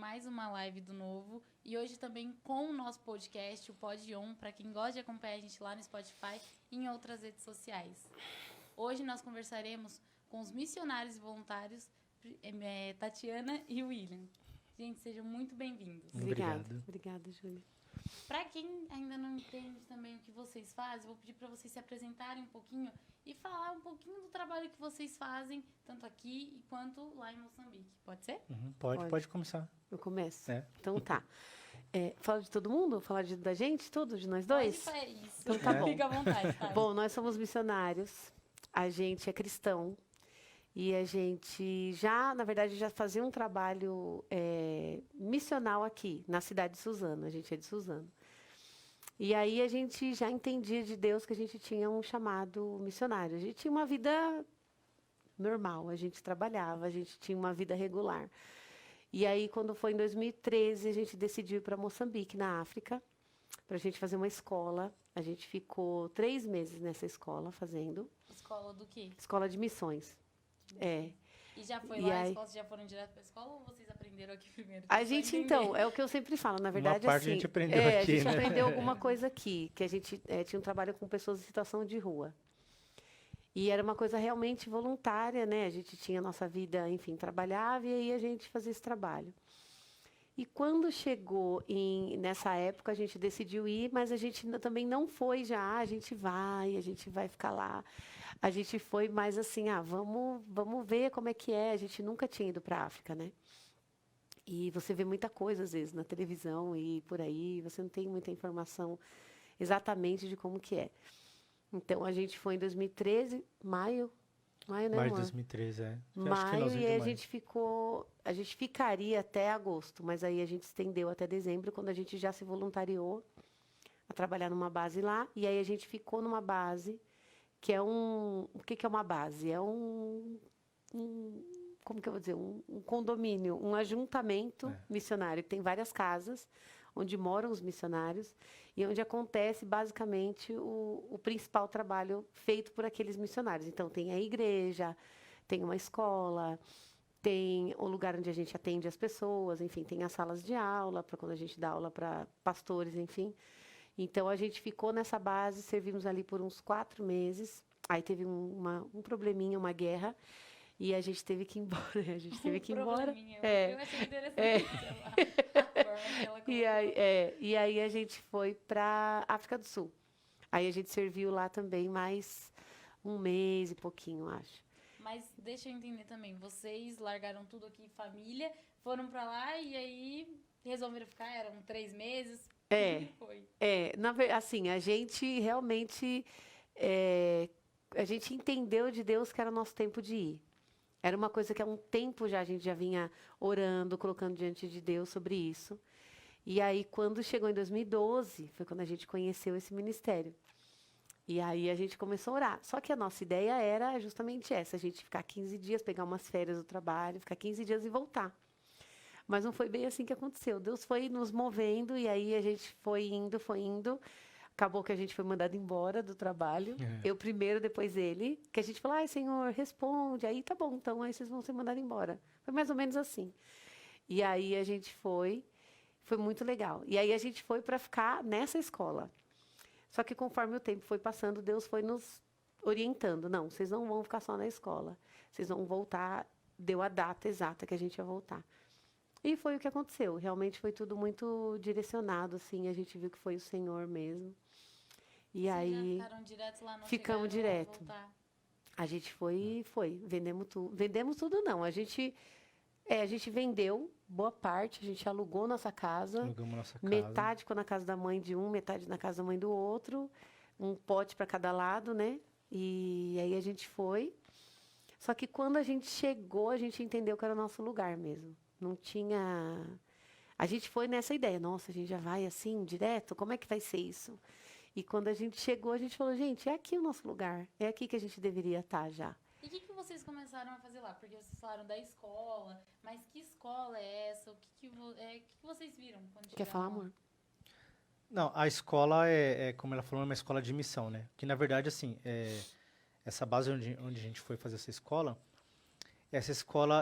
mais uma live do Novo. E hoje também com o nosso podcast, o Pod On, para quem gosta de acompanhar a gente lá no Spotify e em outras redes sociais. Hoje nós conversaremos com os missionários e voluntários Tatiana e William. Gente, sejam muito bem-vindos. Obrigada, Júlia. Para quem ainda não entende também o que vocês fazem, vou pedir para vocês se apresentarem um pouquinho e falar um pouquinho do trabalho que vocês fazem, tanto aqui quanto lá em Moçambique. Pode ser? Pode começar. Eu começo? É. Então tá. Fala de todo mundo? Falar da gente, tudo? De nós dois? Pode, isso. Então tá bom. Fica à vontade, tá? Bom, nós somos missionários, a gente é cristão e a gente na verdade, já fazia um trabalho missional aqui, na cidade de Suzano. A gente é de Suzano. E aí a gente já entendia de Deus que a gente tinha um chamado missionário. A gente tinha uma vida normal, a gente trabalhava, a gente tinha uma vida regular. E aí, quando foi em 2013, a gente decidiu ir para Moçambique, na África, para a gente fazer uma escola. A gente ficou 3 meses nessa escola fazendo. Escola do quê? Escola de missões. E já foi E lá, aí- vocês já foram direto para a escola ou vocês aprenderam aqui primeiro? A gente, então, é o que eu sempre falo, na verdade, Uma parte assim... a gente aprendeu a aqui, gente né? aprendeu alguma coisa aqui, que a gente tinha um trabalho com pessoas em situação de rua. E era uma coisa realmente voluntária, né? A gente tinha a nossa vida, enfim, trabalhava e aí a gente fazia esse trabalho. E quando chegou nessa época, a gente decidiu ir, mas a gente também não foi já, a gente vai ficar lá. A gente foi mais assim, vamos ver como é que é. A gente nunca tinha ido para a África, né? E você vê muita coisa, às vezes, na televisão e por aí, você não tem muita informação exatamente de como que é. Então, a gente foi em 2013, maio, né, Mais de amor? 2013, Acho que Maio, finalzinho e de aí maio. a gente ficaria até agosto, mas aí a gente estendeu até dezembro, quando a gente já se voluntariou a trabalhar numa base lá, e aí a gente ficou numa base, que é o que é uma base? É como que eu vou dizer? Um condomínio, um ajuntamento missionário, que tem várias casas, onde moram os missionários, e onde acontece, basicamente, o principal trabalho feito por aqueles missionários. Então, tem a igreja, tem uma escola, tem o lugar onde a gente atende as pessoas, enfim, tem as salas de aula, para quando a gente dá aula para pastores, enfim. Então, a gente ficou nessa base, servimos ali por uns 4 meses, aí teve um probleminha, uma guerra, e a gente teve que ir embora. A gente teve que ir embora. Eu achei interessante. E aí a gente foi para África do Sul. Aí a gente serviu lá também mais 1 mês e pouquinho, acho. Mas deixa eu entender também, vocês largaram tudo aqui, família, foram para lá e aí resolveram ficar, eram 3 meses? Como que foi? Assim, a gente realmente... a gente entendeu de Deus que era o nosso tempo de ir. Era uma coisa que há um tempo já a gente já vinha orando, colocando diante de Deus sobre isso. E aí, quando chegou em 2012, foi quando a gente conheceu esse ministério. E aí a gente começou a orar. Só que a nossa ideia era justamente essa, a gente ficar 15 dias, pegar umas férias do trabalho, ficar 15 dias e voltar. Mas não foi bem assim que aconteceu. Deus foi nos movendo e aí a gente foi indo. Acabou que a gente foi mandado embora do trabalho. Eu primeiro, depois ele. Que a gente falou, ai, Senhor, responde. Aí, tá bom, então aí vocês vão ser mandados embora. Foi mais ou menos assim. E aí a gente foi muito legal. E aí a gente foi para ficar nessa escola. Só que conforme o tempo foi passando, Deus foi nos orientando. Não, vocês não vão ficar só na escola. Vocês vão voltar. Deu a data exata que a gente ia voltar. E foi o que aconteceu. Realmente foi tudo muito direcionado, assim. A gente viu que foi o Senhor mesmo. E Vocês aí... já ficaram direto lá, não ficamos chegaram a direto. voltar? A gente foi. Vendemos tudo. Vendemos tudo, não. A gente vendeu boa parte. A gente alugou nossa casa. Alugamos nossa casa. Metade ficou na casa da mãe de um, metade na casa da mãe do outro. Um pote para cada lado, né? E aí a gente foi. Só que quando a gente chegou, a gente entendeu que era o nosso lugar mesmo. Não tinha... A gente foi nessa ideia. Nossa, a gente já vai assim, direto? Como é que vai ser isso? E quando a gente chegou, a gente falou, gente, é aqui o nosso lugar. É aqui que a gente deveria estar já. E o que vocês começaram a fazer lá? Porque vocês falaram da escola, mas que escola é essa? O que vocês viram quando Quer chegaram falar, lá? amor? Não, a escola como ela falou, é uma escola de missão, né? Que, na verdade, assim, essa base onde a gente foi fazer essa escola,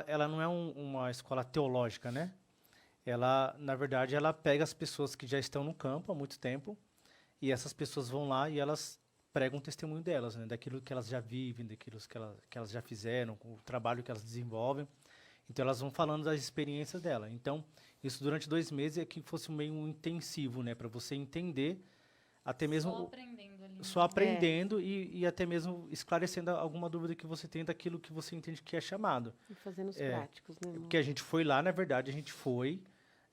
ela não é uma escola teológica, né? ela, na verdade, ela pega as pessoas que já estão no campo há muito tempo e essas pessoas vão lá e elas pregam o testemunho delas, né? Daquilo que elas já vivem, daquilo que elas já fizeram, o trabalho que elas desenvolvem. Então, elas vão falando das experiências dela. Então, isso durante 2 meses é que fosse meio um intensivo, né? Para você entender, até mesmo Só aprendendo ali. só aprendendo e até mesmo esclarecendo alguma dúvida que você tem daquilo que você entende que é chamado. E fazendo os práticos, né, amor? Porque a gente foi lá, na verdade, a gente foi,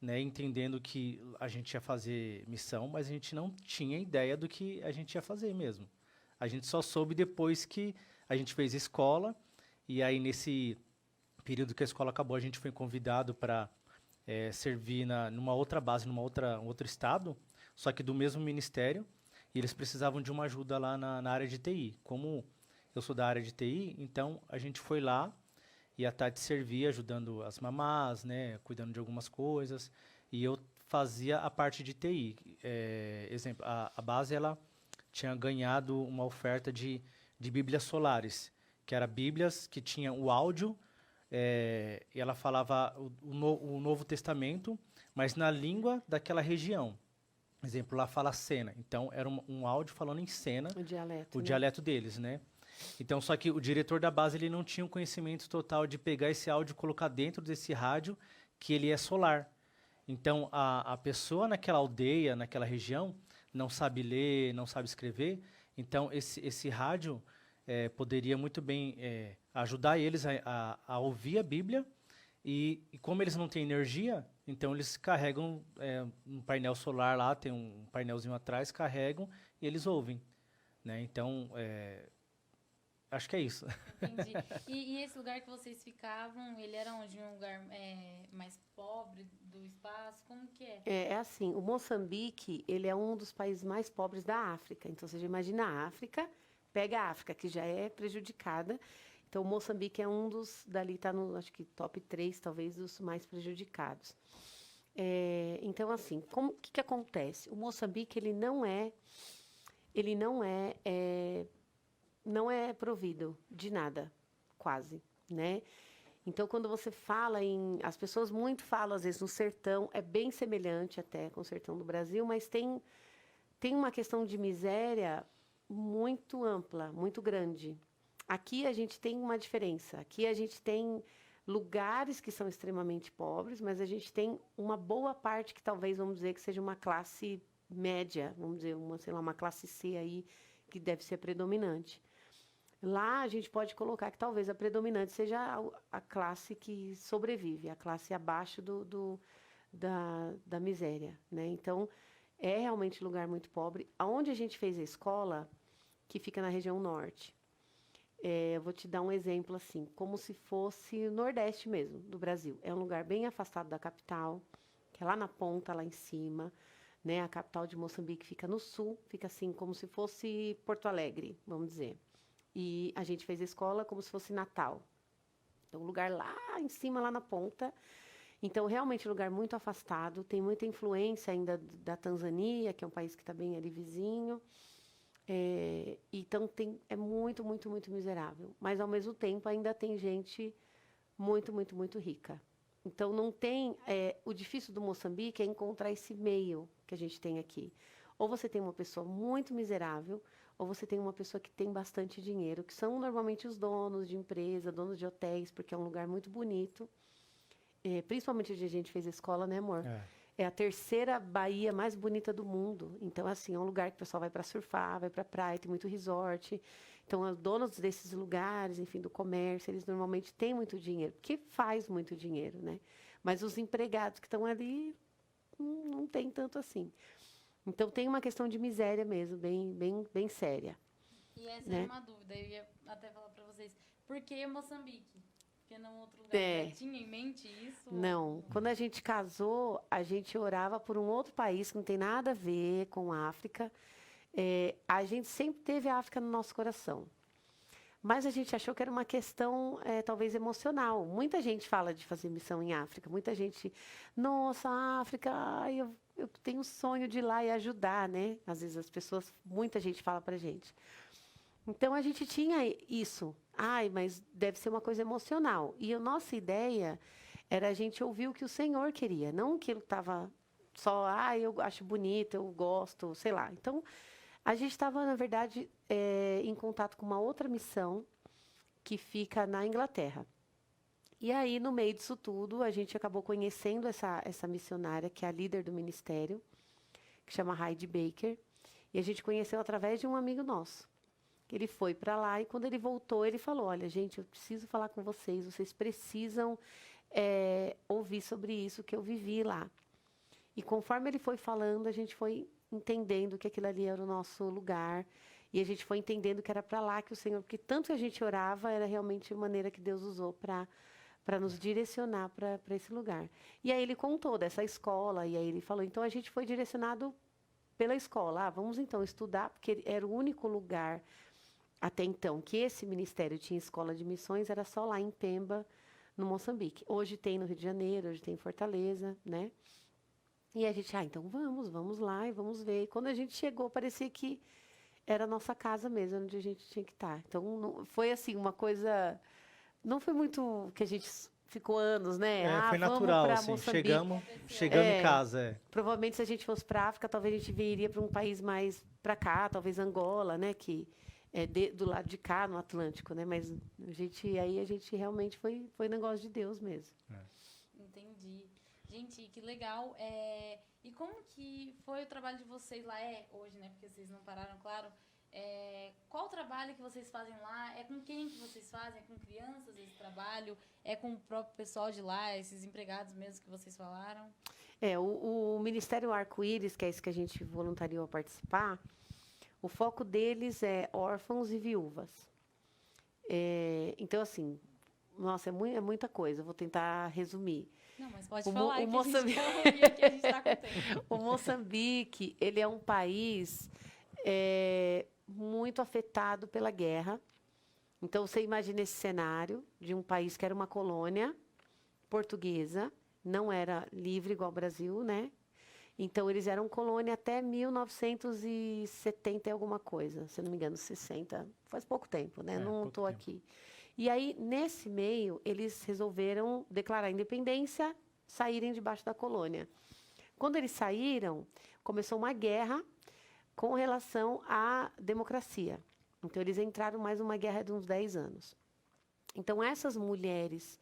né, entendendo que a gente ia fazer missão, mas a gente não tinha ideia do que a gente ia fazer mesmo. A gente só soube depois que a gente fez escola, e aí nesse período que a escola acabou, a gente foi convidado para servir numa outra base, um outro estado, só que do mesmo ministério, e eles precisavam de uma ajuda lá na área de TI. Como eu sou da área de TI, então a gente foi lá e à tarde servia ajudando as mamás, né, cuidando de algumas coisas, e eu fazia a parte de TI. Exemplo, a base ela tinha ganhado uma oferta de Bíblias Solares, que era Bíblias que tinha o áudio, e ela falava o Novo Testamento, mas na língua daquela região. Exemplo, lá fala cena. Então, era um áudio falando em cena, O dialeto, o né? dialeto deles, né? Então, só que o diretor da base ele não tinha o conhecimento total de pegar esse áudio e colocar dentro desse rádio, que ele é solar. Então, a pessoa naquela aldeia, naquela região, não sabe ler, não sabe escrever. Então, esse rádio poderia muito bem ajudar eles a ouvir a Bíblia. E como eles não têm energia, então eles carregam um painel solar lá, tem um painelzinho atrás, carregam e eles ouvem, né? Então, acho que é isso. Entendi. E esse lugar que vocês ficavam, ele era onde? Um lugar mais pobre do espaço? Como que é? É assim, o Moçambique, ele é um dos países mais pobres da África. Então, você já imagina a África, pega a África, que já é prejudicada. Então, o Moçambique é um dos, dali está no, acho que top 3, talvez, dos mais prejudicados. Então, assim, que acontece? O Moçambique, não é provido de nada, quase, né? Então, quando você fala as pessoas muito falam, às vezes, no sertão, é bem semelhante até com o sertão do Brasil, mas tem uma questão de miséria muito ampla, muito grande. Aqui a gente tem uma diferença. Aqui a gente tem lugares que são extremamente pobres, mas a gente tem uma boa parte que talvez, vamos dizer, que seja uma classe média, vamos dizer, uma classe C aí, que deve ser predominante. Lá a gente pode colocar que talvez a predominante seja a classe que sobrevive, a classe abaixo da miséria, né? Então, é realmente um lugar muito pobre. Aonde a gente fez a escola, que fica na região norte, eu vou te dar um exemplo assim, como se fosse o Nordeste mesmo, do Brasil. É um lugar bem afastado da capital, que é lá na ponta, lá em cima, né? A capital de Moçambique fica no sul, fica assim como se fosse Porto Alegre, vamos dizer. E a gente fez a escola como se fosse Natal. Então, um lugar lá em cima, lá na ponta. Então, realmente, um lugar muito afastado. Tem muita influência ainda da Tanzânia, que é um país que está bem ali vizinho. Então, é muito, muito, muito miserável. Mas, ao mesmo tempo, ainda tem gente muito, muito, muito rica. Então, não tem... o difícil do Moçambique é encontrar esse meio que a gente tem aqui. Ou você tem uma pessoa muito miserável, ou você tem uma pessoa que tem bastante dinheiro, que são normalmente os donos de empresa, donos de hotéis, porque é um lugar muito bonito. Principalmente onde a gente fez a escola, né, amor? É a terceira baía mais bonita do mundo. Então, assim, é um lugar que o pessoal vai para surfar, vai para praia, tem muito resort. Então, os donos desses lugares, enfim, do comércio, eles normalmente têm muito dinheiro, porque faz muito dinheiro, né? Mas os empregados que estão ali não tem tanto assim. Então, tem uma questão de miséria mesmo, bem, bem, bem séria. E essa né? é uma dúvida, eu ia até falar para vocês. Por que Moçambique? Porque não outro lugar? Já tinha em mente isso? Não. Quando a gente casou, a gente orava por um outro país que não tem nada a ver com a África. A gente sempre teve a África no nosso coração. Mas a gente achou que era uma questão, talvez, emocional. Muita gente fala de fazer missão em África. Muita gente, nossa, África, eu tenho um sonho de ir lá e ajudar, né? Às vezes muita gente fala pra gente. Então, a gente tinha isso. Mas deve ser uma coisa emocional. E a nossa ideia era a gente ouvir o que o Senhor queria, não que ele estava só, eu acho bonito, eu gosto, sei lá. Então, a gente estava, na verdade, em contato com uma outra missão que fica na Inglaterra. E aí, no meio disso tudo, a gente acabou conhecendo essa missionária, que é a líder do ministério, que chama Heidi Baker. E a gente conheceu através de um amigo nosso. Ele foi para lá e, quando ele voltou, ele falou, olha, gente, eu preciso falar com vocês precisam ouvir sobre isso que eu vivi lá. E conforme ele foi falando, a gente foi entendendo que aquilo ali era o nosso lugar. E a gente foi entendendo que era para lá que o Senhor... Porque tanto que a gente orava, era realmente a maneira que Deus usou para nos direcionar para esse lugar. E aí ele contou dessa escola, e aí ele falou, então a gente foi direcionado pela escola. Vamos então estudar, porque era o único lugar até então que esse ministério tinha escola de missões, era só lá em Pemba, no Moçambique. Hoje tem no Rio de Janeiro, hoje tem em Fortaleza, né? E a gente, então vamos lá e vamos ver. E quando a gente chegou, parecia que era a nossa casa mesmo, onde a gente tinha que estar. Então, não, foi assim, uma coisa... Não foi muito que a gente ficou anos, né? Foi vamos natural, pra assim, Moçambique. chegando em casa. Provavelmente, se a gente fosse para a África, talvez a gente iria para um país mais para cá, talvez Angola, né? Que é do lado de cá, no Atlântico, né? Mas a gente realmente foi negócio de Deus mesmo. Entendi. Gente, que legal. E como que foi o trabalho de vocês lá hoje, né? Porque vocês não pararam, claro. Qual o trabalho que vocês fazem lá? É com quem que vocês fazem? É com crianças esse trabalho? É com o próprio pessoal de lá, esses empregados mesmo que vocês falaram? O Ministério Arco-Íris, que é esse que a gente voluntariou a participar, o foco deles é órfãos e viúvas. Então, assim, nossa, é muita coisa. Vou tentar resumir. Não, mas pode falar, que Moçambique... a gente tá com tempo. O Moçambique, ele é um país muito afetado pela guerra. Então, você imagina esse cenário de um país que era uma colônia portuguesa, não era livre igual ao Brasil, né? Então, eles eram colônia até 1970 e alguma coisa, se não me engano, 60. Faz pouco tempo, né? Não estou aqui. E aí, nesse meio, eles resolveram declarar a independência, saírem debaixo da colônia. Quando eles saíram, começou uma guerra com relação à democracia. Então, eles entraram mais uma guerra de uns 10 anos. Então, essas mulheres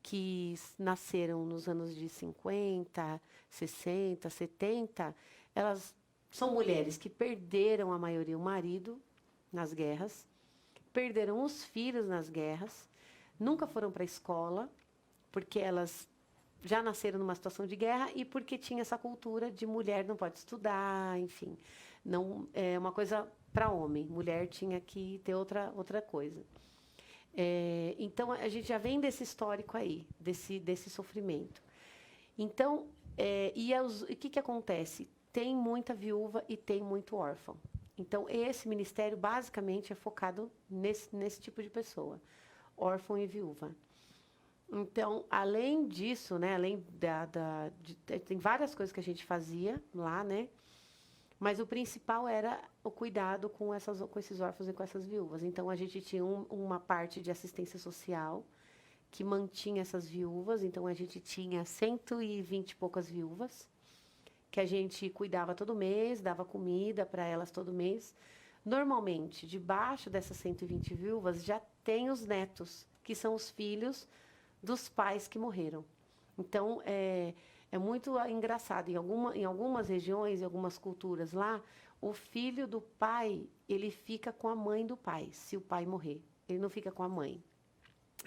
que nasceram nos anos de 50, 60, 70, elas são mulheres que perderam, a maioria, o marido nas guerras, perderam os filhos nas guerras, nunca foram para a escola, porque elas já nasceram numa situação de guerra e porque tinha essa cultura de mulher não pode estudar, enfim. Não, é uma coisa para homem, mulher tinha que ter outra coisa. Então, a gente já vem desse histórico aí, desse sofrimento. Então, o que acontece? Tem muita viúva e tem muito órfão. Então, esse ministério, basicamente, é focado nesse tipo de pessoa, órfão e viúva. Então, além disso, né, além tem várias coisas que a gente fazia lá, né? Mas o principal era o cuidado com esses órfãos e com essas viúvas. Então, a gente tinha uma parte de assistência social que mantinha essas viúvas. Então, a gente tinha 120 e poucas viúvas que a gente cuidava todo mês, dava comida para elas todo mês. Normalmente, debaixo dessas 120 viúvas, já tem os netos, que são os filhos dos pais que morreram. Então, é muito engraçado. Em algumas regiões, em algumas culturas lá, o filho do pai, ele fica com a mãe do pai, se o pai morrer. Ele não fica com a mãe.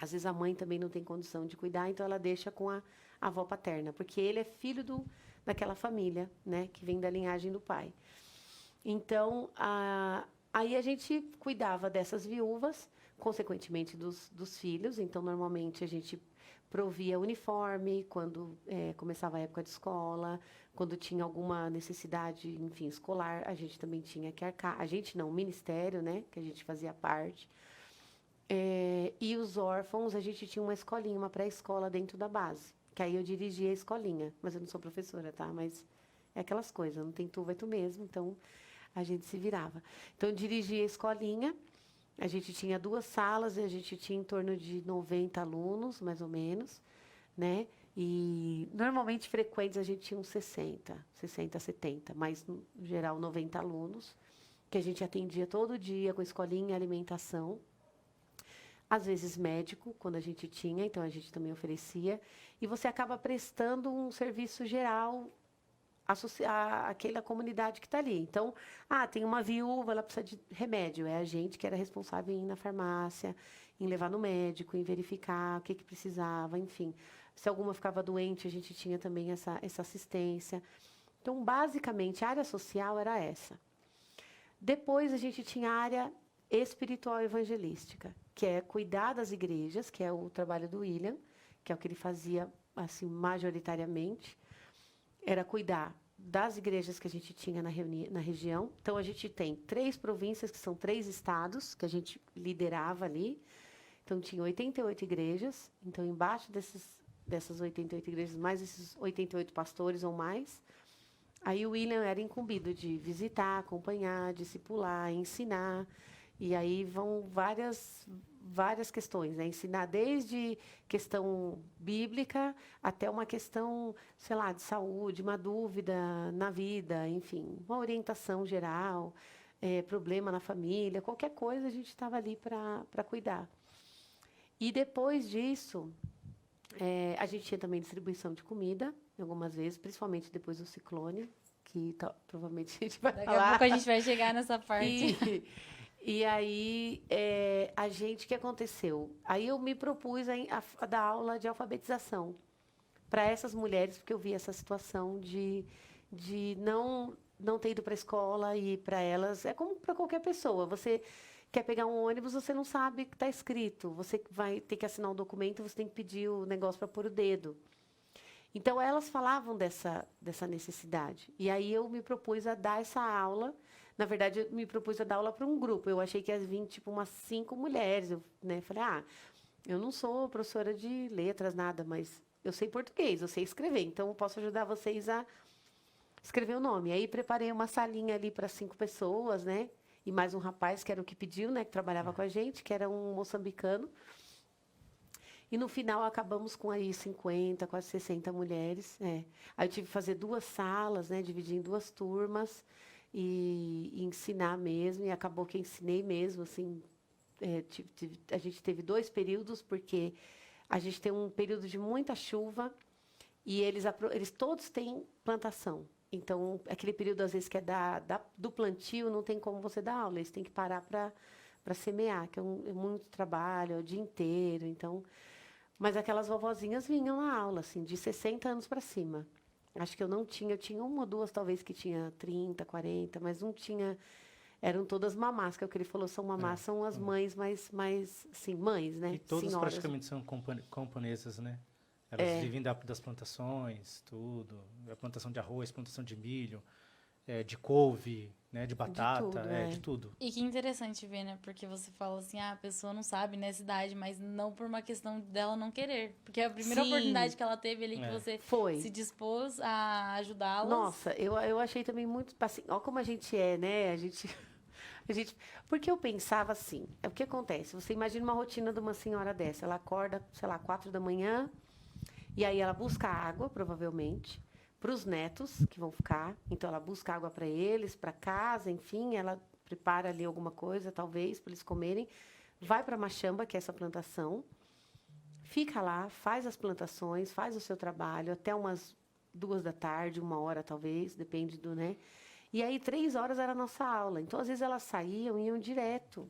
Às vezes, a mãe também não tem condição de cuidar, então ela deixa com a avó paterna, porque ele é filho daquela família, né, que vem da linhagem do pai. Então, aí a gente cuidava dessas viúvas, consequentemente dos filhos. Então, normalmente, a gente provia uniforme quando começava a época de escola, quando tinha alguma necessidade, enfim, escolar, a gente também tinha que arcar. A gente não, o ministério, né, que a gente fazia parte. E os órfãos, a gente tinha uma escolinha, uma pré-escola dentro da base, que aí eu dirigia a escolinha, mas eu não sou professora, tá? Mas é aquelas coisas, não tem tu, vai tu mesmo, então a gente se virava. Então, eu dirigia a escolinha. A gente tinha 2 salas e a gente tinha em torno de 90 alunos, mais ou menos, né? E normalmente frequentes a gente tinha uns 60, 70, mas no geral 90 alunos, que a gente atendia todo dia com escolinha e alimentação. Às vezes médico, quando a gente tinha, então a gente também oferecia. E você acaba prestando um serviço geral àquela comunidade que está ali. Então, tem uma viúva, ela precisa de remédio. É a gente que era responsável em ir na farmácia, em levar no médico, em verificar o que precisava, enfim. Se alguma ficava doente, a gente tinha também essa assistência. Então, basicamente, a área social era essa. Depois, a gente tinha a área espiritual evangelística, que é cuidar das igrejas, que é o trabalho do William, que é o que ele fazia assim majoritariamente, era cuidar das igrejas que a gente tinha na região. Então, a gente tem 3 províncias, que são 3 estados, que a gente liderava ali. Então, tinha 88 igrejas. Então, embaixo dessas 88 igrejas, mais esses 88 pastores ou mais. Aí, o William era incumbido de visitar, acompanhar, discipular, ensinar. E aí vão várias questões, né? Ensinar desde questão bíblica até uma questão, sei lá, de saúde, uma dúvida na vida, enfim, uma orientação geral, problema na família, qualquer coisa a gente estava ali para cuidar. E depois disso, a gente tinha também distribuição de comida, algumas vezes, principalmente depois do ciclone, que provavelmente a gente vai falar. Daqui a pouco a gente vai chegar nessa parte. E aí, o que aconteceu? Aí eu me propus a dar aula de alfabetização para essas mulheres, porque eu vi essa situação de não ter ido para a escola, e para elas, é como para qualquer pessoa. Você quer pegar um ônibus, você não sabe o que está escrito. Você vai ter que assinar um documento, você tem que pedir o negócio para pôr o dedo. Então, elas falavam dessa necessidade. E aí eu me propus a dar essa aula. Na verdade, eu me propus a dar aula para um grupo. Eu achei que ia vir, tipo, umas 5 mulheres. Eu, falei, eu não sou professora de letras, nada, mas eu sei português, eu sei escrever. Então, eu posso ajudar vocês a escrever o nome. Aí, preparei uma salinha ali para 5 pessoas, né? E mais um rapaz, que era o que pediu, né? Que trabalhava com a gente, que era um moçambicano. E, no final, acabamos com aí 50, quase 60 mulheres. Aí, eu tive que fazer 2 salas, né? Dividir em 2 turmas. E ensinar mesmo, e acabou que ensinei mesmo, assim, a gente teve 2 períodos, porque a gente tem um período de muita chuva, e eles todos têm plantação. Então, aquele período, às vezes, que é do plantio, não tem como você dar aula, eles têm que parar para semear, que é muito trabalho, é o dia inteiro, então... Mas aquelas vovozinhas vinham na aula, assim, de 60 anos para cima. Acho que eu tinha 1 ou 2, talvez, que tinha 30, 40, mas não tinha... Eram todas mamás, que é o que ele falou, são mamás, são as mães mais sim, mães, né? E todas senhoras. praticamente são camponesas, né? Elas vivem das plantações, tudo. A plantação de arroz, plantação de milho, de couve, né? De batata, de tudo. E que interessante ver, né? Porque você fala assim, a pessoa não sabe nessa idade, mas não por uma questão dela não querer. Porque a primeira oportunidade que ela teve ali, que você se dispôs a ajudá-las. Nossa, eu achei também muito... Assim, olha como a gente é, né? A gente... Porque eu pensava assim, o que acontece? Você imagina uma rotina de uma senhora dessa. Ela acorda, sei lá, 4 da manhã, e aí ela busca água, provavelmente, para os netos que vão ficar. Então, ela busca água para eles, para casa, enfim, ela prepara ali alguma coisa, talvez, para eles comerem. Vai para a machamba, que é essa plantação, fica lá, faz as plantações, faz o seu trabalho, até umas 2 da tarde, 1 hora, talvez, depende do, né? E aí, 3 horas era a nossa aula. Então, às vezes, elas saíam e iam direto.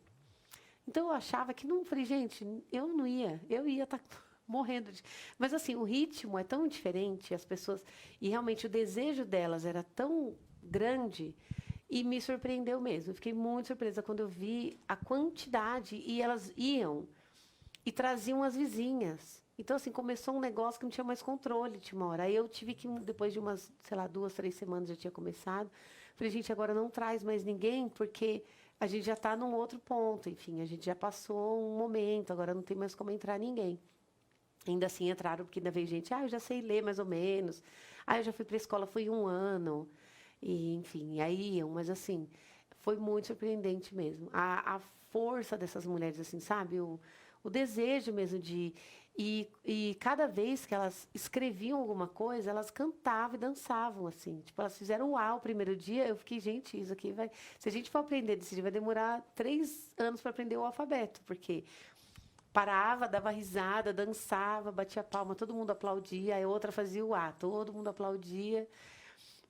Então, eu achava que não... Falei, gente, eu não ia. Eu ia estar morrendo de... Mas, assim, o ritmo é tão diferente, as pessoas... E, realmente, o desejo delas era tão grande, e me surpreendeu mesmo. Eu fiquei muito surpresa quando eu vi a quantidade, e elas iam e traziam as vizinhas. Então, assim, começou um negócio que não tinha mais controle, tinha uma hora. Aí eu tive que, depois de umas, sei lá, 2, 3 semanas já tinha começado. Falei, gente, agora não traz mais ninguém, porque a gente já está num outro ponto. Enfim, a gente já passou um momento, agora não tem mais como entrar ninguém. Ainda assim entraram, porque ainda veio gente, eu já sei ler mais ou menos. Eu já fui para a escola, fui 1 ano. E, enfim, aí iam. Mas, assim, foi muito surpreendente mesmo. A força dessas mulheres, assim, sabe? O desejo mesmo de... E cada vez que elas escreviam alguma coisa, elas cantavam e dançavam, assim. Tipo, elas fizeram uau o primeiro dia. Eu fiquei, gente, isso aqui vai... Se a gente for aprender desse dia, vai demorar 3 anos para aprender o alfabeto. Porque parava, dava risada, dançava, batia palma, todo mundo aplaudia. Aí outra fazia o A, todo mundo aplaudia.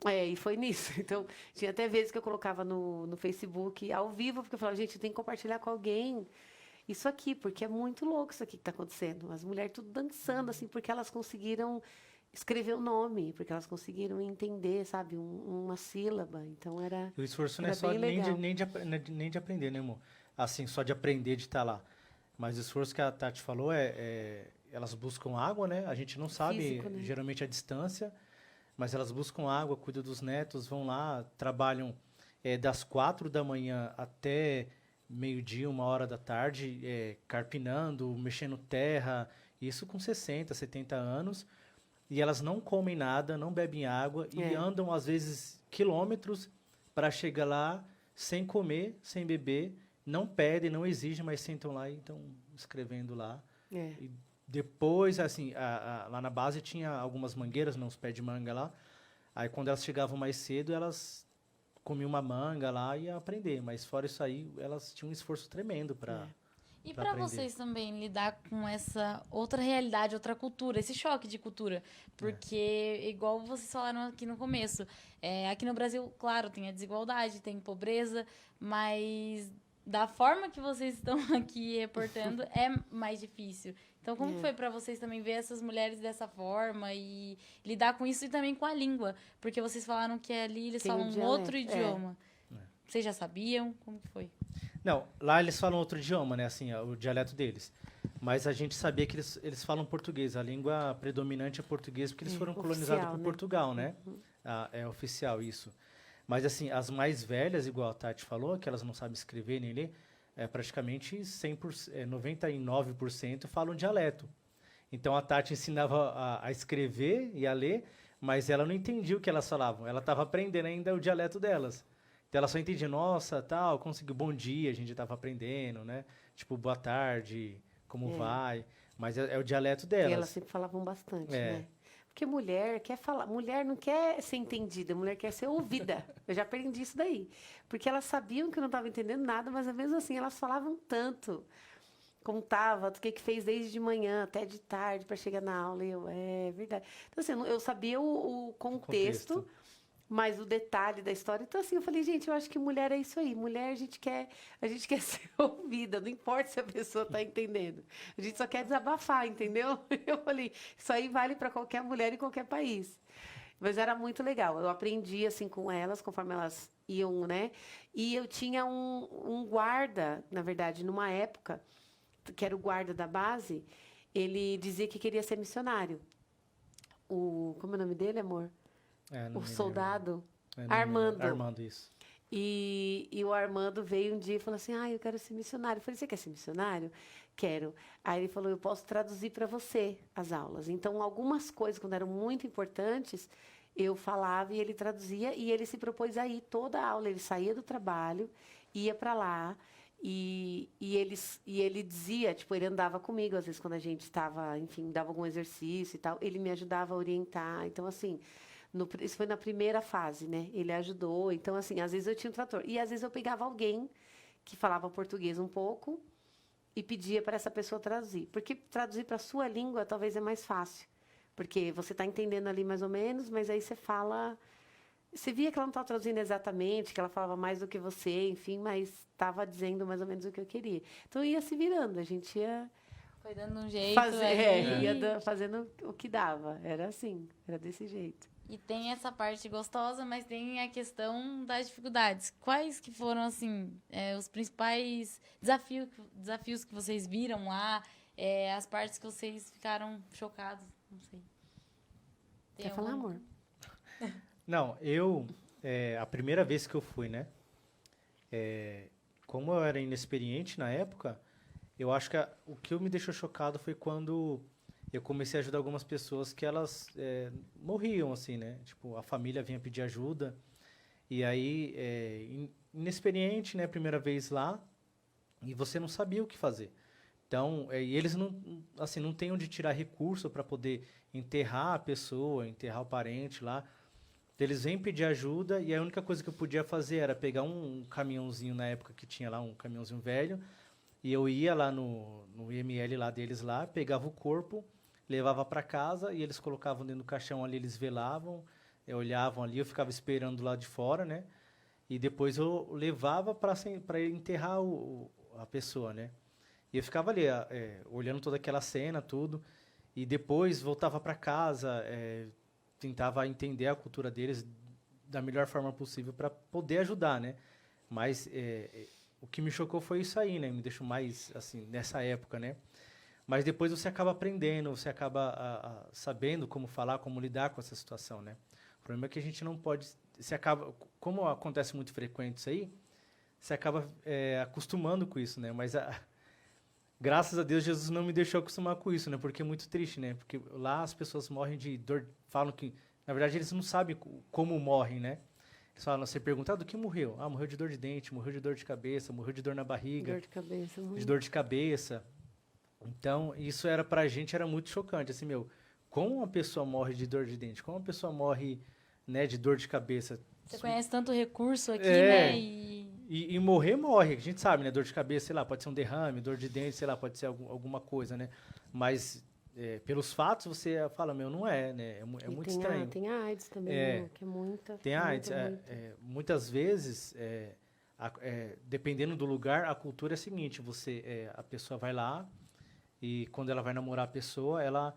E foi nisso. Então, tinha até vezes que eu colocava no Facebook ao vivo, porque eu falava, gente, eu tenho que compartilhar com alguém isso aqui, porque é muito louco isso aqui que está acontecendo. As mulheres tudo dançando, assim, porque elas conseguiram escrever o nome, porque elas conseguiram entender, sabe, uma sílaba. Então, era O esforço não é era só bem legal. nem de aprender, né, amor? Assim, só de aprender, de estar lá. Mas o esforço que a Tati falou elas buscam água, né? A gente não sabe, Físico, né? geralmente, a distância, mas elas buscam água, cuidam dos netos, vão lá, trabalham das 4 da manhã até meio-dia, 1 hora da tarde, carpinando, mexendo terra, isso com 60, 70 anos, e elas não comem nada, não bebem água, e andam, às vezes, quilômetros para chegar lá sem comer, sem beber, não pedem, não exigem, mas sentam lá e estão escrevendo lá. E depois, assim, lá na base tinha algumas mangueiras, uns pés de manga lá, aí quando elas chegavam mais cedo, elas comiam uma manga lá e ia aprender, mas fora isso aí, elas tinham um esforço tremendo para E para vocês também lidar com essa outra realidade, outra cultura, esse choque de cultura, porque igual vocês falaram aqui no começo, aqui no Brasil, claro, tem a desigualdade, tem pobreza, mas da forma que vocês estão aqui reportando é mais difícil. Então, como foi para vocês também ver essas mulheres dessa forma e lidar com isso e também com a língua? Porque vocês falaram que ali eles Tem falam um um outro dialeto, idioma. Vocês já sabiam? Como que foi? Não, lá eles falam outro idioma, né? Assim, o dialeto deles. Mas a gente sabia que eles falam português. A língua predominante é português, porque eles foram colonizados por Portugal, né? É oficial isso. Mas, assim, as mais velhas, igual a Tati falou, que elas não sabem escrever nem ler, praticamente 100%, 99% falam dialeto. Então, a Tati ensinava a escrever e a ler, mas ela não entendia o que elas falavam. Ela estava aprendendo ainda o dialeto delas. Então, ela só entendia, nossa, tal, conseguiu, bom dia, a gente estava aprendendo, né? Tipo, boa tarde, como vai? Mas é o dialeto delas. E elas sempre falavam bastante, né? Porque mulher quer falar, mulher não quer ser entendida, mulher quer ser ouvida. Eu já aprendi isso daí. Porque elas sabiam que eu não estava entendendo nada, mas mesmo assim elas falavam tanto. Contava o que fez desde de manhã até de tarde para chegar na aula. E eu, é verdade. Então, assim, eu sabia o contexto, mas o detalhe da história. Então, assim, eu falei, gente, eu acho que mulher é isso aí. Mulher, a gente quer ser ouvida, não importa se a pessoa está entendendo. A gente só quer desabafar, entendeu? Eu falei, isso aí vale para qualquer mulher em qualquer país. Mas era muito legal. Eu aprendi, assim, com elas, conforme elas iam, né? E eu tinha um guarda, na verdade, numa época, que era o guarda da base, ele dizia que queria ser missionário. Como é o nome dele, amor? O soldado Armando. Armando, isso. E o Armando veio um dia e falou assim, eu quero ser missionário. Eu falei, você quer ser missionário? Quero. Aí ele falou, eu posso traduzir para você as aulas. Então, algumas coisas, quando eram muito importantes, eu falava e ele traduzia. E ele se propôs a ir toda a aula. Ele saía do trabalho, ia para lá. E ele dizia, tipo, ele andava comigo, às vezes, quando a gente estava, enfim, dava algum exercício e tal. Ele me ajudava a orientar. Então, assim... isso foi na primeira fase, né? Ele ajudou. Então, assim, às vezes eu tinha um trator. E, às vezes, eu pegava alguém que falava português um pouco e pedia para essa pessoa traduzir. Porque traduzir para a sua língua talvez é mais fácil. Porque você está entendendo ali mais ou menos, mas aí você fala... Você via que ela não estava traduzindo exatamente, que ela falava mais do que você, enfim, mas estava dizendo mais ou menos o que eu queria. Então, ia se virando. A gente ia... Foi dando um jeito. Ia fazendo o que dava. Era assim, era desse jeito. E tem essa parte gostosa, mas tem a questão das dificuldades. Quais que foram, assim, os principais desafios que vocês viram lá? As partes que vocês ficaram chocados? Não sei. Quer falar, amor? Não, a primeira vez que eu fui, né? Como eu era inexperiente na época, eu acho que o que me deixou chocado foi quando... eu comecei a ajudar algumas pessoas que elas morriam, assim, né? Tipo, a família vinha pedir ajuda. E aí, inexperiente, né? Primeira vez lá. E você não sabia o que fazer. Então, e eles não... assim, não tem onde tirar recurso para poder enterrar a pessoa, enterrar o parente lá. Então, eles vêm pedir ajuda e a única coisa que eu podia fazer era pegar um caminhãozinho na época que tinha lá, um caminhãozinho velho, e eu ia lá no IML lá deles lá, pegava o corpo, levava para casa e eles colocavam dentro do caixão ali, eles velavam, olhavam ali, eu ficava esperando lá de fora, né? E depois eu levava para enterrar a pessoa, né? E eu ficava ali, olhando toda aquela cena, tudo, e depois voltava para casa, tentava entender a cultura deles da melhor forma possível para poder ajudar, né? Mas o que me chocou foi isso aí, né? Me deixou mais, assim, nessa época, né? Mas depois você acaba aprendendo, você acaba sabendo como falar, como lidar com essa situação, né? O problema é que a gente não pode... Você acaba, como acontece muito frequente isso aí, você acaba acostumando com isso, né? Mas graças a Deus Jesus não me deixou acostumar com isso, né? Porque é muito triste, né? Porque lá as pessoas morrem de dor, falam que, na verdade, eles não sabem como morrem, né? Eles falam, você pergunta, do que morreu? Ah, morreu de dor de dente, morreu de dor de cabeça, morreu de dor na barriga. Dor de cabeça. De dor de cabeça. Então, isso pra gente era muito chocante, assim, como uma pessoa morre de dor de dente? Como uma pessoa morre, né, de dor de cabeça? Você conhece tanto recurso aqui, né? E morrer, morre. A gente sabe, né? Dor de cabeça, sei lá, pode ser um derrame, dor de dente, sei lá, pode ser alguma coisa, né? Mas, pelos fatos, você fala, não é, né? É muito estranho. Tem a AIDS também, que é muita. Tem a AIDS. Muitas vezes, dependendo do lugar, a cultura é a seguinte, a pessoa vai lá e quando ela vai namorar a pessoa, ela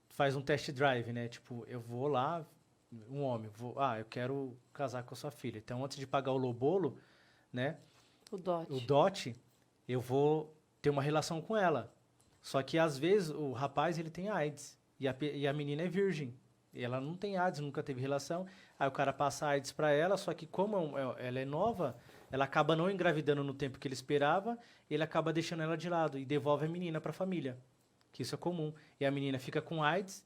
faz um test drive, né? Tipo, eu vou lá, um homem, eu quero casar com a sua filha. Então, antes de pagar o lobolo, né? O dote, eu vou ter uma relação com ela. Só que, às vezes, o rapaz, ele tem AIDS. E a menina é virgem. E ela não tem AIDS, nunca teve relação. Aí o cara passa a AIDS para ela, só que como ela é nova, ela acaba não engravidando no tempo que ele esperava, ele acaba deixando ela de lado e devolve a menina para a família. Que isso é comum. E a menina fica com AIDS,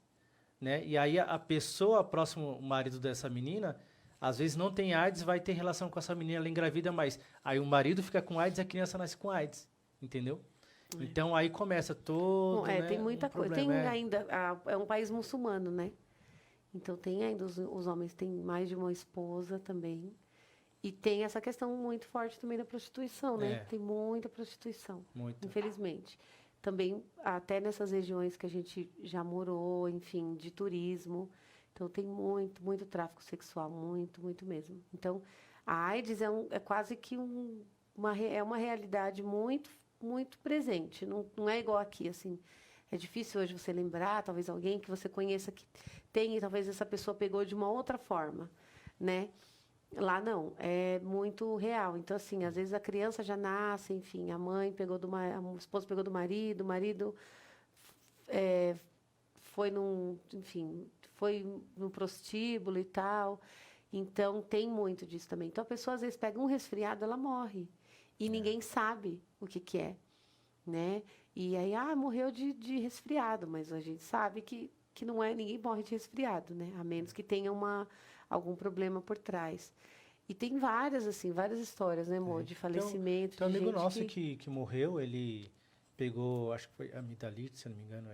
né? E aí a pessoa, próximo marido dessa menina, às vezes não tem AIDS, vai ter relação com essa menina, ela engravida mais. Aí o marido fica com AIDS e a criança nasce com AIDS, entendeu? Então aí começa todo. Bom, tem muita coisa. Tem ainda. É um país muçulmano, né? Então tem ainda os homens têm mais de uma esposa também. E tem essa questão muito forte também da prostituição, né? Tem muita prostituição, infelizmente. Também, até nessas regiões que a gente já morou, enfim, de turismo. Então, tem muito tráfico sexual, muito mesmo. Então, a AIDS é quase que uma realidade muito presente. Não é igual aqui, assim. É difícil hoje você lembrar, talvez alguém que você conheça que tem, e talvez essa pessoa pegou de uma outra forma, né? Lá não, é muito real. Então, assim, às vezes a criança já nasce, enfim, a esposa pegou do marido, o marido foi no prostíbulo e tal. Então, tem muito disso também. Então, a pessoa, às vezes, pega um resfriado, ela morre. E ninguém sabe o que é, né? E aí, morreu de resfriado. Mas a gente sabe que não é, ninguém morre de resfriado, né? A menos que tenha algum problema por trás. E tem várias histórias, né, amor? De falecimento. Tem um amigo nosso que morreu, ele pegou, acho que foi amidalite, se eu não me engano.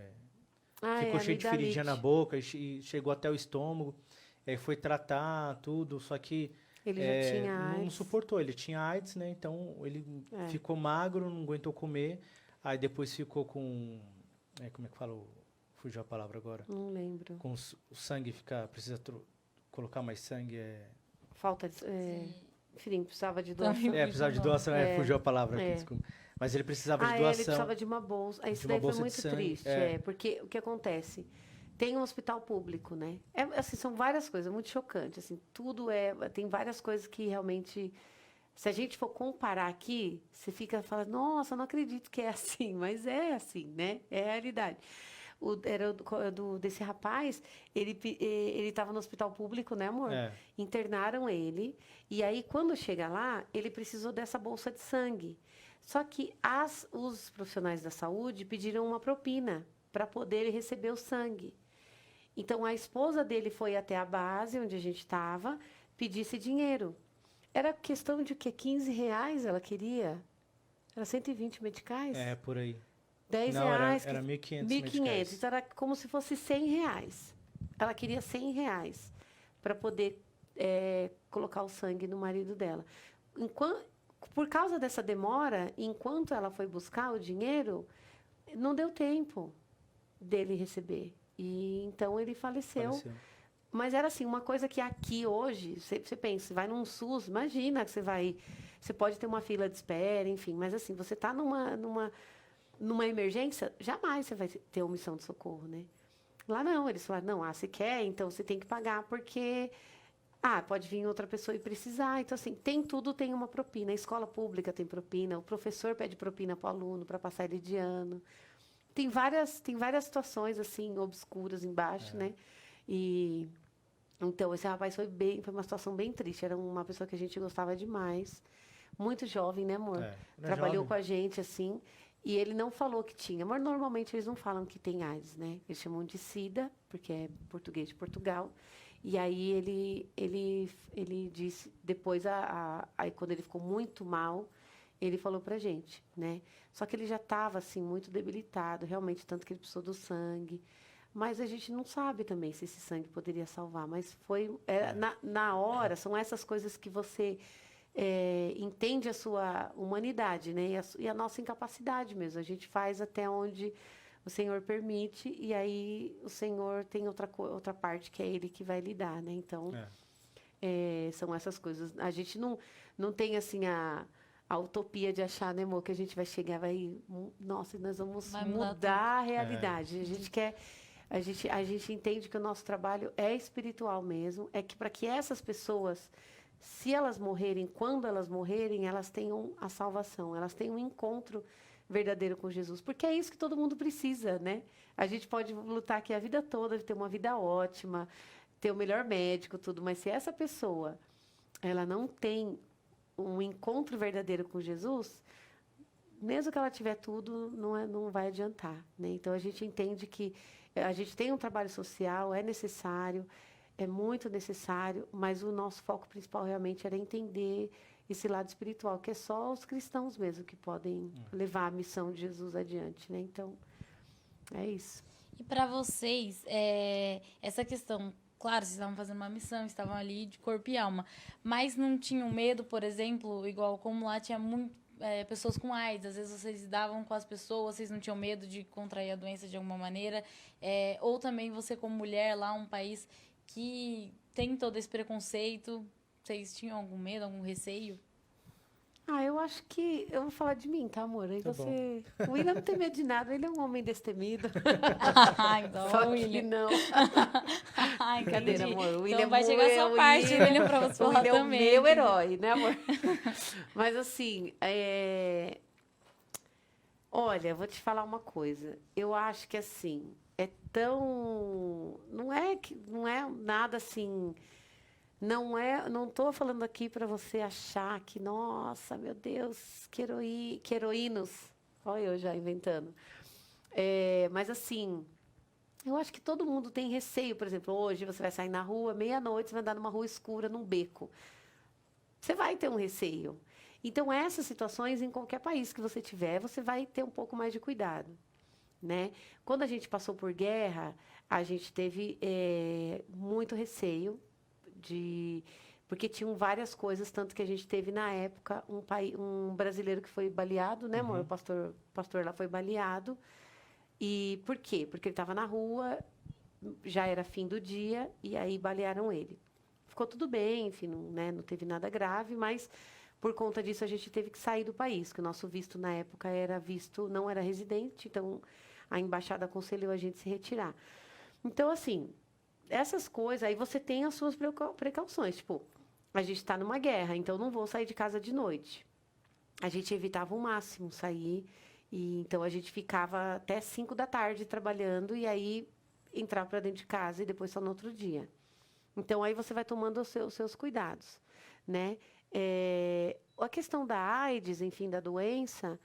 Ficou cheio de feridinha na boca e chegou até o estômago. Foi tratar tudo, só que ele já tinha AIDS. Não suportou. Ele tinha AIDS, né? Então ele ficou magro, não aguentou comer. Aí depois ficou com... como é que fala? Fugiu a palavra agora. Não lembro. Com o sangue precisa colocar mais sangue. Falta de... enfim, precisava de doação. Precisava de doação. Fugiu a palavra aqui, desculpa. Mas ele precisava de doação. Ele precisava de uma bolsa. Isso daí foi muito triste. Porque o que acontece? Tem um hospital público, né? Assim, são várias coisas, muito chocante. Assim, tem várias coisas que realmente... Se a gente for comparar aqui, você fica falando, nossa, não acredito que é assim. Mas é assim, né? É a realidade. Desse rapaz, ele estava no hospital público, né, amor? Internaram ele. E aí, quando chega lá, ele precisou dessa bolsa de sangue. Só que os profissionais da saúde pediram uma propina para poder receber o sangue. Então, a esposa dele foi até a base, onde a gente estava, pedir esse dinheiro. Era questão de o quê? R$15 ela queria? Era 120 meticais? Por aí. 10 Não, reais. era 1.500 1.500. meticais. Então, era como se fosse 100 reais. Ela queria 100 reais para poder colocar o sangue no marido dela. Por causa dessa demora, enquanto ela foi buscar o dinheiro, não deu tempo dele receber. E então ele faleceu. Mas era assim, uma coisa que aqui hoje, você pensa, você vai num SUS, imagina que você pode ter uma fila de espera, enfim, mas assim, você está numa emergência, jamais você vai ter omissão de socorro, né? Lá não, eles falaram, não, se quer, então você tem que pagar, porque pode vir outra pessoa e precisar. Então, assim, tudo tem uma propina. A escola pública tem propina, o professor pede propina para o aluno para passar ele de ano. Tem várias situações, assim, obscuras embaixo, né? E então, esse rapaz foi uma situação bem triste. Era uma pessoa que a gente gostava demais. Muito jovem, né, amor? Trabalhou com a gente, assim. E ele não falou que tinha. Mas, normalmente, eles não falam que tem AIDS, né? Eles chamam de SIDA, porque é português de Portugal. E aí, ele disse... Depois, aí, quando ele ficou muito mal, ele falou pra gente, né? Só que ele já estava, assim, muito debilitado. Realmente, tanto que ele precisou do sangue. Mas a gente não sabe também se esse sangue poderia salvar. Mas na hora, são essas coisas que você entende a sua humanidade, né? E a nossa incapacidade mesmo. A gente faz até onde o Senhor permite, e aí o Senhor tem outra parte que é Ele que vai lidar, né? Então, são essas coisas. A gente não tem, assim, a utopia de achar, né, amor, que a gente vai chegar, nossa, nós vamos mudar a realidade. A gente quer... A gente entende que o nosso trabalho é espiritual mesmo, é que para que essas pessoas, se elas morrerem, quando elas morrerem, elas tenham a salvação, elas tenham um encontro verdadeiro com Jesus, porque é isso que todo mundo precisa, né? A gente pode lutar aqui a vida toda, ter uma vida ótima, ter o melhor médico, tudo, mas se essa pessoa, ela não tem um encontro verdadeiro com Jesus, mesmo que ela tiver tudo, não vai adiantar, né? Então, a gente entende que a gente tem um trabalho social, é necessário, é muito necessário, mas o nosso foco principal realmente era entender esse lado espiritual, que é só os cristãos mesmo que podem levar a missão de Jesus adiante, né? Então, é isso. E para vocês, essa questão, claro, vocês estavam fazendo uma missão, estavam ali de corpo e alma, mas não tinham medo, por exemplo, igual como lá tinha pessoas com AIDS, às vezes vocês lidavam com as pessoas, vocês não tinham medo de contrair a doença de alguma maneira, ou também você como mulher lá, um país que tem todo esse preconceito, vocês tinham algum medo, algum receio? Eu acho que... Eu vou falar de mim, tá, amor? Aí Tá você... O William não tem medo de nada, ele é um homem destemido. Então, Só William. que não. Brincadeira, amor. O William então vai chegar a sua parte, William, pra você falar William também. É o meu herói, né, amor? Mas, assim, olha, vou te falar uma coisa. Eu acho que, assim, não é nada, assim... Não estou falando aqui para você achar que, nossa, meu Deus, que heroínos. Olha eu já inventando. Mas, assim, eu acho que todo mundo tem receio. Por exemplo, hoje você vai sair na rua, meia-noite, você vai andar numa rua escura, num beco. Você vai ter um receio. Então, essas situações, em qualquer país que você tiver, você vai ter um pouco mais de cuidado, né? Quando a gente passou por guerra, a gente teve muito receio, porque tinham várias coisas, tanto que a gente teve na época um brasileiro que foi baleado, né, amor? O pastor lá foi baleado. E por quê? Porque ele estava na rua, já era fim do dia, e aí balearam ele. Ficou tudo bem, enfim, não teve nada grave, mas por conta disso a gente teve que sair do país, porque o nosso visto na época não era residente, então a embaixada aconselhou a gente se retirar. Então, assim, essas coisas, aí você tem as suas precauções. Tipo, a gente está numa guerra, então não vou sair de casa de noite. A gente evitava o máximo sair, e então a gente ficava até 5 da tarde trabalhando, e aí entrar para dentro de casa e depois só no outro dia. Então, aí você vai tomando os seus cuidados, né? A questão da AIDS, enfim, da doença,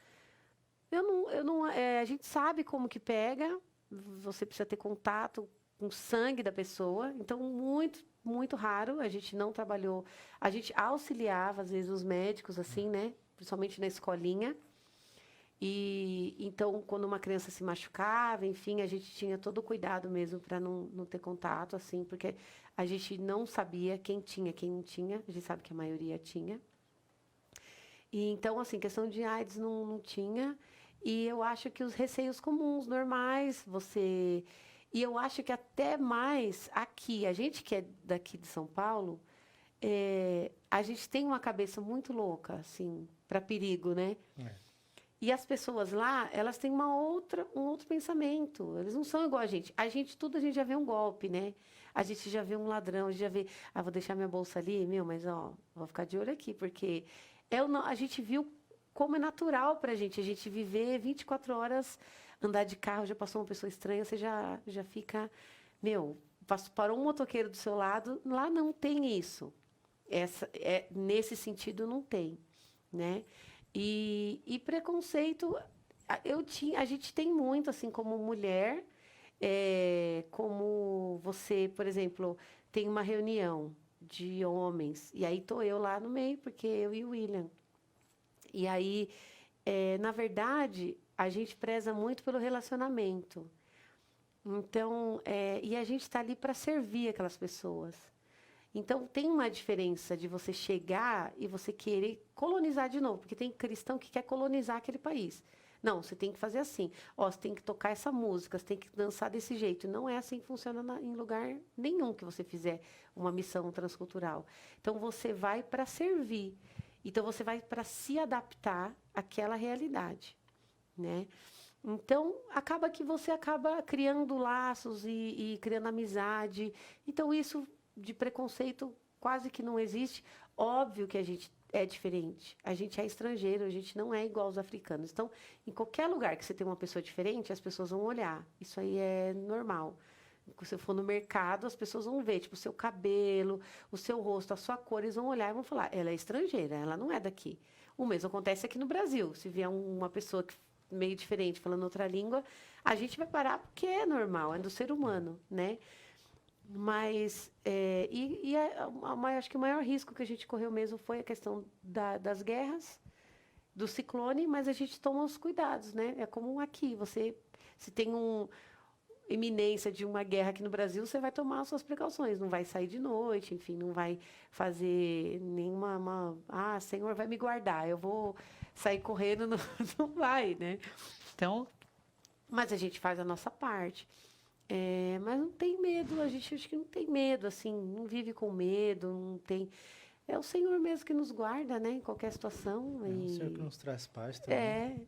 a gente sabe como que pega, você precisa ter contato com o sangue da pessoa, então muito, muito raro, a gente não trabalhou, a gente auxiliava, às vezes, os médicos, assim, né, principalmente na escolinha, E então, quando uma criança se machucava, enfim, a gente tinha todo o cuidado mesmo para não ter contato, assim, porque a gente não sabia quem tinha, quem não tinha. A gente sabe que a maioria tinha. E então, assim, questão de AIDS não tinha. E eu acho que os receios comuns, normais, você... E eu acho que até mais aqui, a gente que é daqui de São Paulo, a gente tem uma cabeça muito louca, assim, para perigo, né? E as pessoas lá, elas têm um outro pensamento. Eles não são igual a gente. A gente já vê um golpe, né? A gente já vê um ladrão, a gente já vê... Ah, vou deixar minha bolsa ali, mas, ó, vou ficar de olho aqui, porque a gente viu como é natural para a gente viver 24 horas, andar de carro, já passou uma pessoa estranha, você já fica... Parou um motoqueiro do seu lado, lá não tem isso. Nesse sentido, não tem, né? E preconceito, a gente tem muito, assim, como mulher, como você, por exemplo, tem uma reunião de homens, e aí estou eu lá no meio, porque eu e o William. E aí, na verdade, a gente preza muito pelo relacionamento. Então, e a gente está ali para servir aquelas pessoas. Então, tem uma diferença de você chegar e você querer colonizar de novo, porque tem cristão que quer colonizar aquele país. Não, você tem que fazer assim. Ó, você tem que tocar essa música, você tem que dançar desse jeito. Não é assim que funciona em lugar nenhum que você fizer uma missão transcultural. Então, você vai para servir. Então, você vai para se adaptar àquela realidade, né? Então, acaba que você acaba criando laços e criando amizade. Então, isso de preconceito quase que não existe. Óbvio que a gente é diferente. A gente é estrangeiro, a gente não é igual aos africanos. Então, em qualquer lugar que você tem uma pessoa diferente, as pessoas vão olhar. Isso aí é normal. Se você for no mercado, as pessoas vão ver, tipo, o seu cabelo, o seu rosto, a sua cor, eles vão olhar e vão falar, ela é estrangeira, ela não é daqui. O mesmo acontece aqui no Brasil. Se vier uma pessoa meio diferente, falando outra língua, a gente vai parar porque é normal, é do ser humano, né? Mas, acho que o maior risco que a gente correu mesmo foi a questão das guerras, do ciclone, mas a gente toma os cuidados, né? É como aqui, se tem iminência de uma guerra aqui no Brasil, você vai tomar as suas precauções, não vai sair de noite, enfim, não vai fazer nenhuma... Ah, Senhor vai me guardar, eu vou sair correndo, não vai, né? Então, mas a gente faz a nossa parte. Mas não tem medo, a gente acho que não tem medo, assim, não vive com medo, não tem... É o Senhor mesmo que nos guarda, né, em qualquer situação. É o Senhor que nos traz paz também.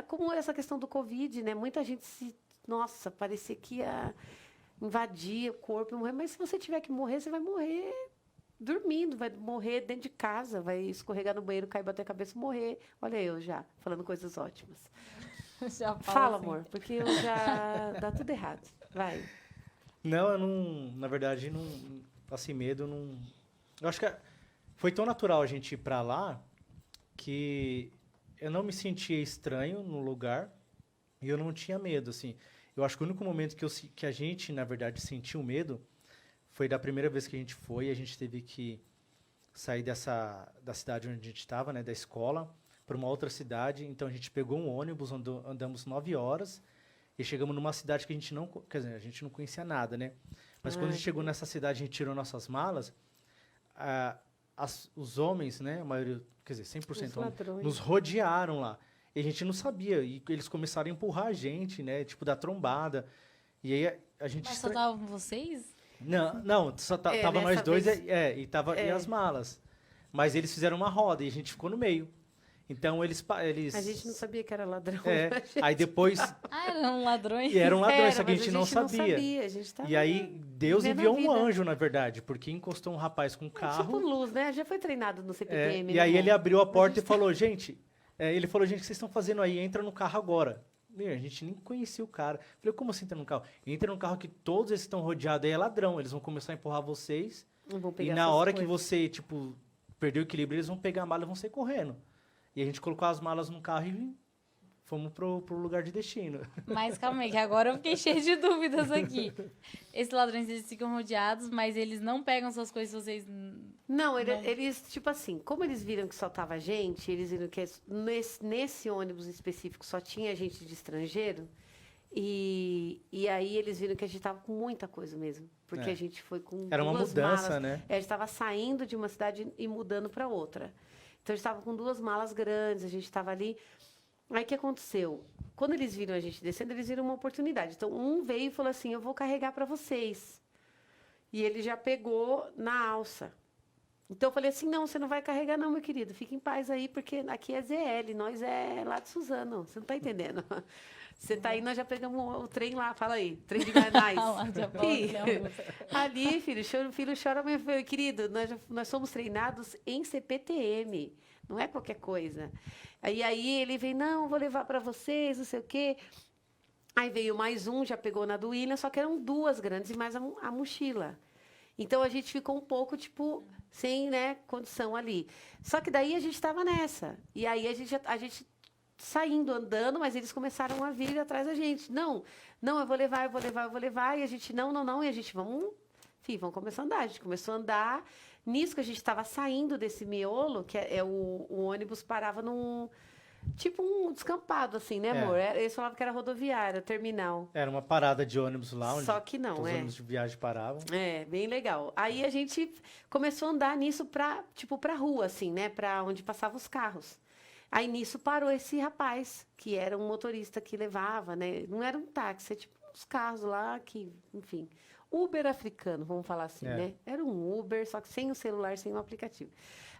Como essa questão do Covid, né, muita gente Nossa, parecia que ia invadir o corpo e morrer, mas se você tiver que morrer, você vai morrer dormindo, vai morrer dentro de casa, vai escorregar no banheiro, cair, bater a cabeça e morrer. Olha eu já, falando coisas ótimas. Fala, assim. Amor, porque eu já... dá tudo errado. Vai. Não, eu não... Na verdade, não... Assim, medo, não... Eu acho que foi tão natural a gente ir pra lá que eu não me sentia estranho no lugar e eu não tinha medo, assim. Eu acho que o único momento que a gente, na verdade, sentiu medo foi da primeira vez que a gente foi. A gente teve que sair da cidade onde a gente estava, né, da escola, para uma outra cidade. Então, a gente pegou um ônibus, andamos 9 horas e chegamos numa cidade que a gente não... Quer dizer, a gente não conhecia nada, né? Mas quando a gente chegou nessa cidade, a gente tirou nossas malas, os homens, né, a maioria, quer dizer, 100% homens, nos rodearam lá. E a gente não sabia. E eles começaram a empurrar a gente, né? Tipo, dar trombada. E aí a gente... Mas só estavam vocês? Não, só tava nós dois e as malas. Mas eles fizeram uma roda e a gente ficou no meio. Então, eles... A gente não sabia que era ladrão. Aí depois... eram ladrões? E eram ladrões, só que a gente não sabia. A gente tava e aí, Deus enviou um anjo, na verdade, porque encostou um rapaz com um carro. Tipo luz, né? Já foi treinado no CPM. E aí ele abriu a porta e falou, gente... ele falou, gente, o que vocês estão fazendo aí? Entra no carro agora. A gente nem conhecia o cara. Eu falei, como assim entra no carro? Entra no carro que todos eles estão rodeados, aí é ladrão. Eles vão começar a empurrar vocês. E na hora que você, tipo, perdeu o equilíbrio, eles vão pegar a mala e vão sair correndo. E a gente colocou as malas no carro e fomos pro lugar de destino. Mas calma aí, que agora eu fiquei cheio de dúvidas aqui. Esses ladrões, eles ficam rodeados, mas eles não pegam suas coisas se vocês Não, eles, tipo assim, como eles viram que só tava gente, eles viram que nesse ônibus específico só tinha gente de estrangeiro, e aí eles viram que a gente tava com muita coisa mesmo. Porque a gente foi com Era uma duas mudança, malas. né? A gente estava saindo de uma cidade e mudando para outra. Então, a gente estava com 2 malas grandes, a gente estava ali. Aí, o que aconteceu? Quando eles viram a gente descendo, eles viram uma oportunidade. Então, um veio e falou assim, eu vou carregar para vocês. E ele já pegou na alça. Então, eu falei assim, não, você não vai carregar não, meu querido. Fica em paz aí, porque aqui é ZL, nós é lá de Suzano. Você não está entendendo. Você tá aí, nós já pegamos o trem lá, fala aí, trem de Guanais. Ali, filho chora, meu filho, querido, nós somos treinados em CPTM, não é qualquer coisa. Aí ele veio, não, vou levar para vocês, não sei o quê. Aí veio mais um, já pegou na do William, só que eram 2 grandes e mais a mochila. Então, a gente ficou um pouco, tipo, sem, né, condição ali. Só que daí a gente estava nessa. E aí a gente saindo, andando, mas eles começaram a vir atrás da gente. Não, eu vou levar. E a gente, não. E a gente, vamos começar a andar. A gente começou a andar. Nisso que a gente estava saindo desse miolo, que o ônibus parava num... Tipo um descampado, assim, né, amor? Eles falavam que era rodoviária, terminal. Era uma parada de ônibus lá, onde só que não, os ônibus de viagem paravam. É, bem legal. Aí a gente começou a andar nisso pra rua, assim, né? Pra onde passavam os carros. Aí nisso parou esse rapaz, que era um motorista que levava, né? Não era um táxi, é tipo uns carros lá que, enfim. Uber africano, vamos falar assim, né? Era um Uber, só que sem o celular, sem o aplicativo.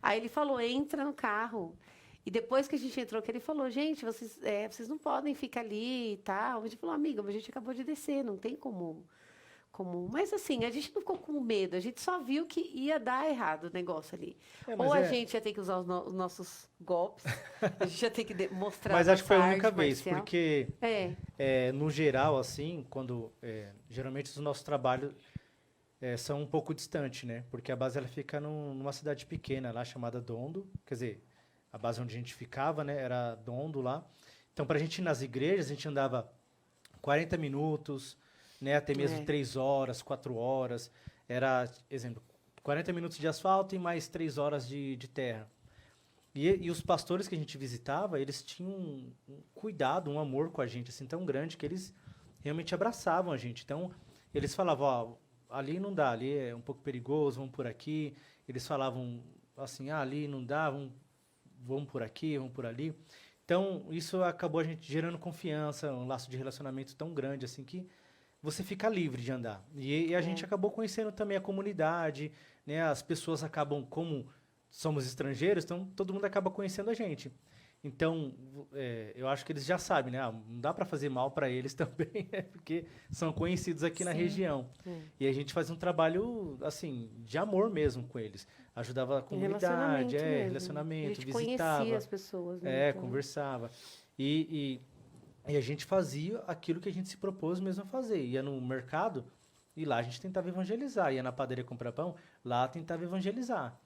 Aí ele falou, entra no carro. E depois que a gente entrou, que ele falou, gente, vocês não podem ficar ali e tal. A gente falou, amiga, mas a gente acabou de descer, não tem como... Mas assim, a gente não ficou com medo, a gente só viu que ia dar errado o negócio ali. Ou a gente ia ter que usar os nossos golpes, a gente ia ter que mostrar. Mas acho que foi a única arte vez, marcial. porque no geral, assim, quando geralmente os nossos trabalhos são um pouco distantes, né? Porque a base ela fica numa cidade pequena lá chamada Dondo, quer dizer, a base onde a gente ficava, né, era Dondo lá. Então, para a gente ir nas igrejas, a gente andava 40 minutos, né, até mesmo 3 horas, 4 horas. Era, exemplo, 40 minutos de asfalto e mais 3 horas de terra. E os pastores que a gente visitava, eles tinham um cuidado, um amor com a gente assim tão grande que eles realmente abraçavam a gente. Então, eles falavam, ó, ali não dá, ali é um pouco perigoso, vamos por aqui. Eles falavam assim, ali não dá, vamos por aqui, vamos por ali. Então, isso acabou a gente gerando confiança, um laço de relacionamento tão grande assim que você fica livre de andar. E a gente acabou conhecendo também a comunidade, né? As pessoas acabam, como somos estrangeiros, então todo mundo acaba conhecendo a gente. Então, eu acho que eles já sabem, né? Não dá para fazer mal para eles também, porque são conhecidos aqui na região. E a gente faz um trabalho, assim, de amor mesmo com eles. Ajudava a comunidade, relacionamento, a gente visitava. Conhecia as pessoas. Né? Então... conversava. E a gente fazia aquilo que a gente se propôs mesmo a fazer. Ia no mercado e lá a gente tentava evangelizar. Ia na padaria comprar pão, lá tentava evangelizar.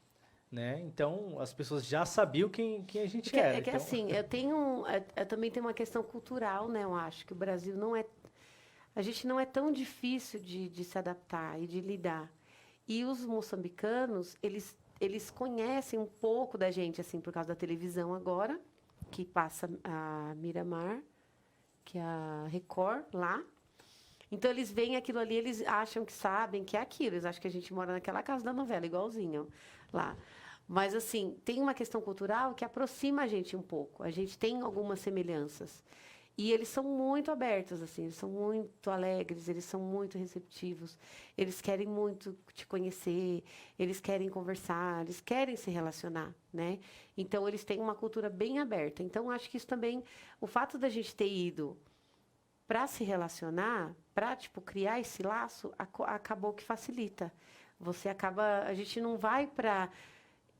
Né? Então, as pessoas já sabiam quem a gente era. Então... assim, eu também tenho uma questão cultural, né? Eu acho que o Brasil não é... A gente não é tão difícil de se adaptar e de lidar. E os moçambicanos, eles conhecem um pouco da gente, assim, por causa da televisão agora, que passa a Miramar, que é a Record, lá. Então, eles veem aquilo ali, eles acham que sabem que é aquilo. Eles acham que a gente mora naquela casa da novela, igualzinho lá. Mas, assim, tem uma questão cultural que aproxima a gente um pouco. A gente tem algumas semelhanças. E eles são muito abertos, assim, eles são muito alegres, eles são muito receptivos. Eles querem muito te conhecer, eles querem conversar, eles querem se relacionar, né? Então, eles têm uma cultura bem aberta. Então, acho que isso também, o fato da gente ter ido para se relacionar, para, tipo, criar esse laço, acabou que facilita. A gente não vai para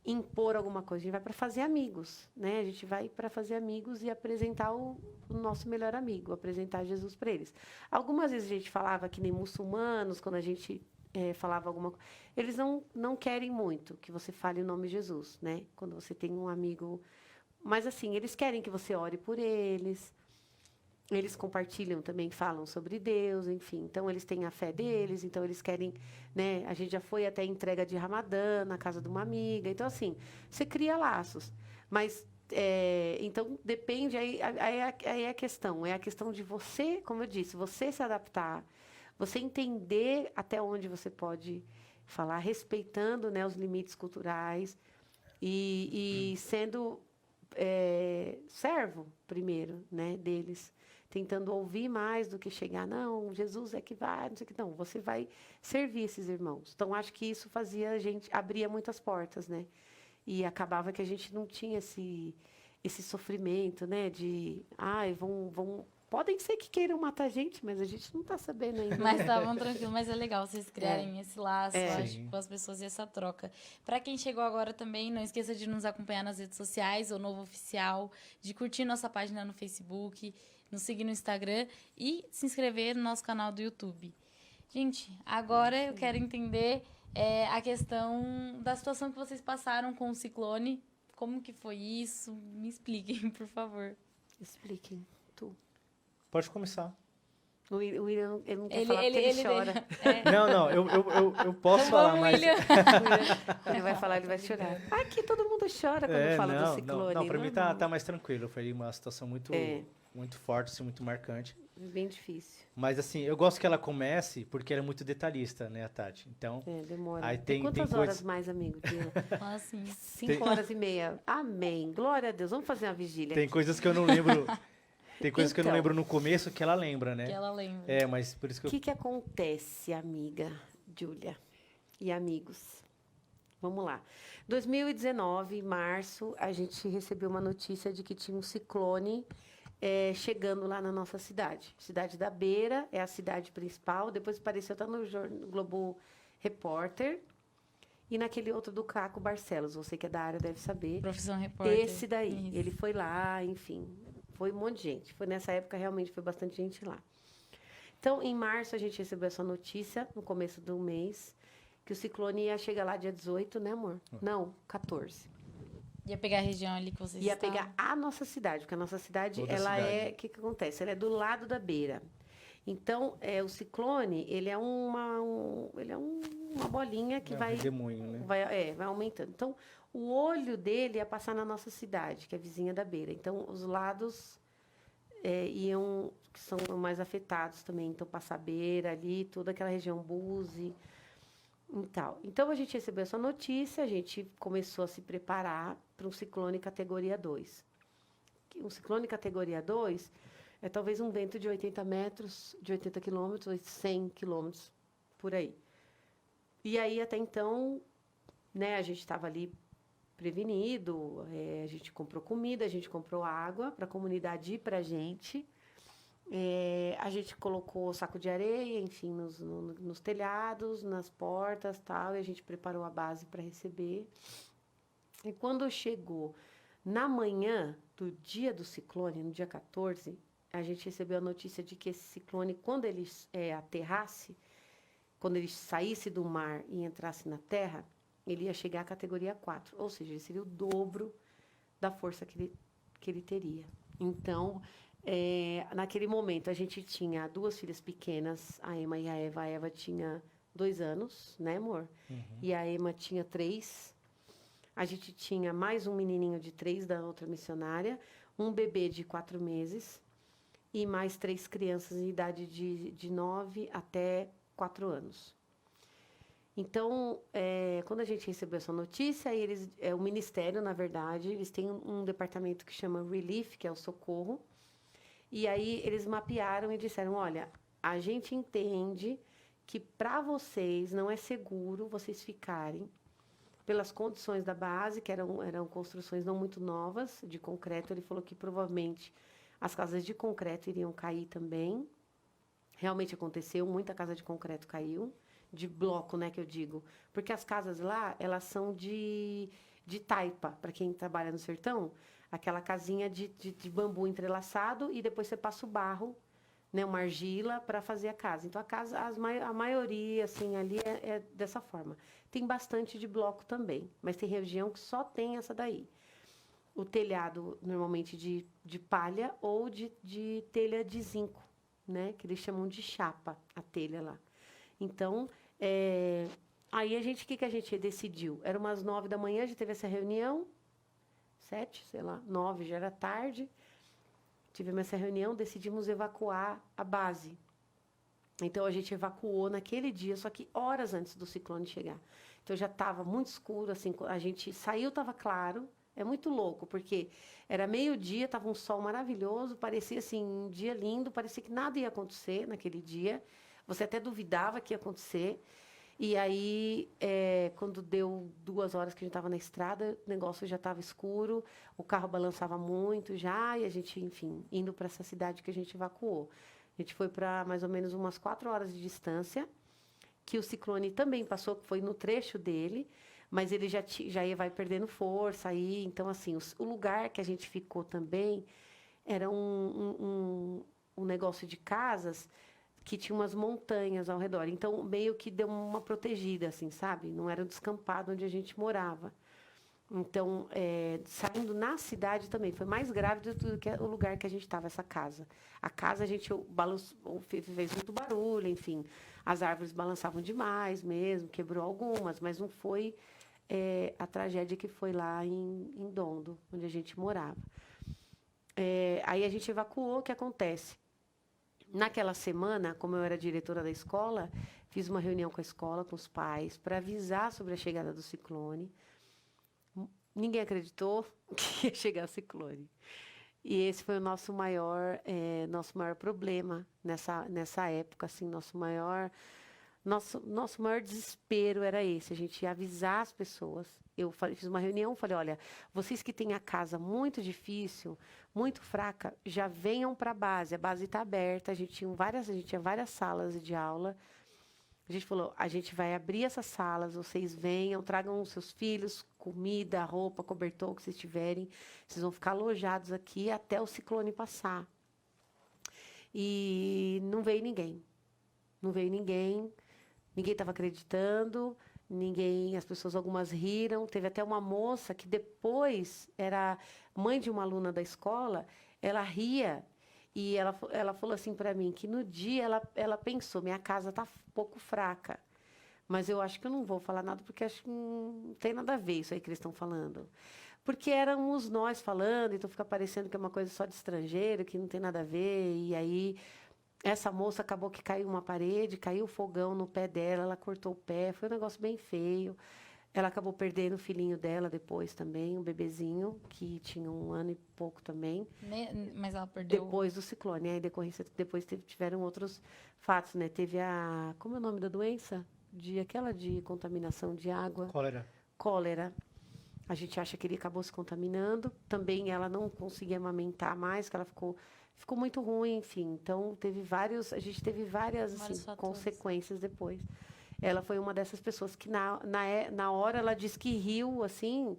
impor alguma coisa, a gente vai para fazer amigos, né? A gente vai para fazer amigos e apresentar o nosso melhor amigo, apresentar Jesus para eles. Algumas vezes a gente falava que nem muçulmanos, quando a gente falava alguma coisa, eles não querem muito que você fale o nome de Jesus, né? Quando você tem um amigo, mas assim, eles querem que você ore por eles, Eles compartilham também, falam sobre Deus, enfim. Então, eles têm a fé deles, então eles querem, né? A gente já foi até a entrega de Ramadã na casa de uma amiga. Então, assim, você cria laços. Mas, então, depende, aí é a questão. É a questão de você, como eu disse, você se adaptar, você entender até onde você pode falar, respeitando, né, os limites culturais e sendo servo, primeiro, né, deles. Tentando ouvir mais do que chegar, não, Jesus é que vai, não sei o que. Não, você vai servir esses irmãos. Então, acho que isso fazia a gente, abria muitas portas, né? E acabava que a gente não tinha esse sofrimento, né? De, podem ser que queiram matar a gente, mas a gente não está sabendo ainda. Mas estavam tranquilos, mas é legal vocês criarem esse laço, acho, Sim. com as pessoas e essa troca. Para quem chegou agora também, não esqueça de nos acompanhar nas redes sociais, o Novo Oficial, de curtir nossa página no Facebook, nos seguir no Instagram e se inscrever no nosso canal do YouTube. Gente, agora eu quero entender a questão da situação que vocês passaram com o ciclone. Como que foi isso? Me expliquem, por favor. Expliquem, tu. Pode começar. O William, ele não quer falar porque ele chora. Não, eu posso falar, mas... Ele vai falar, ele vai chorar. Aqui todo mundo chora quando fala do ciclone. Não, pra mim tá mais tranquilo. Foi uma situação muito forte, assim, muito marcante. Bem difícil. Mas, assim, eu gosto que ela comece porque ela é muito detalhista, né, a Tati? Então, demora. aí tem quantas coisas... horas mais, amigo? Assim. 5h30. Amém. Glória a Deus. Vamos fazer uma vigília. Tem coisas que eu não lembro... Tem coisas que eu não Então, lembro no começo que ela lembra, né? Que ela lembra. Mas por isso que O que acontece, amiga Júlia e amigos? Vamos lá. 2019, em março, a gente recebeu uma notícia de que tinha um ciclone chegando lá na nossa cidade. Cidade da Beira é a cidade principal. Depois apareceu até no Globo Repórter. E naquele outro do Caco Barcelos, você que é da área deve saber. Profissão Repórter. Esse daí. Isso. Ele foi lá, enfim. Foi um monte de gente. Foi nessa época, realmente, foi bastante gente lá. Então, em março, a gente recebeu essa notícia, no começo do mês, que o ciclone ia chegar lá dia 18, né, amor? Não, 14. Ia pegar a região ali que vocês Ia estavam. pegar a nossa cidade, porque a nossa cidade, Toda ela cidade. o que acontece? Ela é do lado da Beira. Então, o ciclone, ele é uma bolinha que vai... redemoinho, né? Vai aumentando. Então, o olho dele ia passar na nossa cidade, que é vizinha da Beira. Então, os lados que são mais afetados também. Então, passar Beira ali, toda aquela região Búzios e tal. Então, a gente recebeu essa notícia, a gente começou a se preparar para um ciclone categoria 2. Um ciclone categoria 2 é talvez um vento de 80 metros, de 80 quilômetros, 100 quilômetros, por aí. E aí, até então, né, a gente estava ali prevenido, a gente comprou comida, a gente comprou água para a comunidade ir para a gente. A gente colocou saco de areia, enfim, nos telhados, nas portas, tal, e a gente preparou a base para receber. E quando chegou na manhã do dia do ciclone, no dia 14, a gente recebeu a notícia de que esse ciclone, quando ele aterrasse, quando ele saísse do mar e entrasse na terra, ele ia chegar à categoria 4, ou seja, ele seria o dobro da força que ele teria. Então, naquele momento, a gente tinha 2 filhas pequenas, a Emma e a Eva. A Eva tinha 2 anos, né, amor? Uhum. E a Emma tinha 3. A gente tinha mais um menininho de 3 da outra missionária, um bebê de 4 meses e mais 3 crianças em idade de 9 até 4 anos. Então, quando a gente recebeu essa notícia, o Ministério, na verdade, eles têm um departamento que chama Relief, que é o socorro, e aí eles mapearam e disseram, olha, a gente entende que para vocês não é seguro vocês ficarem pelas condições da base, que eram construções não muito novas, de concreto. Ele falou que provavelmente as casas de concreto iriam cair também. Realmente aconteceu, muita casa de concreto caiu. De bloco, né, que eu digo. Porque as casas lá, elas são de taipa, para quem trabalha no sertão, aquela casinha de bambu entrelaçado e depois você passa o barro, né, uma argila para fazer a casa. Então, a maioria, assim, ali é dessa forma. Tem bastante de bloco também, mas tem região que só tem essa daí. o telhado normalmente de palha ou de telha de zinco, né? Que eles chamam de chapa, a telha lá. Então, aí o que a gente decidiu? Era umas 9 da manhã, a gente teve essa reunião, 7, sei lá, 9 já era tarde. Tivemos essa reunião, decidimos evacuar a base. Então, a gente evacuou naquele dia, só que horas antes do ciclone chegar. Então, já estava muito escuro, assim, a gente saiu, estava claro. É muito louco, porque era meio-dia, estava um sol maravilhoso, parecia assim, um dia lindo, parecia que nada ia acontecer naquele dia. Você até duvidava que ia acontecer. E aí, quando deu 2 horas que a gente estava na estrada, o negócio já estava escuro, o carro balançava muito já, e a gente, enfim, indo para essa cidade que a gente evacuou. A gente foi para mais ou menos umas 4 horas de distância, que o ciclone também passou, que foi no trecho dele, mas ele vai perdendo força aí. Então, assim, o lugar que a gente ficou também era um negócio de casas que tinha umas montanhas ao redor. Então, meio que deu uma protegida, assim, sabe? Não era um descampado onde a gente morava. Então, saindo na cidade também, foi mais grave do que o lugar que a gente estava, essa casa. A casa, a gente fez muito barulho, enfim. As árvores balançavam demais mesmo, quebrou algumas, mas não foi a tragédia que foi lá em Dondo, onde a gente morava. Aí a gente evacuou, o que acontece? Naquela semana, como eu era diretora da escola, fiz uma reunião com a escola, com os pais, para avisar sobre a chegada do ciclone. Ninguém acreditou que ia chegar o ciclone. E esse foi o nosso maior problema nessa época, assim, nosso maior desespero era esse, a gente ia avisar as pessoas. Eu fiz uma reunião, falei, olha, vocês que têm a casa muito difícil, muito fraca, já venham para a base está aberta, a gente tinha várias salas de aula. A gente falou, a gente vai abrir essas salas, vocês venham, tragam os seus filhos, comida, roupa, cobertor, o que vocês tiverem. Vocês vão ficar alojados aqui até o ciclone passar. E não veio ninguém. Não veio ninguém. Ninguém estava acreditando. As pessoas, algumas riram. Teve até uma moça que depois era mãe de uma aluna da escola, ela ria. E ela falou assim para mim, que no dia ela pensou, minha casa está um pouco fraca, mas eu acho que eu não vou falar nada, porque acho que não tem nada a ver isso aí que eles estão falando. Porque éramos nós falando, então fica parecendo que é uma coisa só de estrangeiro, que não tem nada a ver. E aí, essa moça acabou que caiu uma parede, caiu o fogão no pé dela, ela cortou o pé, foi um negócio bem feio. Ela acabou perdendo o filhinho dela depois também, um bebezinho, que tinha 1 ano e pouco também. Mas ela perdeu... Depois do ciclone, aí depois tiveram outros fatos, né? Teve como é o nome da doença? Aquela de contaminação de água. Cólera. A gente acha que ele acabou se contaminando. Também ela não conseguia amamentar mais, que ela ficou muito ruim, enfim. Então, a gente teve várias assim, consequências depois. Ela foi uma dessas pessoas que, na hora, ela disse que riu, assim,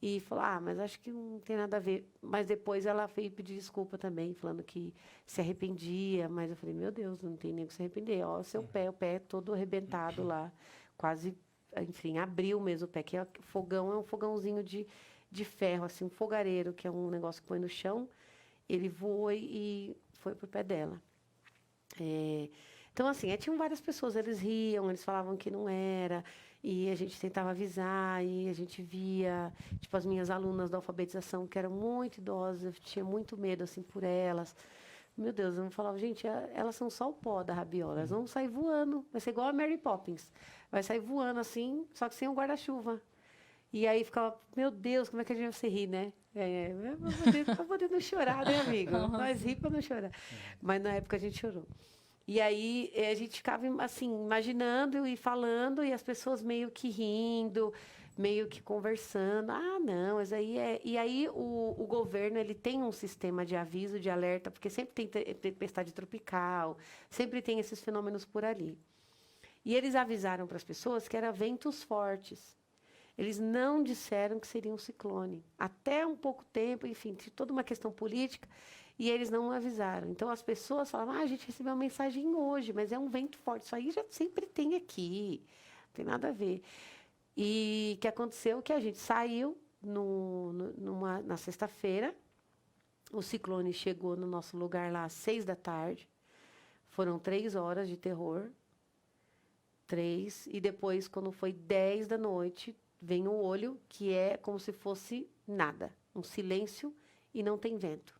e falou, mas acho que não tem nada a ver. Mas depois ela veio pedir desculpa também, falando que se arrependia. Mas eu falei, meu Deus, não tem nem o que se arrepender. Ó, o pé todo arrebentado lá, quase, enfim, abriu mesmo o pé. Que fogão é um fogãozinho de ferro, assim, um fogareiro, que é um negócio que põe no chão. Ele voou e foi pro pé dela. Então, assim, tinham várias pessoas, eles riam, eles falavam que não era, e a gente tentava avisar, e a gente via, tipo, as minhas alunas da alfabetização, que eram muito idosas, eu tinha muito medo, assim, por elas. Meu Deus, eu falava, gente, elas são só o pó da rabiola, elas vão sair voando, vai ser igual a Mary Poppins, vai sair voando, assim, só que sem o guarda-chuva. E aí ficava, meu Deus, como é que a gente vai se rir, né? Para poder não chorar, né, amigo? Nós rir para não chorar. Mas na época a gente chorou. E aí a gente ficava, assim, imaginando e falando, e as pessoas meio que rindo, meio que conversando. Não, mas aí E aí o governo, ele tem um sistema de aviso, de alerta, porque sempre tem tempestade tropical, sempre tem esses fenômenos por ali. E eles avisaram para as pessoas que eram ventos fortes. Eles não disseram que seria um ciclone. Até um pouco tempo, enfim, toda uma questão política, e eles não avisaram. Então, as pessoas falavam, a gente recebeu uma mensagem hoje, mas é um vento forte. Isso aí já sempre tem aqui, não tem nada a ver. E o que aconteceu? Que a gente saiu na sexta-feira. O ciclone chegou no nosso lugar lá às 6 da tarde. Foram 3 horas de terror. 3. E depois, quando foi 10 da noite, vem o olho, que é como se fosse nada. Um silêncio e não tem vento.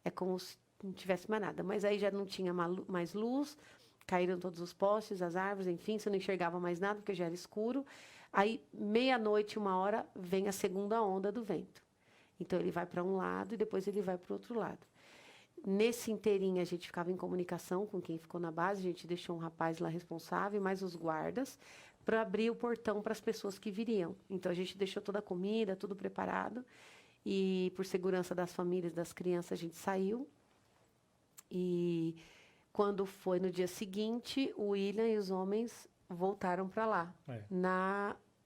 É como se não tivesse mais nada. Mas aí já não tinha mais luz, caíram todos os postes, as árvores, enfim, você não enxergava mais nada, porque já era escuro. Aí, meia-noite, 1 hora, vem a segunda onda do vento. Então, ele vai para um lado e depois ele vai para o outro lado. Nesse inteirinho, a gente ficava em comunicação com quem ficou na base. A gente deixou um rapaz lá responsável, mais os guardas, para abrir o portão para as pessoas que viriam. Então, a gente deixou toda a comida, tudo preparado. E, por segurança das famílias, das crianças, a gente saiu. E, quando foi no dia seguinte, o William e os homens voltaram para lá,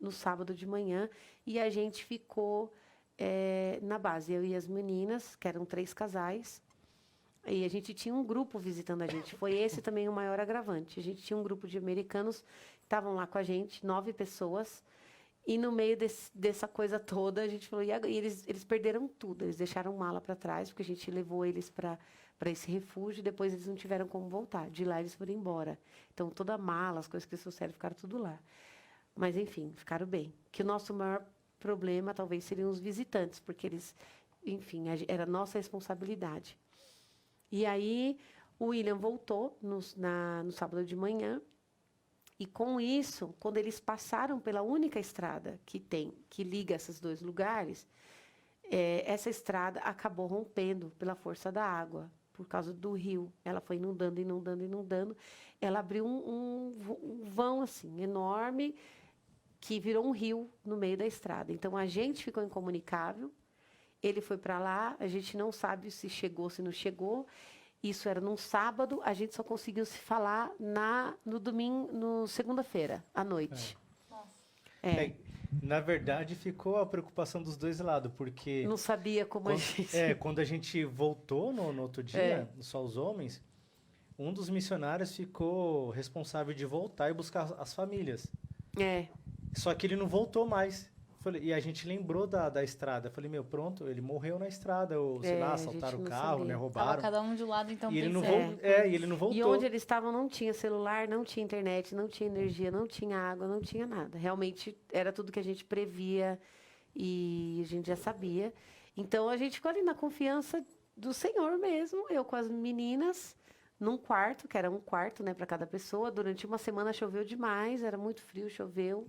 no sábado de manhã. E a gente ficou na base, eu e as meninas, que eram 3 casais. E a gente tinha um grupo visitando a gente. Foi esse também o maior agravante. A gente tinha um grupo de americanos que estavam lá com a gente, 9 pessoas. E no meio dessa coisa toda, a gente falou... E eles perderam tudo. Eles deixaram mala para trás, porque a gente levou eles para esse refúgio. E depois eles não tiveram como voltar. De lá eles foram embora. Então, toda a mala, as coisas que eles trouxeram, ficaram tudo lá. Mas, enfim, ficaram bem. Que o nosso maior problema, talvez, seriam os visitantes. Porque eles... Enfim, era nossa responsabilidade. E aí, o William voltou no sábado de manhã. E, com isso, quando eles passaram pela única estrada que liga esses 2 lugares, essa estrada acabou rompendo pela força da água, por causa do rio. Ela foi inundando, inundando, inundando. Ela abriu um vão, assim, enorme, que virou um rio no meio da estrada. Então, a gente ficou incomunicável. Ele foi para lá, a gente não sabe se chegou, se não chegou. Isso era num sábado, a gente só conseguiu se falar no domingo, no segunda-feira, à noite. Na verdade, ficou a preocupação dos 2 lados, porque... Não sabia como a gente... Quando a gente voltou no outro dia, só os homens, um dos missionários ficou responsável de voltar e buscar as famílias. Só que ele não voltou mais. E a gente lembrou da estrada. Eu falei, pronto, ele morreu na estrada. Ou, sei lá, assaltaram o carro, né, roubaram. Tava cada um de um lado, então e ele não voltou. E onde eles estavam não tinha celular, não tinha internet, não tinha energia, não tinha água, não tinha nada. Realmente, era tudo que a gente previa e a gente já sabia. Então, a gente ficou ali na confiança do Senhor mesmo. Eu com as meninas, num quarto, que era um quarto, né, para cada pessoa. Durante uma semana choveu demais, era muito frio, choveu.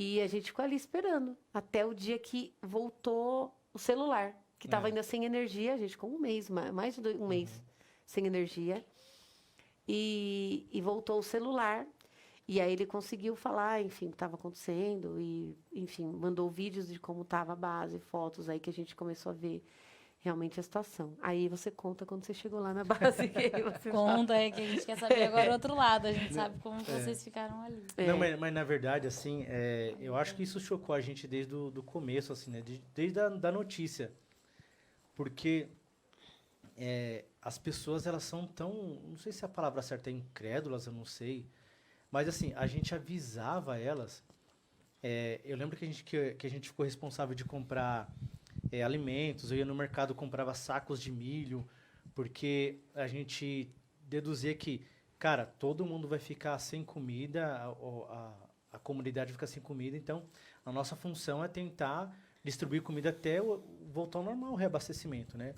E a gente ficou ali esperando, até o dia que voltou o celular, que estava ainda sem energia. A gente ficou um mês, mais de um mês sem energia. E voltou o celular. E aí ele conseguiu falar, enfim, o que estava acontecendo. E, enfim, mandou vídeos de como estava a base, fotos aí que a gente começou a ver realmente a situação. Aí você conta quando você chegou lá na base. Conta, que a gente quer saber agora o outro lado. A gente sabe como vocês ficaram ali. Não, mas na verdade, assim, eu acho que isso chocou a gente desde o começo, assim, né? Desde da notícia. Porque as pessoas, elas são tão... Não sei se a palavra certa é incrédulas, eu não sei. Mas, assim, a gente avisava elas. Eu lembro que a gente ficou responsável de comprar... alimentos, eu ia no mercado, comprava sacos de milho, porque a gente deduzia que, cara, todo mundo vai ficar sem comida, a comunidade fica sem comida, então a nossa função é tentar distribuir comida até voltar ao normal, o reabastecimento, né?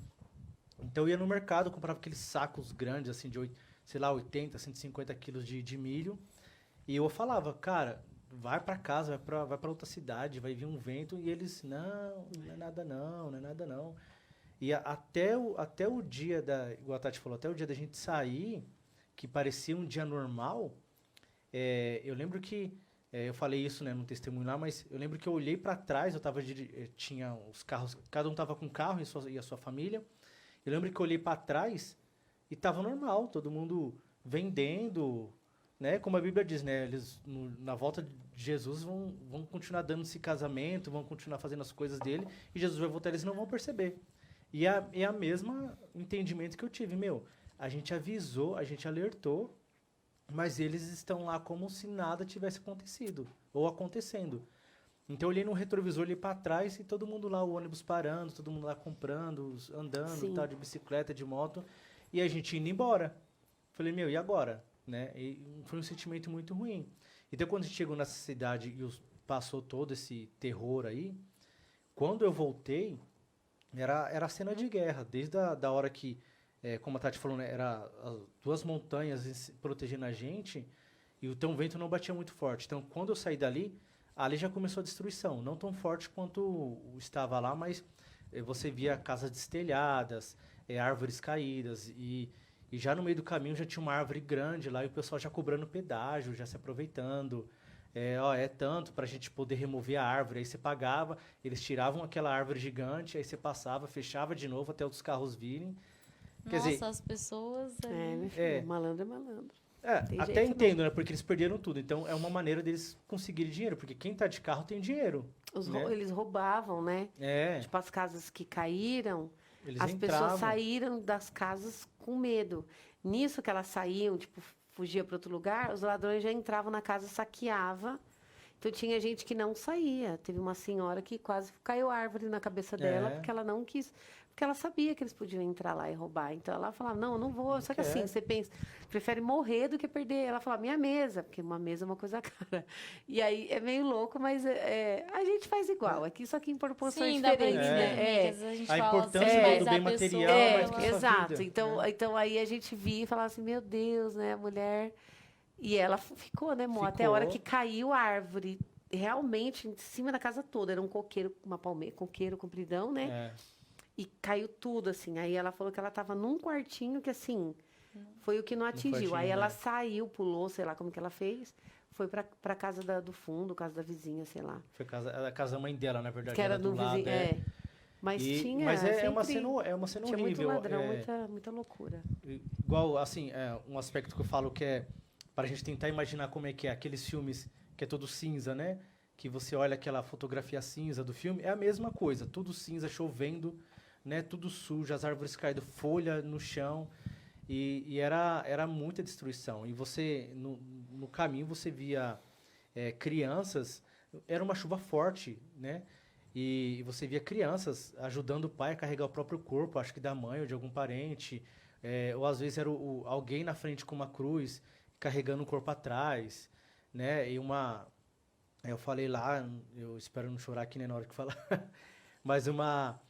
Então eu ia no mercado, comprava aqueles sacos grandes, assim, de, sei lá, 80, 150 quilos de milho, e eu falava, cara... Vai para casa, vai para outra cidade, vai vir um vento. E eles, não é nada não. E até o dia igual a Tati falou, até o dia da gente sair, que parecia um dia normal, eu lembro que, eu falei isso, né, no testemunho lá, mas eu lembro que eu olhei para trás, tinha os carros, cada um tava com um carro e a sua família. Eu lembro que eu olhei para trás e tava normal, todo mundo vendendo... Né? Como a Bíblia diz, né? Eles, na volta de Jesus, vão continuar dando esse casamento, vão continuar fazendo as coisas dele, e Jesus vai voltar e eles não vão perceber. E é a mesma entendimento que eu tive. A gente avisou, a gente alertou, mas eles estão lá como se nada tivesse acontecido, ou acontecendo. Então, eu olhei no retrovisor, olhei para trás e todo mundo lá, o ônibus parando, todo mundo lá comprando, andando, Sim. tal, de bicicleta, de moto, e a gente indo embora. Falei, meu, e agora? Né? E foi um sentimento muito ruim. Então, quando a gente chegou nessa cidade e passou todo esse terror aí, quando eu voltei, era cena de guerra, desde da hora que, como a Tati falou, né, era as duas montanhas protegendo a gente, e então o vento não batia muito forte. Então, quando eu saí dali, ali já começou a destruição. Não tão forte quanto estava lá, mas você via casas destelhadas, árvores caídas, e já no meio do caminho já tinha uma árvore grande lá, e o pessoal já cobrando pedágio, já se aproveitando. É tanto para a gente poder remover a árvore. Aí você pagava, eles tiravam aquela árvore gigante, aí você passava, fechava de novo até os carros virem. Quer Nossa, dizer, as pessoas ali. Meu filho, malandro é malandro. Tem até jeito, entendo, né? Porque eles perderam tudo. Então, é uma maneira deles conseguirem dinheiro. Porque quem tá de carro tem dinheiro. Né? Eles roubavam, né? Tipo, as casas que caíram, Eles as entravam. pessoas saíram das casas com medo. Nisso que elas saíam, tipo, fugia para outro lugar, os ladrões já entravam na casa, saqueava. Então tinha gente que não saía. Teve uma senhora que quase caiu árvore na cabeça dela, porque ela não quis, porque ela sabia que eles podiam entrar lá e roubar. Então ela falava, não, eu não vou. Só que assim, você pensa, prefere morrer do que perder. Ela falava, minha mesa, porque uma mesa é uma coisa cara. E aí é meio louco, mas a gente faz igual. Aqui só que em proporções diferentes, né? A importância do bem material, mais que exato. vida, Então aí a gente via e falava assim, meu Deus, né, a mulher. E ela ficou, né, amor? Ficou. Até a hora que caiu a árvore, realmente, em cima da casa toda. Era um coqueiro, uma palmeira, coqueiro compridão, né? E caiu tudo, assim. Aí ela falou que ela estava num quartinho que, assim, foi o que não atingiu. Aí ela saiu, pulou, sei lá como que ela fez. Foi pra casa do fundo, casa da vizinha, sei lá. Foi a casa da mãe dela, na verdade. Que era do do lado, vizinho, Mas tinha. Mas é uma sempre cena tinha horrível. muito ladrão, muita loucura. Igual, assim, um aspecto que eu falo que é para a gente tentar imaginar como é que é aqueles filmes que é todo cinza, né? Que você olha aquela fotografia cinza do filme, é a mesma coisa, tudo cinza, chovendo, né? Tudo sujo, as árvores caindo, folha no chão, e era muita destruição. E você, no caminho, você via crianças, era uma chuva forte, né? E você via crianças ajudando o pai a carregar o próprio corpo, acho que da mãe ou de algum parente, ou às vezes era alguém na frente com uma cruz, carregando o corpo atrás, né? E eu falei lá, eu espero não chorar aqui, né, na hora que falar, mas uma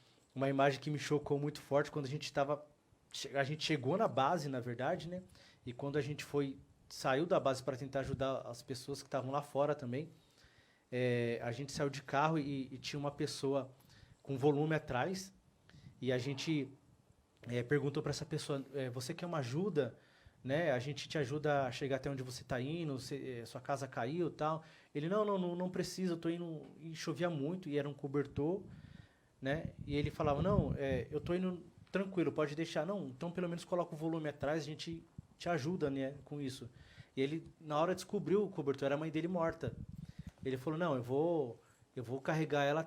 imagem que me chocou muito forte quando a gente chegou na base, na verdade, né? E quando a gente saiu da base para tentar ajudar as pessoas que estavam lá fora também, a gente saiu de carro e tinha uma pessoa com volume atrás, e a gente perguntou para essa pessoa, você quer uma ajuda? Né? A gente te ajuda a chegar até onde você está indo, sua casa caiu e tal. Ele, não precisa, eu estou indo... E chovia muito, e era um cobertor, né? E ele falava, não, eu estou indo tranquilo, pode deixar. Não, então pelo menos coloca o volume atrás, a gente te ajuda, né, com isso. E ele, na hora, descobriu o cobertor, era a mãe dele morta. Ele falou, não, eu vou carregar ela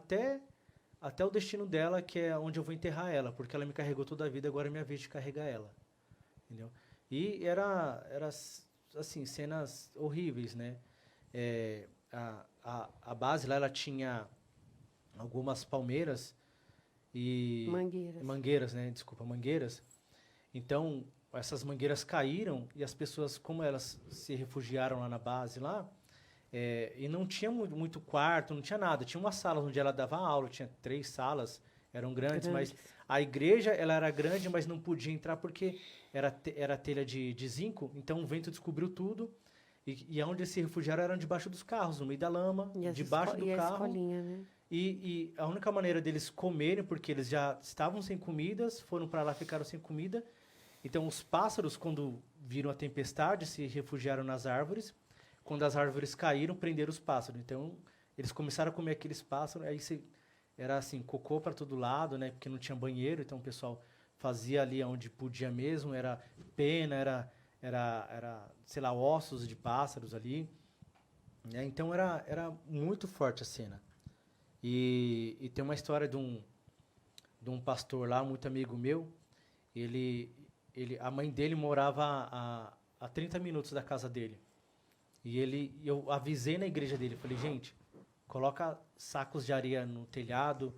até o destino dela, que é onde eu vou enterrar ela, porque ela me carregou toda a vida, agora é minha vez de carregar ela. Entendeu? E era assim, cenas horríveis, né? A base lá, ela tinha algumas palmeiras e... Mangueiras, né? Desculpa, mangueiras. Então, essas mangueiras caíram e as pessoas, como elas se refugiaram lá na base, lá, e não tinha muito quarto, não tinha nada. Tinha uma sala onde ela dava aula, tinha 3 salas, eram grandes, mas a igreja, ela era grande, mas não podia entrar porque era telha de zinco, então o vento descobriu tudo, e onde eles se refugiaram eram debaixo dos carros, no meio da lama, debaixo do carro. Né? E a única maneira deles comerem, porque eles já estavam sem comidas, foram para lá, ficaram sem comida. Então os pássaros, quando viram a tempestade, se refugiaram nas árvores. Quando as árvores caíram, prenderam os pássaros. Então eles começaram a comer aqueles pássaros, aí era assim, cocô para todo lado, né? Porque não tinha banheiro, então o pessoal fazia ali onde podia mesmo, era pena, era sei lá, ossos de pássaros ali. Né? Então era muito forte a cena. E tem uma história de um pastor lá, muito amigo meu. A mãe dele morava a 30 minutos da casa dele. E eu avisei na igreja dele, falei, gente, coloca sacos de areia no telhado,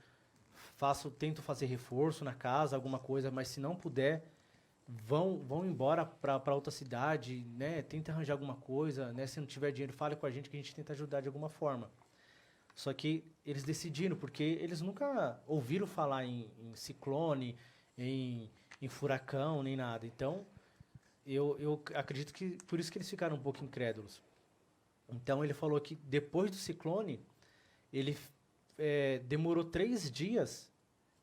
tento fazer reforço na casa, alguma coisa, mas se não puder, vão embora para outra cidade, né? Tenta arranjar alguma coisa, né? Se não tiver dinheiro, fale com a gente que a gente tenta ajudar de alguma forma. Só que eles decidiram, porque eles nunca ouviram falar em ciclone, em furacão, nem nada. Então, eu acredito que por isso que eles ficaram um pouco incrédulos. Então, ele falou que depois do ciclone, ele demorou 3 dias,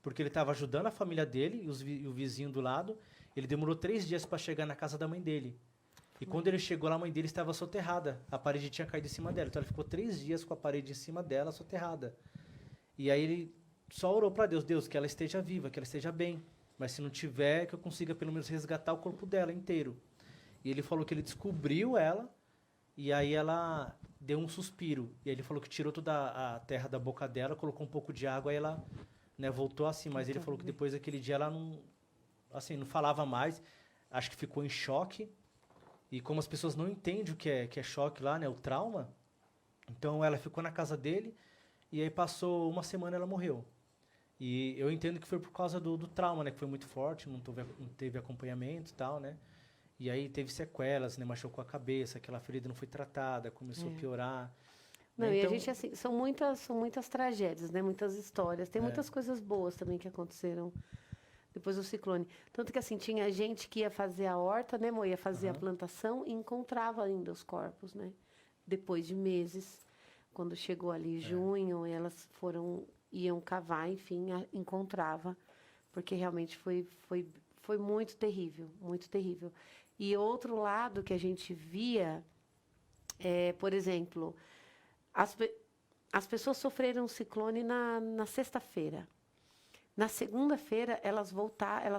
porque ele estava ajudando a família dele e o vizinho do lado. Ele demorou 3 dias para chegar na casa da mãe dele. E quando ele chegou lá, a mãe dele estava soterrada. A parede tinha caído em cima dela. Então, ele ficou 3 dias com a parede em cima dela, soterrada. E aí, ele só orou para Deus. Deus, que ela esteja viva, que ela esteja bem. Mas se não tiver, que eu consiga pelo menos resgatar o corpo dela inteiro. E ele falou que ele descobriu ela. E aí, ela deu um suspiro. E aí, ele falou que tirou toda a terra da boca dela, colocou um pouco de água. Aí, ela, né, voltou assim. Mas ele falou que depois daquele dia, ela não falava mais. Acho que ficou em choque. E como as pessoas não entendem o que é choque lá, né, o trauma, então ela ficou na casa dele e aí passou uma semana e ela morreu. E eu entendo que foi por causa do trauma, né, que foi muito forte, não teve acompanhamento e tal, né. E aí teve sequelas, né, machucou a cabeça, aquela ferida não foi tratada, começou a piorar. Não, Né, e a então, gente, assim, são muitas tragédias, né? Muitas histórias. Tem muitas coisas boas também que aconteceram depois do ciclone. Tanto que, assim, tinha gente que ia fazer a horta, né, Mo? Ia fazer a plantação e encontrava ainda os corpos, né? Depois de meses, quando chegou ali junho, elas iam cavar, enfim, encontrava. Porque realmente foi muito terrível, muito terrível. E outro lado que a gente via, por exemplo, as pessoas sofreram um ciclone na sexta-feira. Na segunda-feira, elas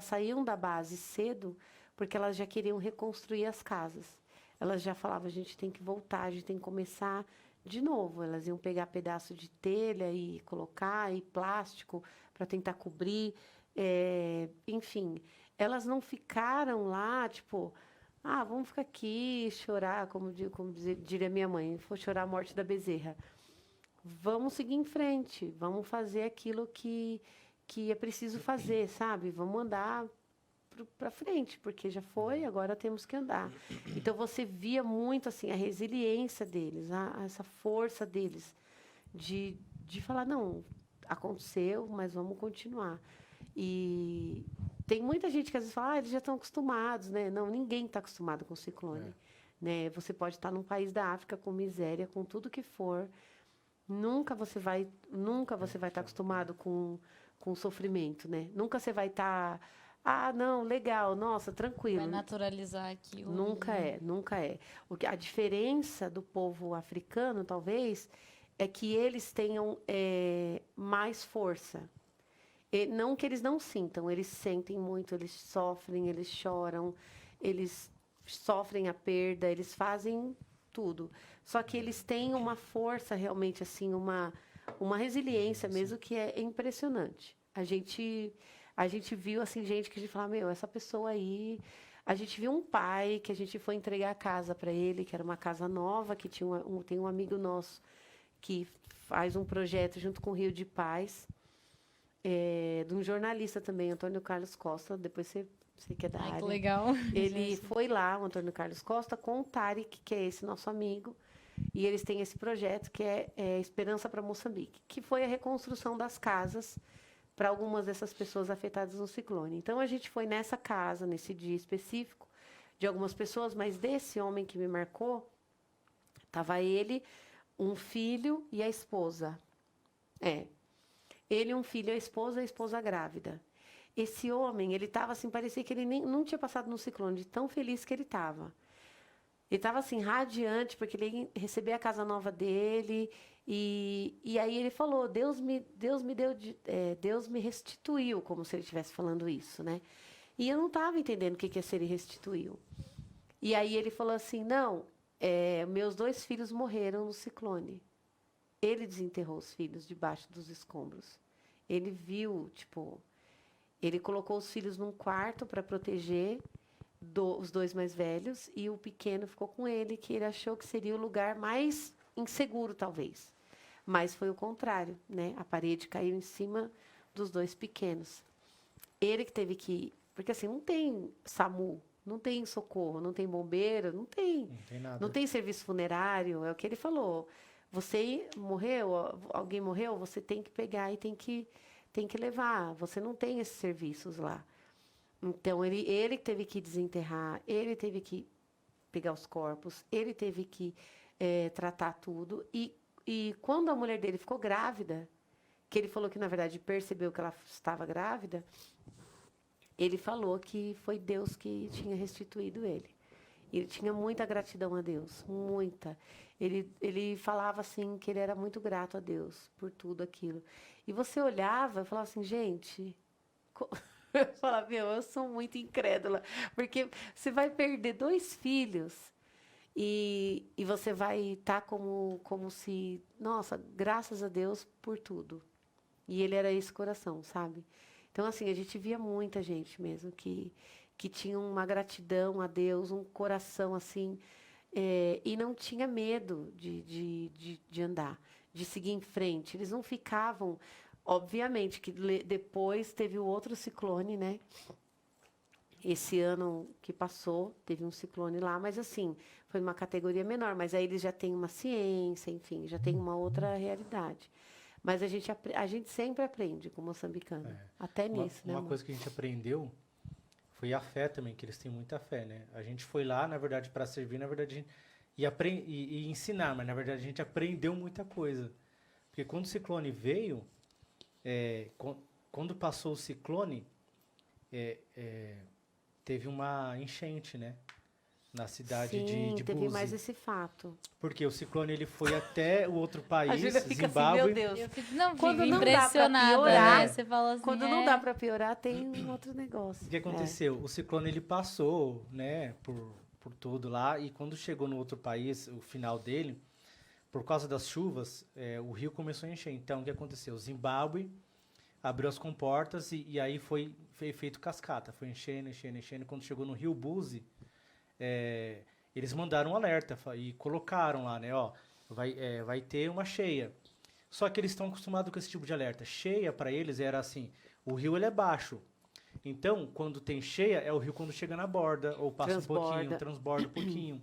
saíam da base cedo, porque elas já queriam reconstruir as casas. Elas já falavam, a gente tem que voltar, a gente tem que começar de novo. Elas iam pegar pedaço de telha e colocar, e plástico, para tentar cobrir. Enfim, elas não ficaram lá, tipo, vamos ficar aqui, chorar, como diria minha mãe, vou chorar a morte da bezerra. Vamos seguir em frente, vamos fazer aquilo que é preciso fazer, sabe? Vamos andar para frente, porque já foi, agora temos que andar. Então, você via muito assim a resiliência deles, essa força deles de falar, não, aconteceu, mas vamos continuar. E tem muita gente que às vezes fala, eles já estão acostumados, né? Não, ninguém está acostumado com ciclone. Né? Você pode estar num país da África com miséria, com tudo que for. Nunca você vai estar acostumado com sofrimento, né? Nunca você vai estar, não, legal, nossa, tranquilo. Vai naturalizar aquilo. Nunca é. A diferença do povo africano, talvez, é que eles tenham mais força. Não que eles não sintam, eles sentem muito, eles sofrem, eles choram, eles sofrem a perda, eles fazem tudo. Só que eles têm uma força realmente, assim, uma resiliência mesmo que é impressionante. A gente viu, assim, gente que a gente fala, essa pessoa aí... A gente viu um pai que a gente foi entregar a casa para ele, que era uma casa nova, que tem um amigo nosso que faz um projeto junto com o Rio de Paz, de um jornalista também, Antônio Carlos Costa, depois você que é da área. Que legal. Ele foi lá, o Antônio Carlos Costa, com o Tarek, que é esse nosso amigo, e eles têm esse projeto que é Esperança para Moçambique, que foi a reconstrução das casas para algumas dessas pessoas afetadas no ciclone. Então, a gente foi nessa casa, nesse dia específico, de algumas pessoas, mas desse homem que me marcou, estava ele, um filho e a esposa. Ele, um filho e a esposa grávida. Esse homem, ele estava assim, parecia que ele não tinha passado no ciclone, de tão feliz que ele estava. Ele estava assim, radiante, porque ele ia receber a casa nova dele. E aí ele falou, Deus me restituiu, como se ele estivesse falando isso, né? E eu não estava entendendo o que é ser ele restituiu. E aí ele falou assim, não, meus 2 filhos morreram no ciclone. Ele desenterrou os filhos debaixo dos escombros. Ele viu, ele colocou os filhos num quarto para proteger os 2 mais velhos, e o pequeno ficou com ele, que ele achou que seria o lugar mais inseguro, talvez. Mas foi o contrário, né? A parede caiu em cima dos 2 pequenos. Ele que teve que... Porque assim, não tem SAMU, não tem socorro, não tem bombeiro, não tem. Não tem nada. Não tem serviço funerário, é o que ele falou. Você morreu, alguém morreu, você tem que pegar e tem que levar. Você não tem esses serviços lá. Então, ele teve que desenterrar, ele teve que pegar os corpos, ele teve que tratar tudo. E quando a mulher dele ficou grávida, que ele falou que, na verdade, percebeu que ela estava grávida, ele falou que foi Deus que tinha restituído ele. Ele tinha muita gratidão a Deus, muita. Ele falava assim que ele era muito grato a Deus por tudo aquilo. E você olhava e falava assim, gente... Eu falava, eu sou muito incrédula, porque você vai perder 2 filhos e você vai estar como se... Nossa, graças a Deus por tudo. E ele era esse coração, sabe? Então, assim, a gente via muita gente mesmo que tinha uma gratidão a Deus, um coração assim, e não tinha medo de andar, de seguir em frente. Eles não ficavam... Obviamente que depois teve o outro ciclone, né? Esse ano que passou, teve um ciclone lá, mas assim, foi uma categoria menor. Mas aí eles já têm uma ciência, enfim, já tem uma outra realidade. Mas a gente sempre aprende com o moçambicano, até nisso, né? Uma coisa que a gente aprendeu foi a fé também, que eles têm muita fé, né? A gente foi lá, na verdade, para servir, na verdade, a gente, e ensinar, mas na verdade a gente aprendeu muita coisa. Porque quando o ciclone veio... quando passou o ciclone, teve uma enchente, né? Na cidade de teve Buzi. mais esse fato. Porque o ciclone ele foi até o outro país, A Júlia fica Zimbábue. assim, meu Deus. Eu fico, não, Quando fico não dá pra impressionada, piorar, né? Você fala assim, Quando não dá para piorar, tem um outro negócio. O que aconteceu? O ciclone ele passou, né, por tudo lá, e quando chegou no outro país, o final dele, por causa das chuvas, o rio começou a encher. Então, o que aconteceu? O Zimbábue abriu as comportas e aí foi feito cascata. Foi enchendo, enchendo, enchendo. Quando chegou no rio Buzi, eles mandaram um alerta e colocaram lá, né? Ó, vai ter uma cheia. Só que eles estão acostumados com esse tipo de alerta. Cheia, para eles, era assim, o rio ele é baixo. Então, quando tem cheia, é o rio quando chega na borda, ou passa um pouquinho, transborda um pouquinho.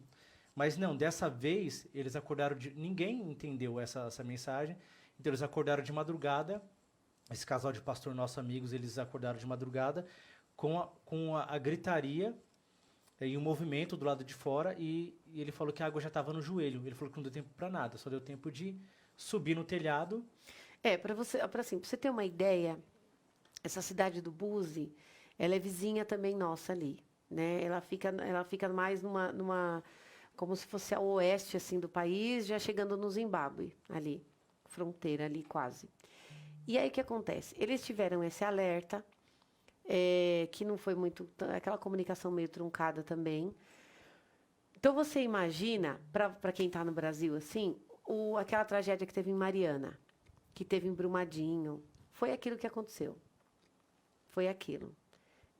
Mas não, dessa vez, eles acordaram ninguém entendeu essa mensagem, então eles acordaram de madrugada. Esse casal de pastor, nossos amigos, eles acordaram de madrugada com a gritaria e o movimento do lado de fora, e ele falou que a água já estava no joelho. Ele falou que não deu tempo para nada, só deu tempo de subir no telhado. Para você ter uma ideia, essa cidade do Buzi, ela é vizinha também nossa ali, né? Ela fica mais numa como se fosse ao oeste assim do país, já chegando no Zimbábue ali, fronteira ali quase. E aí o que acontece? Eles tiveram esse alerta, que não foi muito... Aquela comunicação meio truncada também. Então, você imagina, para quem está no Brasil, assim, aquela tragédia que teve em Mariana, que teve em Brumadinho. Foi aquilo que aconteceu. Foi aquilo.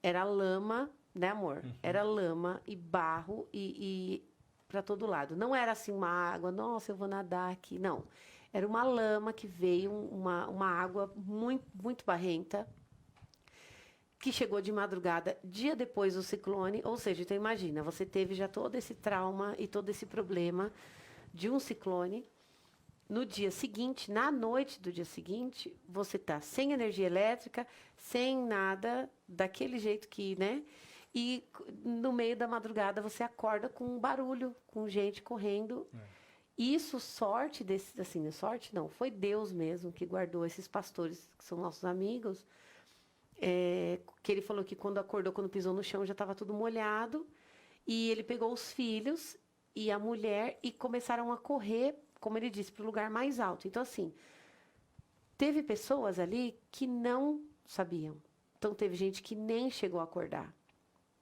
Era lama, né, amor? Uhum. Era lama e barro e para todo lado. Não era assim uma água, nossa, eu vou nadar aqui. Não. Era uma lama que veio, uma água muito, muito barrenta, que chegou de madrugada, dia depois do ciclone. Ou seja, então imagina, você teve já todo esse trauma e todo esse problema de um ciclone. No dia seguinte, na noite do dia seguinte, você está sem energia elétrica, sem nada, daquele jeito que, né? E no meio da madrugada você acorda com um barulho, com gente correndo. Isso, sorte sorte não, foi Deus mesmo que guardou esses pastores, que são nossos amigos, que ele falou que quando acordou, quando pisou no chão, já estava tudo molhado, e ele pegou os filhos e a mulher e começaram a correr, como ele disse, para o lugar mais alto. Então, assim, teve pessoas ali que não sabiam. Então, teve gente que nem chegou a acordar.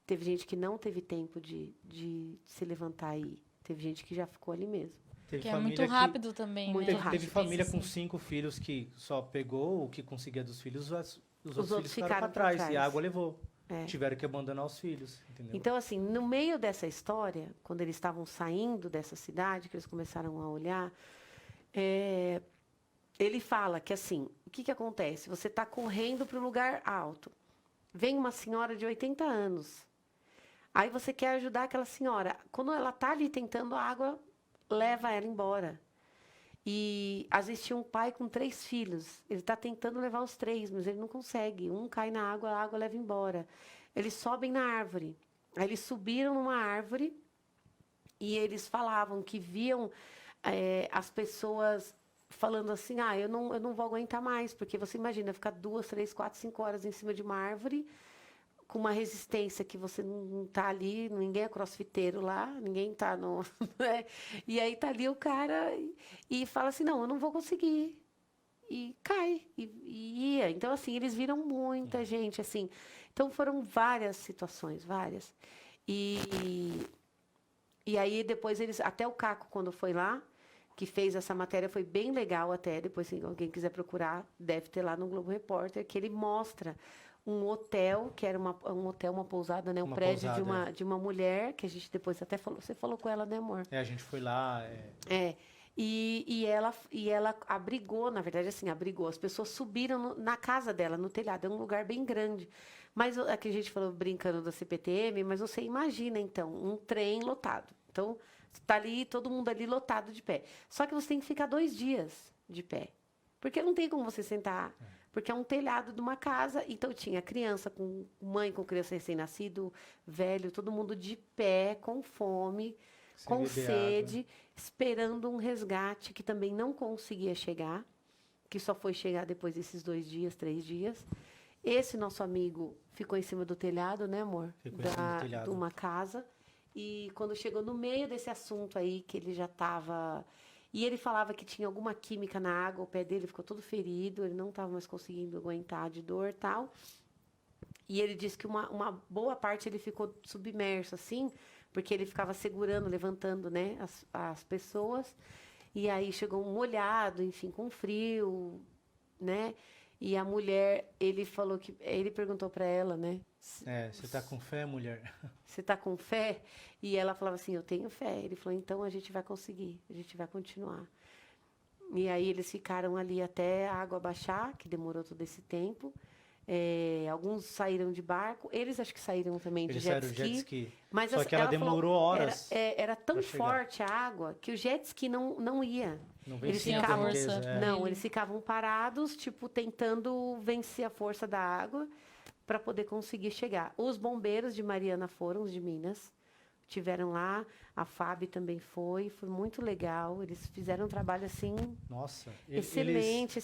Teve gente que não teve tempo de se levantar e ir. Teve gente que já ficou ali mesmo. Que é muito rápido também, muito né? rápido. Teve família com 5 filhos que só pegou o que conseguia dos filhos, os outros filhos ficaram para trás, e a água levou. Tiveram que abandonar os filhos, entendeu? Então, assim, no meio dessa história, quando eles estavam saindo dessa cidade, que eles começaram a olhar, ele fala que assim, o que acontece? Você está correndo para o lugar alto. Vem uma senhora de 80 anos. Aí você quer ajudar aquela senhora. Quando ela está ali tentando, a água leva ela embora. E às vezes tinha um pai com 3 filhos. Ele está tentando levar os 3, mas ele não consegue. Um cai na água, a água leva embora. Eles sobem na árvore. Aí eles subiram numa árvore e eles falavam que viam as pessoas falando assim, eu não vou aguentar mais, porque você imagina ficar 2, 3, 4, 5 horas em cima de uma árvore com uma resistência que você não está ali, ninguém é crossfiteiro lá, ninguém está no... Né? E aí está ali o cara e fala assim, não, eu não vou conseguir. E cai, e ia. Então, assim, eles viram muita gente, assim. Então, foram várias situações, várias. E aí, depois, até o Caco, quando foi lá, que fez essa matéria, foi bem legal até, depois, se alguém quiser procurar, deve ter lá no Globo Repórter, que ele mostra um hotel, que era um hotel, uma pousada, né? Um prédio pousada, de uma mulher, que a gente depois até falou, você falou com ela, né, amor? A gente foi lá. E ela abrigou, na verdade, assim, abrigou. As pessoas subiram na casa dela, no telhado. É um lugar bem grande. Mas aqui a gente falou brincando da CPTM, mas você imagina, então, um trem lotado. Então, está ali, todo mundo ali lotado de pé. Só que você tem que ficar 2 dias de pé. Porque não tem como você sentar. Porque é um telhado de uma casa. Então, tinha criança, com mãe com criança recém-nascido, velho, todo mundo de pé, com fome, com sede, esperando um resgate que também não conseguia chegar, que só foi chegar depois desses 2 dias, 3 dias. Esse nosso amigo ficou em cima do telhado, né, amor? Ficou em cima do telhado. De uma casa. E quando chegou no meio desse assunto aí, que ele já estava... E ele falava que tinha alguma química na água, o pé dele ficou todo ferido, ele não estava mais conseguindo aguentar de dor e tal. E ele disse que uma boa parte ele ficou submerso, assim, porque ele ficava segurando, levantando, né, as pessoas. E aí chegou um molhado, enfim, com frio, né? E a mulher, ele falou que... Ele perguntou para ela, né? Você tá com fé, mulher? Você tá com fé? E ela falava assim, eu tenho fé. Ele falou, então a gente vai conseguir, a gente vai continuar. E aí eles ficaram ali até a água baixar, que demorou todo esse tempo. Alguns saíram de barco, eles acho que saíram também de jet ski. Mas só que ela demorou horas. Era tão forte a água que o jet ski não ia. Não vencia a força. Não, eles ficavam parados, tipo, tentando vencer a força da água para poder conseguir chegar. Os bombeiros de Mariana foram, os de Minas, tiveram lá, a Fábio também foi muito legal. Eles fizeram um trabalho assim... Nossa, excelente.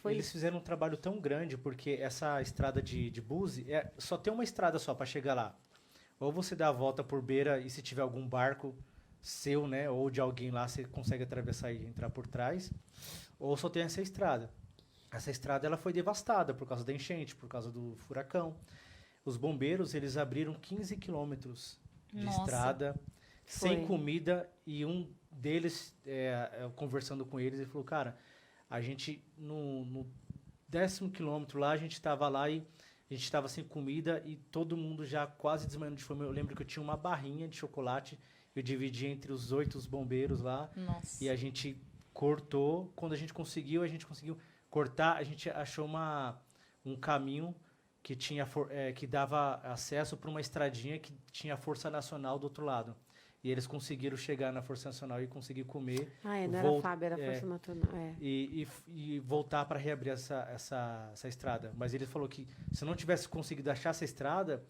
Eles fizeram um trabalho tão grande, porque essa estrada de Búzios, só tem uma estrada só para chegar lá. Ou você dá a volta por beira e se tiver algum barco seu, né, ou de alguém lá, você consegue atravessar e entrar por trás, ou só tem essa estrada. Essa estrada ela foi devastada por causa da enchente, por causa do furacão. Os bombeiros, eles abriram 15 quilômetros de estrada, sem comida, e um deles, conversando com eles, ele falou, cara, a gente, no 10º quilômetro lá, a gente estava lá e a gente estava sem comida e todo mundo já quase desmaiando de fome. Eu lembro que eu tinha uma barrinha de chocolate, eu dividi entre os 8 bombeiros lá. Nossa. E a gente cortou. Quando a gente conseguiu cortar, a gente achou um caminho que que dava acesso para uma estradinha que tinha a Força Nacional do outro lado. E eles conseguiram chegar na Força Nacional e conseguir comer. Não era a Fábio, era a Força Nacional. E voltar para reabrir essa estrada. Mas ele falou que se não tivesse conseguido achar essa estrada,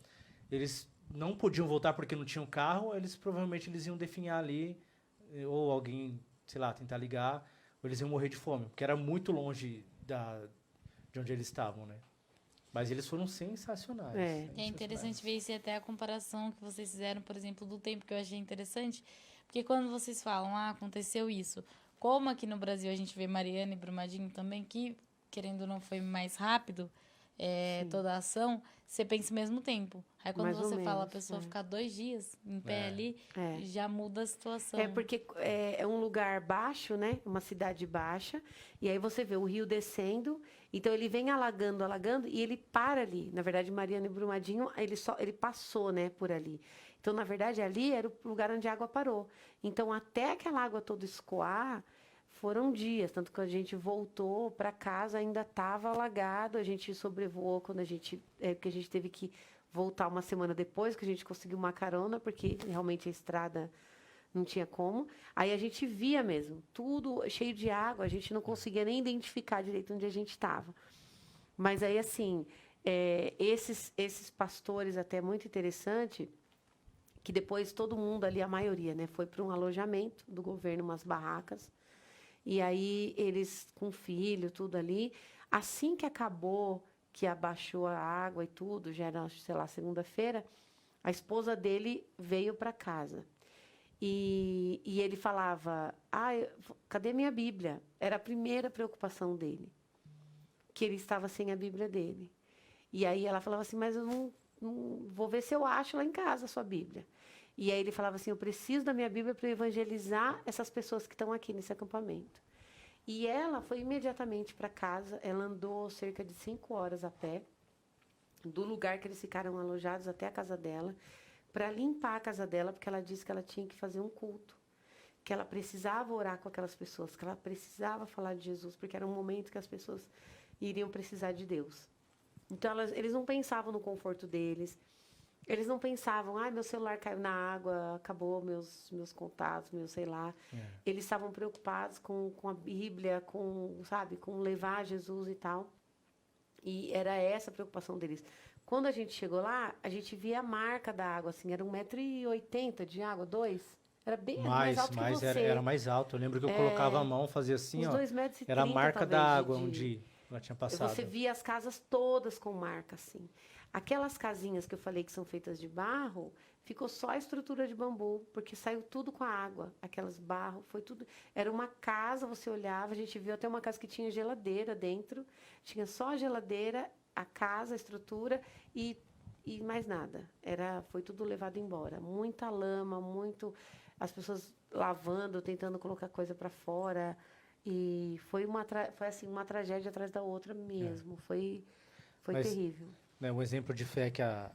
eles não podiam voltar porque não tinham carro, provavelmente eles iam definhar ali, ou alguém, sei lá, tentar ligar, ou eles iam morrer de fome, porque era muito longe de onde eles estavam, né? Mas eles foram sensacionais. É interessante ver isso e até a comparação que vocês fizeram, por exemplo, do tempo, que eu achei interessante, porque quando vocês falam, aconteceu isso, como aqui no Brasil a gente vê Mariana e Brumadinho também, que, querendo ou não, foi mais rápido, toda a ação, você pensa ao mesmo tempo. Aí quando você fala a pessoa ficar 2 dias em pé ali, já muda a situação. Porque é um lugar baixo, né? Uma cidade baixa. E aí você vê o rio descendo. Então ele vem alagando, e ele para ali. Na verdade, Mariana e Brumadinho, ele passou, né, por ali. Então, na verdade, ali era o lugar onde a água parou. Então, até aquela água toda escoar, foram dias, tanto que a gente voltou para casa, ainda estava alagado, a gente sobrevoou quando porque a gente teve que voltar uma semana depois, que a gente conseguiu uma carona, porque realmente a estrada não tinha como. Aí a gente via mesmo, tudo cheio de água, a gente não conseguia nem identificar direito onde a gente estava. Mas aí, assim, esses pastores, até muito interessante, que depois todo mundo ali, a maioria, né, foi para um alojamento do governo, umas barracas. E aí eles, com filho, tudo ali, assim que acabou, que abaixou a água e tudo, já era, sei lá, segunda-feira, a esposa dele veio para casa. E ele falava, cadê minha Bíblia? Era a primeira preocupação dele, que ele estava sem a Bíblia dele. E aí ela falava assim, mas eu não vou ver se eu acho lá em casa a sua Bíblia. E aí ele falava assim, eu preciso da minha Bíblia para evangelizar essas pessoas que estão aqui nesse acampamento. E ela foi imediatamente para casa, ela andou cerca de 5 horas a pé, do lugar que eles ficaram alojados até a casa dela, para limpar a casa dela, porque ela disse que ela tinha que fazer um culto, que ela precisava orar com aquelas pessoas, que ela precisava falar de Jesus, porque era um momento que as pessoas iriam precisar de Deus. Então, eles não pensavam no conforto deles, eles não pensavam, meu celular caiu na água, acabou meus contatos, sei lá. Eles estavam preocupados com a Bíblia, com levar Jesus e tal. E era essa a preocupação deles. Quando a gente chegou lá, a gente via a marca da água, assim, era 1,80 m de água, 2. Era bem mais alto que você. Era mais alto. Eu lembro que eu colocava a mão, fazia assim, uns ó. 2,30 m, era a marca talvez, da água onde ela tinha passado. Você via as casas todas com marca, assim. Aquelas casinhas que eu falei que são feitas de barro, ficou só a estrutura de bambu, porque saiu tudo com a água. Aquelas barro, foi tudo... Era uma casa, você olhava, a gente viu até uma casa que tinha geladeira dentro, tinha só a geladeira, a casa, a estrutura e mais nada. Foi tudo levado embora. Muita lama, as pessoas lavando, tentando colocar coisa para fora. E foi assim, uma tragédia atrás da outra mesmo. Foi terrível. Né, um exemplo de fé que a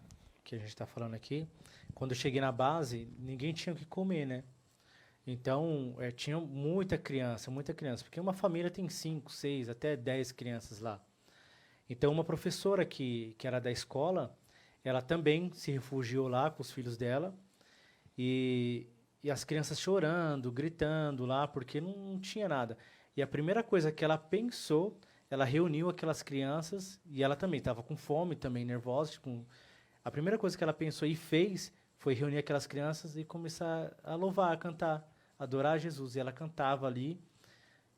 gente está falando aqui, quando eu cheguei na base, ninguém tinha o que comer, né? Então, tinha muita criança, porque uma família tem 5, 6, até 10 crianças lá. Então, uma professora que era da escola, ela também se refugiou lá com os filhos dela, e as crianças chorando, gritando lá, porque não tinha nada. E a primeira coisa que ela pensou, ela reuniu aquelas crianças, e ela também estava com fome, também nervosa. A primeira coisa que ela pensou e fez foi reunir aquelas crianças e começar a louvar, a cantar, a adorar Jesus. E ela cantava ali.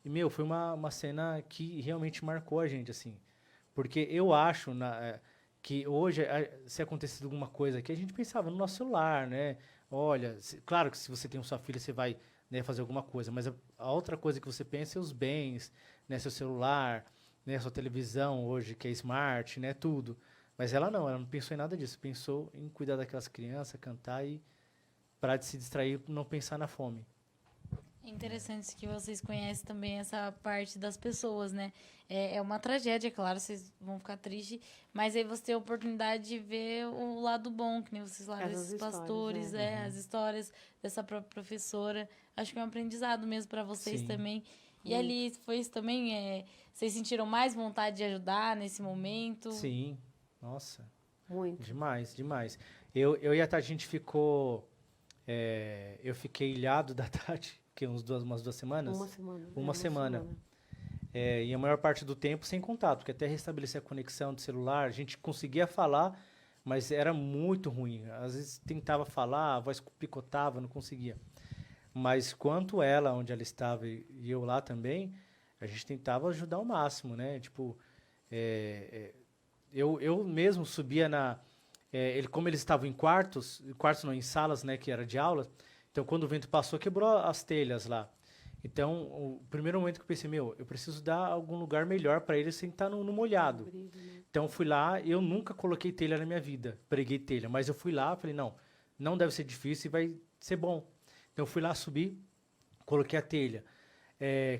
E, foi uma cena que realmente marcou a gente, assim. Porque eu acho que hoje, se acontecesse alguma coisa aqui, a gente pensava no nosso celular, né? Olha, claro que se você tem sua filha, você vai, né, fazer alguma coisa, mas a outra coisa que você pensa é os bens, né? Seu celular, né? Sua televisão hoje, que é smart, né? Tudo. Mas ela não pensou em nada disso. Pensou em cuidar daquelas crianças, cantar e parar de se distrair, não pensar na fome. É interessante que vocês conhecem também essa parte das pessoas, né? É uma tragédia, claro, vocês vão ficar tristes, mas aí você tem a oportunidade de ver o lado bom, que nem vocês lá, desses pastores, as histórias dessa própria professora. Acho que é um aprendizado mesmo para vocês. Sim. Também. E ali, foi isso também? Vocês sentiram mais vontade de ajudar nesse momento? Sim, nossa. Muito. Demais, demais. Eu e a Tati, a gente ficou... eu fiquei ilhado da Tati, que umas 2 semanas? Uma semana. E a maior parte do tempo sem contato, porque até restabelecer a conexão do celular, a gente conseguia falar, mas era muito ruim. Às vezes tentava falar, a voz picotava, não conseguia. Mas quanto ela, onde ela estava, e eu lá também, a gente tentava ajudar ao máximo, né? Tipo, eu mesmo subia como eles estavam em quartos não, em salas, né, que era de aula. Então, quando o vento passou, quebrou as telhas lá. Então, o primeiro momento que eu pensei, eu preciso dar algum lugar melhor para eles sem estar no molhado. Então, fui lá, eu nunca coloquei telha na minha vida, preguei telha, mas eu fui lá, falei, não deve ser difícil e vai ser bom. Então, eu fui lá, subi, coloquei a telha.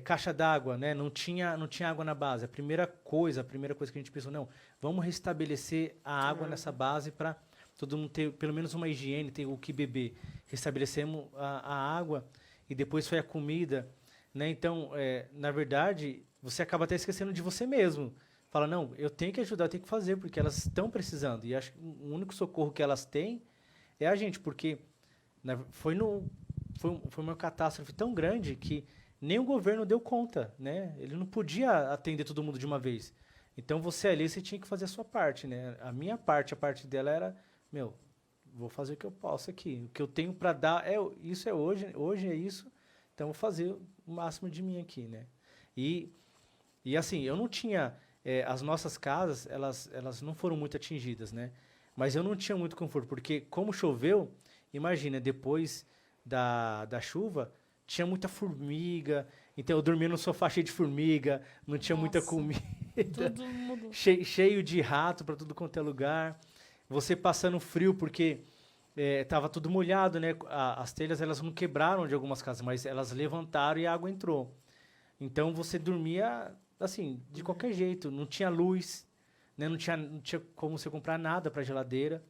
Caixa d'água, né? Não tinha água na base. A primeira coisa que a gente pensou, vamos restabelecer a água nessa base para todo mundo ter pelo menos uma higiene, ter o que beber. Restabelecemos a água e depois foi a comida. né? Então, na verdade, você acaba até esquecendo de você mesmo. Fala, não, eu tenho que ajudar, eu tenho que fazer, porque elas estão precisando. E acho que o único socorro que elas têm é a gente, porque foi uma catástrofe tão grande que nem o governo deu conta, né? Ele não podia atender todo mundo de uma vez. Então, você ali, você tinha que fazer a sua parte, né? A minha parte, a parte dela era, meu, vou fazer o que eu posso aqui. O que eu tenho para dar, isso é hoje é isso, então eu vou fazer o máximo de mim aqui, né? E assim, eu não tinha... as nossas casas, elas não foram muito atingidas, né? Mas eu não tinha muito conforto, porque como choveu, imagina, depois da chuva, tinha muita formiga, então eu dormia no sofá cheio de formiga, não tinha muita Nossa, comida, Tudo mudou. cheio de rato para tudo quanto é lugar. Você passando frio, porque tava tudo molhado, né? As telhas, elas não quebraram de algumas casas, mas elas levantaram e a água entrou. Então você dormia assim, de qualquer jeito, não tinha luz, né? Não tinha como você comprar nada para geladeira.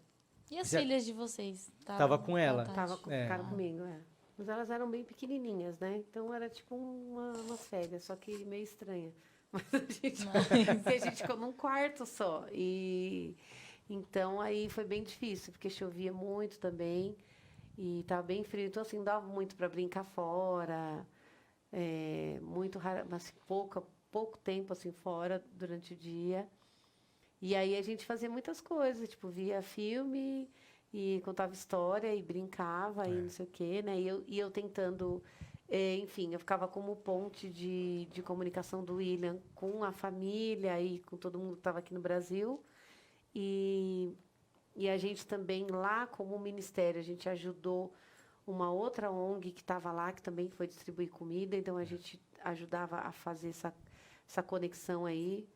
E as Já- filhas de vocês? Tava com ela. Tati? Ficaram comigo, Mas elas eram bem pequenininhas, né? Então era tipo uma férias, só que meio estranha. Mas porque a gente ficou num quarto só. E então aí foi bem difícil, porque chovia muito também. E tava bem frio, então assim, não dava muito para brincar fora. Muito raro, mas pouco tempo assim fora durante o dia. E aí a gente fazia muitas coisas, tipo, via filme e contava história e brincava e não sei o quê, né? E eu tentando, enfim, eu ficava como ponte de comunicação do William com a família e com todo mundo que estava aqui no Brasil. E, e a gente também lá, como ministério, a gente ajudou uma outra ONG que estava lá, que também foi distribuir comida, então a gente ajudava a fazer essa conexão aí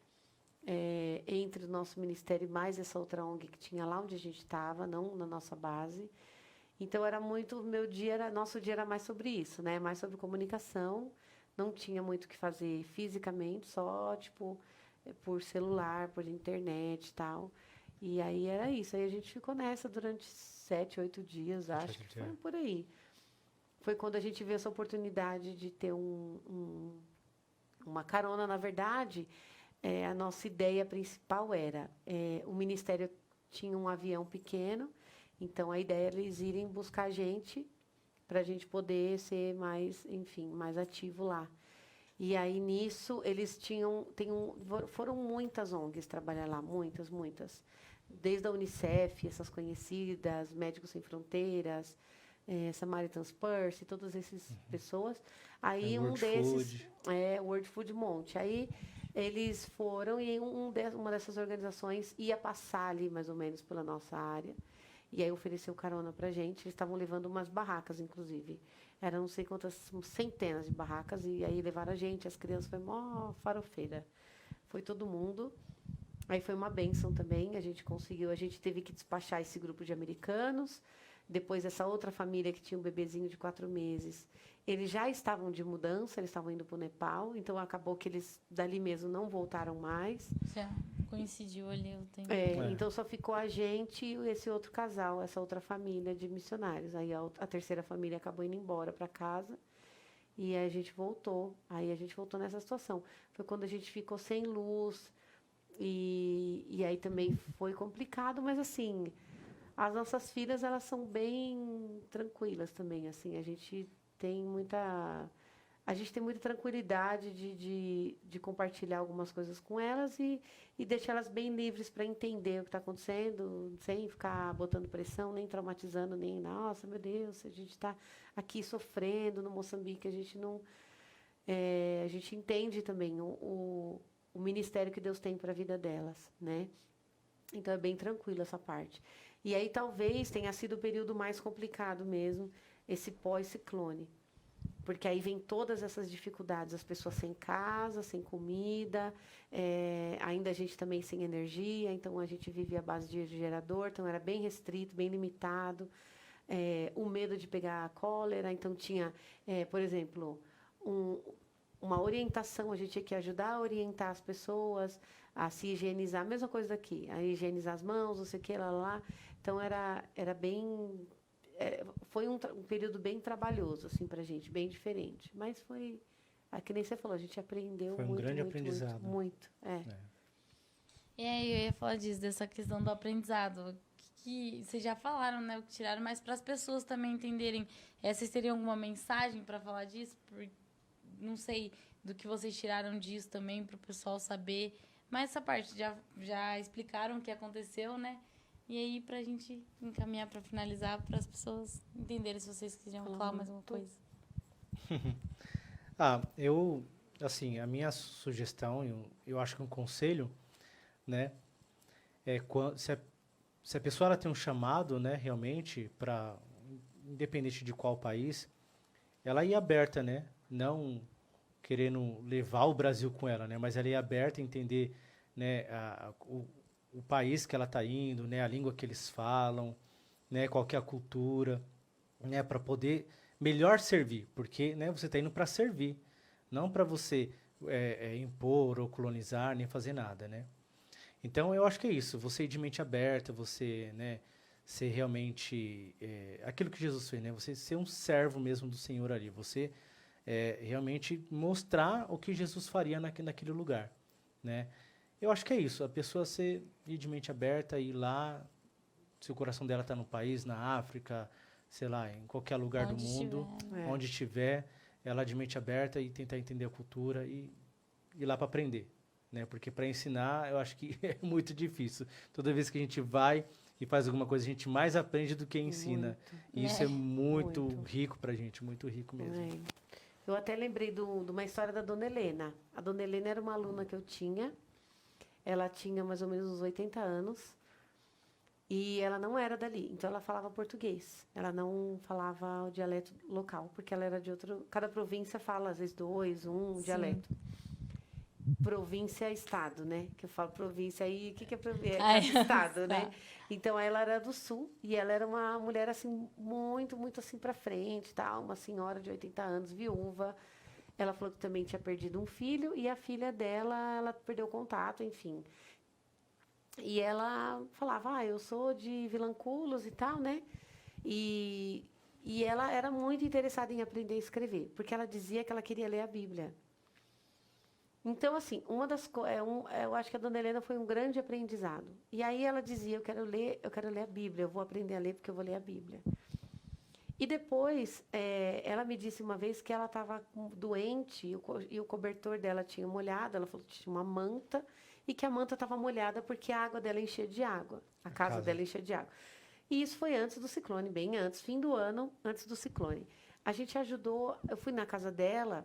entre o nosso ministério e mais essa outra ONG que tinha lá onde a gente estava, não na nossa base. Então era muito, nosso dia era mais sobre isso, né? Mais sobre comunicação. Não tinha muito o que fazer fisicamente, só tipo por celular, por internet e tal. E aí era isso. Aí a gente ficou nessa durante 7, 8 dias, acho que foi por aí. Foi quando a gente viu essa oportunidade de ter uma carona. Na verdade, a nossa ideia principal era... o Ministério tinha um avião pequeno, então a ideia era eles irem buscar a gente para a gente poder ser mais, enfim, mais ativo lá. E aí, nisso, eles foram muitas ONGs trabalhar lá, muitas, muitas. Desde a Unicef, essas conhecidas, Médicos Sem Fronteiras, Samaritan's Purse, todas essas pessoas. Aí World Food. World Food Monte. Aí eles foram e uma dessas organizações ia passar ali, mais ou menos, pela nossa área. E aí ofereceu carona para a gente. Eles estavam levando umas barracas, inclusive. Eram não sei quantas, centenas de barracas. E aí levaram a gente, as crianças, foi mó farofeira. Foi todo mundo. Aí foi uma bênção também. A gente teve que despachar esse grupo de americanos. Depois, essa outra família que tinha um bebezinho de 4 meses. Eles já estavam de mudança, eles estavam indo para o Nepal. Então, acabou que eles, dali mesmo, não voltaram mais. Já coincidiu ali o tempo. Então, só ficou a gente e esse outro casal, essa outra família de missionários. Aí, a terceira família acabou indo embora para casa. E aí, a gente voltou. Aí, a gente voltou nessa situação. Foi quando a gente ficou sem luz. E aí, também foi complicado. Mas, assim, as nossas filhas, elas são bem tranquilas também. Assim, a gente tem muita tranquilidade de compartilhar algumas coisas com elas e deixar elas bem livres para entender o que está acontecendo, sem ficar botando pressão, nem traumatizando, nem, nossa, meu Deus, a gente está aqui sofrendo no Moçambique, a gente não... a gente entende também o ministério que Deus tem para a vida delas, né? Então, é bem tranquilo essa parte. E aí, talvez, tenha sido o período mais complicado mesmo, esse pós-ciclone. Porque aí vem todas essas dificuldades, as pessoas sem casa, sem comida, ainda a gente também sem energia, então a gente vive à base de gerador, então era bem restrito, bem limitado. O medo de pegar cólera, então tinha, por exemplo, uma orientação, a gente tinha que ajudar a orientar as pessoas a se higienizar, a mesma coisa daqui, a higienizar as mãos, não sei o que, lá. Então era bem... foi um período bem trabalhoso assim para a gente, bem diferente, mas foi Que nem você falou, a gente aprendeu Foi um muito, grande muito, aprendizado. muito. E aí, eu ia falar disso, dessa questão do aprendizado. Que vocês já falaram, né? O que tiraram, mas para as pessoas também entenderem, vocês teriam alguma mensagem para falar disso? Não sei do que vocês tiraram disso também, para o pessoal saber. Mas essa parte já explicaram o que aconteceu, né? E aí, pra gente encaminhar para finalizar, para as pessoas entenderem, se vocês queriam falar mais uma coisa. Assim, a minha sugestão, eu acho que um conselho, né, se a pessoa ela tem um chamado, né, realmente, independente de qual país, ela ir aberta, né, não querendo levar o Brasil com ela, né, mas ela ir aberta a entender, né, o país que ela está indo, né, a língua que eles falam, né, qual que é a cultura, né, para poder melhor servir, porque, né, você está indo para servir, não para você impor ou colonizar, nem fazer nada, né? Então, eu acho que é isso, você ir de mente aberta, você, né, ser realmente aquilo que Jesus fez, né? Você ser um servo mesmo do Senhor ali, você realmente mostrar o que Jesus faria naquele lugar, né? Eu acho que é isso, a pessoa ir de mente aberta, ir lá, se o coração dela está no país, na África, sei lá, em qualquer lugar do mundo, onde estiver, ela de mente aberta e tentar entender a cultura e ir lá para aprender, né? Porque para ensinar, eu acho que é muito difícil. Toda vez que a gente vai e faz alguma coisa, a gente mais aprende do que ensina. E isso é muito rico para a gente, muito rico mesmo. Eu até lembrei de uma história da Dona Helena. A Dona Helena era uma aluna que eu tinha. Ela tinha mais ou menos uns 80 anos. E ela não era dali, então ela falava português. Ela não falava o dialeto local, porque ela era de outro... Cada província fala, às vezes, um dialeto. Província é estado, né? Que eu falo província, aí o que é província? É estado, né? Então, ela era do sul, e ela era uma mulher, assim, muito, muito, assim, pra frente, tal. Uma senhora de 80 anos, viúva. Ela falou que também tinha perdido um filho, e a filha dela, ela perdeu o contato, enfim... E ela falava, eu sou de Vilanculos e tal, né? E ela era muito interessada em aprender a escrever, porque ela dizia que ela queria ler a Bíblia. Então, assim, uma das coisas... eu acho que a Dona Helena foi um grande aprendizado. E aí ela dizia, eu quero ler a Bíblia, eu vou aprender a ler porque eu vou ler a Bíblia. E depois, ela me disse uma vez que ela estava doente e o cobertor dela tinha molhado, ela falou que tinha uma manta, e que a manta estava molhada porque a água dela enchia de água. A casa dela enchia de água. E isso foi antes do ciclone, bem antes, fim do ano, antes do ciclone. A gente ajudou, eu fui na casa dela,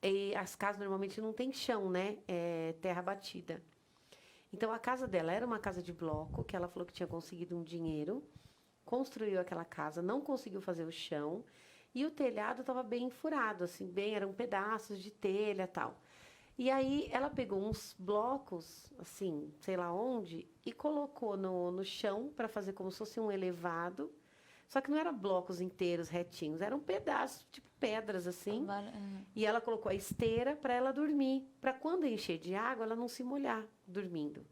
e as casas normalmente não tem chão, né? É terra batida. Então, a casa dela era uma casa de bloco, que ela falou que tinha conseguido um dinheiro, construiu aquela casa, não conseguiu fazer o chão, e o telhado estava bem furado, assim, eram pedaços de telha e tal. E aí ela pegou uns blocos, assim, sei lá onde, e colocou no chão para fazer como se fosse um elevado. Só que não eram blocos inteiros, retinhos, eram pedaços, tipo pedras, assim. E ela colocou a esteira para ela dormir, para quando encher de água, ela não se molhar dormindo.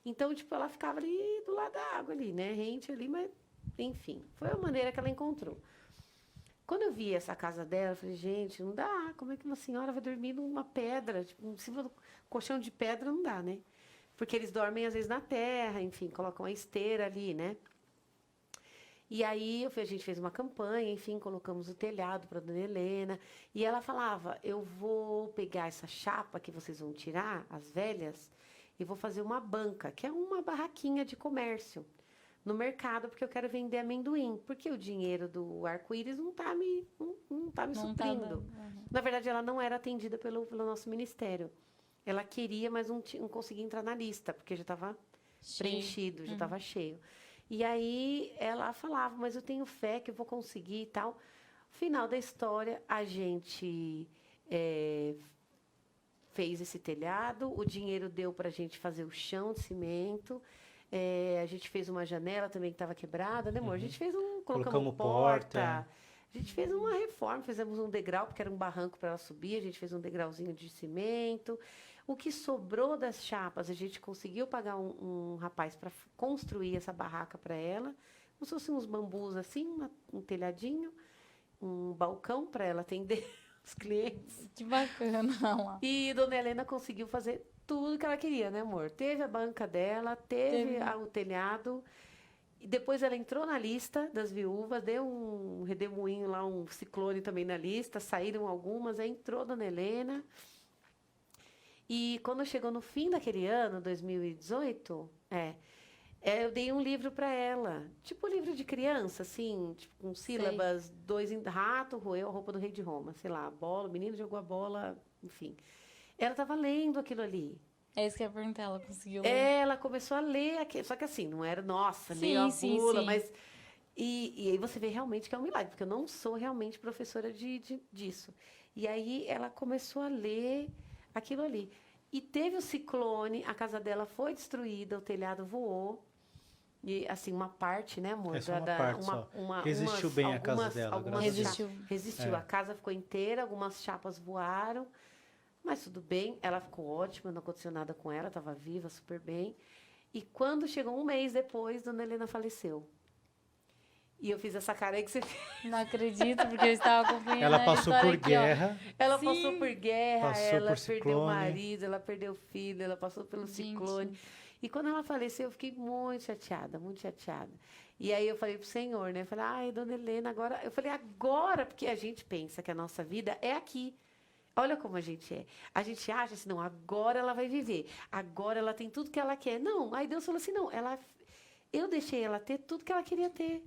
Então, tipo, ela ficava ali do lado da água, ali, né? Rente ali, mas, enfim, foi a maneira que ela encontrou. Quando eu vi essa casa dela, eu falei, gente, não dá. Como é que uma senhora vai dormir numa pedra? Tipo, em cima do colchão de pedra, não dá, né? Porque eles dormem, às vezes, na terra, enfim, colocam a esteira ali, né? E aí, a gente fez uma campanha, enfim, colocamos o telhado para a Dona Helena. E ela falava, eu vou pegar essa chapa que vocês vão tirar, as velhas, e vou fazer uma banca, que é uma barraquinha de comércio. No mercado, porque eu quero vender amendoim, porque o dinheiro do arco-íris não está me suprindo. Na verdade, ela não era atendida pelo nosso ministério. Ela queria, mas não conseguia entrar na lista, porque já estava preenchido, já estava cheio. E aí ela falava, mas eu tenho fé que eu vou conseguir e tal. Final da história, a gente fez esse telhado, o dinheiro deu para a gente fazer o chão de cimento. A gente fez uma janela também que estava quebrada, né, amor? A gente fez colocamos porta. A gente fez uma reforma, fizemos um degrau, porque era um barranco para ela subir, a gente fez um degrauzinho de cimento. O que sobrou das chapas, a gente conseguiu pagar um rapaz para construir essa barraca para ela, como se fossem uns bambus assim, um telhadinho, um balcão para ela atender os clientes. Que bacana lá. E Dona Helena conseguiu fazer tudo que ela queria, né, amor? Teve a banca dela, teve o telhado. E depois ela entrou na lista das viúvas, deu um redemoinho lá, um ciclone também na lista, saíram algumas, aí entrou Dona Helena. E quando chegou no fim daquele ano, 2018, eu dei um livro para ela, tipo livro de criança, assim, tipo, com sílabas, rato roeu a roupa do rei de Roma, sei lá, bola, o menino jogou a bola, enfim. Ela estava lendo aquilo ali. É isso que eu ia perguntar, ela conseguiu ler. Ela começou a ler aquilo, só que assim, não era, nossa, meio a bula, mas... E aí você vê realmente que é um milagre, porque eu não sou realmente professora disso. E aí ela começou a ler aquilo ali. E teve o ciclone, a casa dela foi destruída, o telhado voou. E assim, uma parte, né, amor? É só uma parte só. Resistiu bem a casa dela, graças a Deus. Resistiu. A casa ficou inteira, algumas chapas voaram. Mas tudo bem, ela ficou ótima, não aconteceu nada com ela, estava viva, super bem. E quando chegou um mês depois, Dona Helena faleceu. E eu fiz essa cara aí que você fez. Não acredito, porque eu estava acompanhando ela passou por guerra. Ela passou por guerra, ela perdeu o ciclone. Marido, ela perdeu o filho, ela passou pelo ciclone. E quando ela faleceu, eu fiquei muito chateada, muito chateada. E aí eu falei pro Senhor, né? Eu falei, ai, Dona Helena, agora... Eu falei, agora, porque a gente pensa que a nossa vida é aqui. Olha como a gente é. A gente acha assim, não, agora ela vai viver. Agora ela tem tudo que ela quer. Não, aí Deus falou assim, não, eu deixei ela ter tudo que ela queria ter.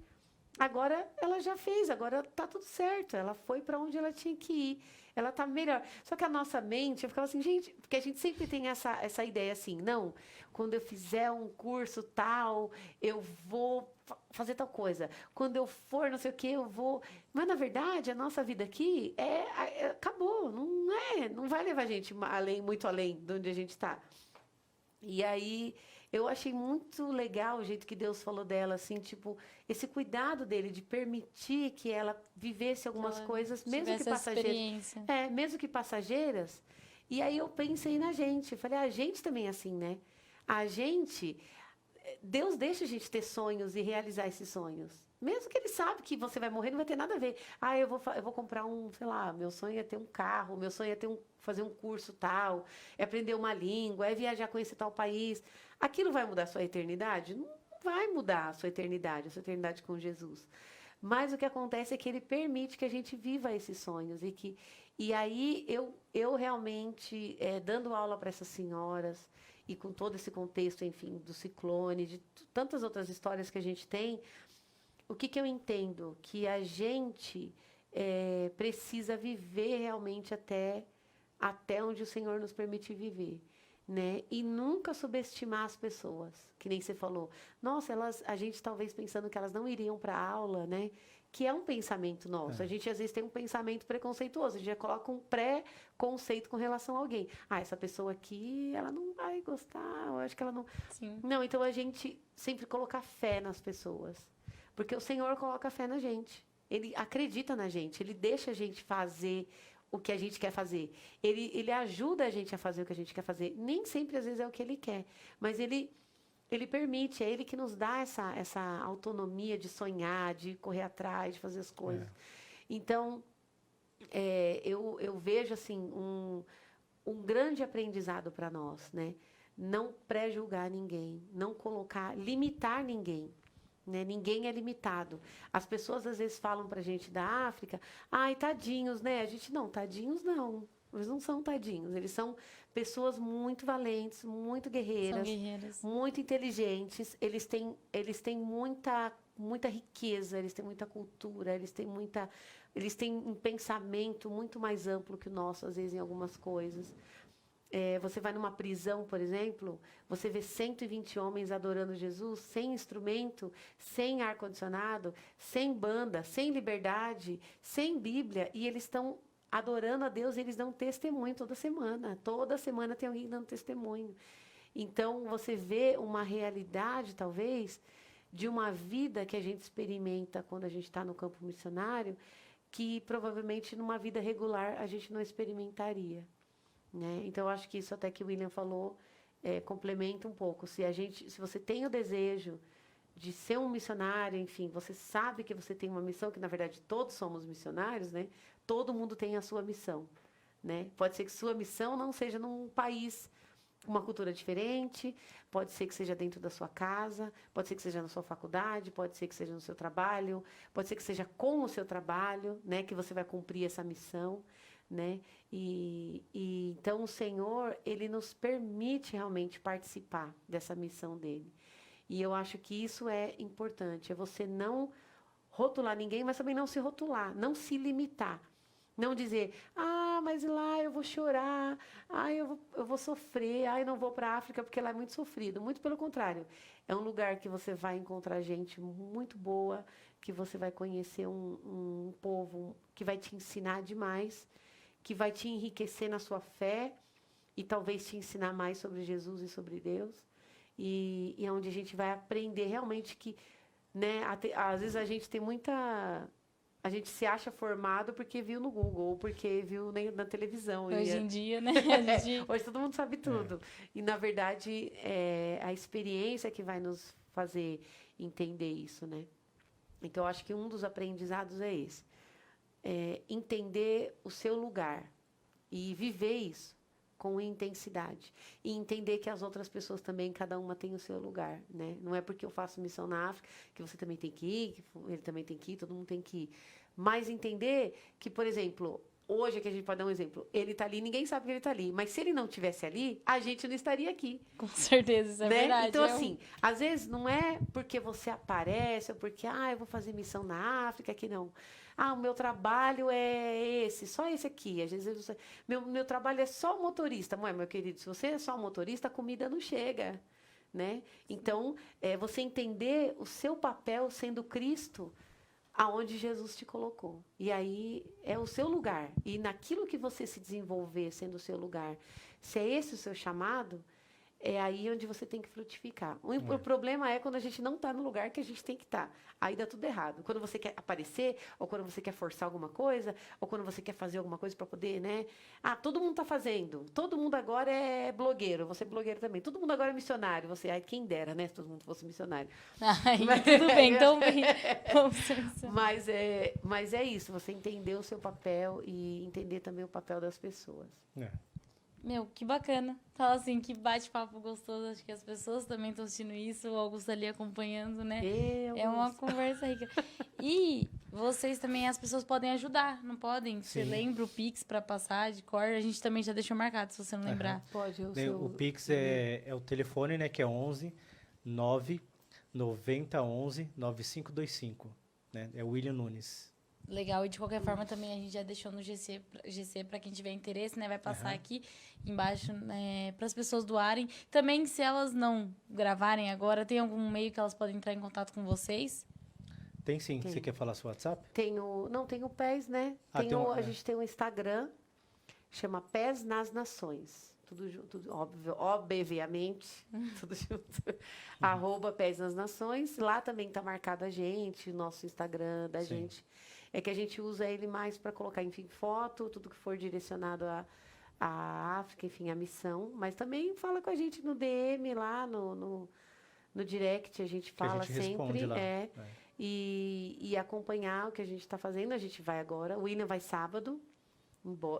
Agora ela já fez, agora tá tudo certo. Ela foi para onde ela tinha que ir. Ela tá melhor. Só que a nossa mente, eu ficava assim, gente, porque a gente sempre tem essa ideia assim, não, quando eu fizer um curso tal, eu vou fazer tal coisa. Quando eu for, não sei o que, eu vou. Mas, na verdade, a nossa vida aqui acabou. Não vai levar a gente muito além de onde a gente está. E aí, eu achei muito legal o jeito que Deus falou dela, assim, tipo, esse cuidado dele de permitir que ela vivesse algumas coisas, mesmo que passageiras. Mesmo que passageiras. E aí eu pensei na gente. Falei, a gente também é assim, né? A gente... Deus deixa a gente ter sonhos e realizar esses sonhos. Mesmo que ele sabe que você vai morrer, não vai ter nada a ver. Ah, eu vou comprar sei lá, meu sonho é ter um carro, meu sonho é fazer um curso tal, é aprender uma língua, é viajar, conhecer tal país. Aquilo vai mudar a sua eternidade? Não vai mudar a sua eternidade com Jesus. Mas o que acontece é que ele permite que a gente viva esses sonhos. E aí eu realmente, dando aula para essas senhoras, e com todo esse contexto, enfim, do ciclone, de tantas outras histórias que a gente tem, o que eu entendo? Que a gente precisa viver realmente até onde o Senhor nos permite viver, né? E nunca subestimar as pessoas, que nem você falou. Nossa, a gente talvez pensando que elas não iriam para a aula, né? Que é um pensamento nosso. A gente, às vezes, tem um pensamento preconceituoso. A gente já coloca um pré-conceito com relação a alguém. Ah, essa pessoa aqui, ela não vai gostar, eu acho que ela não... Sim. Não, então a gente sempre coloca fé nas pessoas. Porque o Senhor coloca fé na gente. Ele acredita na gente. Ele deixa a gente fazer o que a gente quer fazer. Ele ajuda a gente a fazer o que a gente quer fazer. Nem sempre, às vezes, é o que ele quer. Mas ele permite, é ele que nos dá essa autonomia de sonhar, de correr atrás, de fazer as coisas. Então, eu vejo assim, um grande aprendizado para nós, né? Não pré-julgar ninguém, não limitar ninguém. Né? Ninguém é limitado. As pessoas às vezes falam para a gente da África, ai, tadinhos, né? A gente, não, tadinhos não. Eles não são tadinhos, eles são pessoas muito valentes, muito guerreiras, muito inteligentes. Eles têm muita riqueza, eles têm muita cultura, eles têm um pensamento muito mais amplo que o nosso, às vezes, em algumas coisas. Você vai numa prisão, por exemplo, você vê 120 homens adorando Jesus, sem instrumento, sem ar-condicionado, sem banda, sem liberdade, sem Bíblia, e eles estão adorando a Deus, eles dão testemunho toda semana. Toda semana tem alguém dando testemunho. Então, você vê uma realidade, talvez, de uma vida que a gente experimenta quando a gente está no campo missionário, que provavelmente numa vida regular a gente não experimentaria. Né? Então, eu acho que isso até que o William falou complementa um pouco. Se você tem o desejo de ser um missionário, enfim, você sabe que você tem uma missão, que na verdade todos somos missionários, né? todo mundo tem a sua missão, né? Pode ser que sua missão não seja num país com uma cultura diferente, pode ser que seja dentro da sua casa, pode ser que seja na sua faculdade, pode ser que seja no seu trabalho, pode ser que seja com o seu trabalho, né? Que você vai cumprir essa missão, né? E então o Senhor, ele nos permite realmente participar dessa missão dele. E eu acho que isso é importante, é você não rotular ninguém, mas também não se rotular, não se limitar. Não dizer, mas lá eu vou chorar, eu vou sofrer, eu não vou para a África porque lá é muito sofrido. Muito pelo contrário, é um lugar que você vai encontrar gente muito boa, que você vai conhecer um povo que vai te ensinar demais, que vai te enriquecer na sua fé e talvez te ensinar mais sobre Jesus e sobre Deus. E é onde a gente vai aprender realmente que, né, às vezes a gente tem muita... A gente se acha formado porque viu no Google, ou porque viu na televisão. Hoje em dia, né? Hoje todo mundo sabe tudo. E, na verdade, é a experiência que vai nos fazer entender isso, né? Então, eu acho que um dos aprendizados é esse. Entender o seu lugar e viver isso com intensidade. E entender que as outras pessoas também, cada uma tem o seu lugar, né? Não é porque eu faço missão na África que você também tem que ir, que ele também tem que ir, todo mundo tem que ir. Mas entender que, por exemplo, hoje aqui a gente pode dar um exemplo, ele está ali, ninguém sabe que ele está ali, mas se ele não estivesse ali, a gente não estaria aqui. Com certeza, isso é verdade. Então, assim, às vezes não é porque você aparece, ou porque, eu vou fazer missão na África, que não. O meu trabalho é esse, só esse aqui. Às vezes, meu trabalho é só motorista. Meu querido, se você é só motorista, a comida não chega, né? Então, você entender o seu papel sendo Cristo, aonde Jesus te colocou. E aí é o seu lugar. E naquilo que você se desenvolver sendo o seu lugar, se é esse o seu chamado, é aí onde você tem que frutificar. O problema é quando a gente não está no lugar que a gente tem que estar. Aí dá tudo errado. Quando você quer aparecer, ou quando você quer forçar alguma coisa, ou quando você quer fazer alguma coisa para poder, né? Todo mundo está fazendo. Todo mundo agora é blogueiro. Você é blogueiro também. Todo mundo agora é missionário. Quem dera, né? Se todo mundo fosse missionário. Tudo bem, então bem. Mas é isso. Você entender o seu papel e entender também o papel das pessoas. Meu, que bacana. Fala assim, que bate-papo gostoso. Acho que as pessoas também estão assistindo isso, o Augusto ali acompanhando, né? É uma conversa rica. E vocês também, as pessoas podem ajudar, não podem? Você lembra o Pix para passar de cor? A gente também já deixou marcado, se você não lembrar. Pode. O Pix é o telefone, né? Que é 11 9 90 11 9525. Né? É o William Nunes. Legal, e de qualquer forma também a gente já deixou no GC para quem tiver interesse, né? Vai passar aqui embaixo, né, para as pessoas doarem. Também, se elas não gravarem agora, tem algum meio que elas podem entrar em contato com vocês? Tem sim. Você quer falar seu WhatsApp? Tem o PES, né? A gente tem um Instagram, chama PES nas Nações. Tudo junto, obviamente, tudo junto. @PES nas Nações. Lá também está marcado a gente, o nosso Instagram da gente. É que a gente usa ele mais para colocar, enfim, foto, tudo que for direcionado à África, enfim, à missão. Mas também fala com a gente no DM, lá no direct, a gente fala sempre. Lá. E acompanhar o que a gente está fazendo. A gente vai agora. O William vai sábado.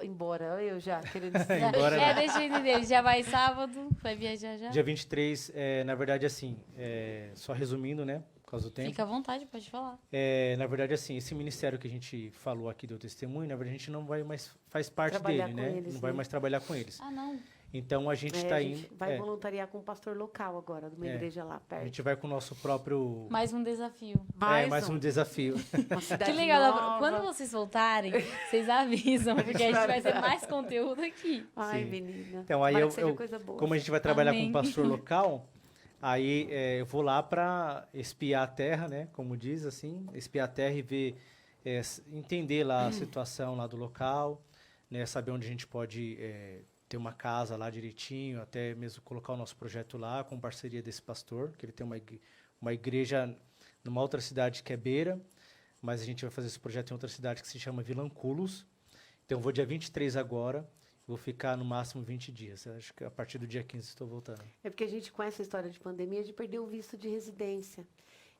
Embora eu já querendo dizer. Deixa eu entender. Já vai sábado, vai viajar já? Dia 23, na verdade, assim, só resumindo, né? Por causa do tempo. Fica à vontade, pode falar. Na verdade, assim, esse ministério que a gente falou aqui, deu testemunho, na verdade, a gente não vai mais, faz parte trabalhar dele, né? Eles, não vai mais trabalhar com eles. Não. Então, a gente está indo... vai voluntariar com um pastor local agora, de uma igreja lá perto. A gente vai com o nosso próprio... Mais um desafio. Mais um desafio. Uma cidade que legal. nova. Quando vocês voltarem, vocês avisam, porque a gente vai ter mais conteúdo aqui. Ai, menina. Então, aí coisa boa. como a gente vai trabalhar com um pastor local, aí eu vou lá para espiar a terra, né? Como diz, assim, espiar a terra e ver, entender lá a situação lá do local, né? Saber onde a gente pode ter uma casa lá direitinho, até mesmo colocar o nosso projeto lá com parceria desse pastor, que ele tem uma igreja numa outra cidade que é Beira, mas a gente vai fazer esse projeto em outra cidade que se chama Vilanculos. Então, eu vou dia 23 agora, vou ficar no máximo 20 dias. Eu acho que a partir do dia 15 estou voltando. É porque a gente, com essa história de pandemia, a gente perdeu o visto de residência.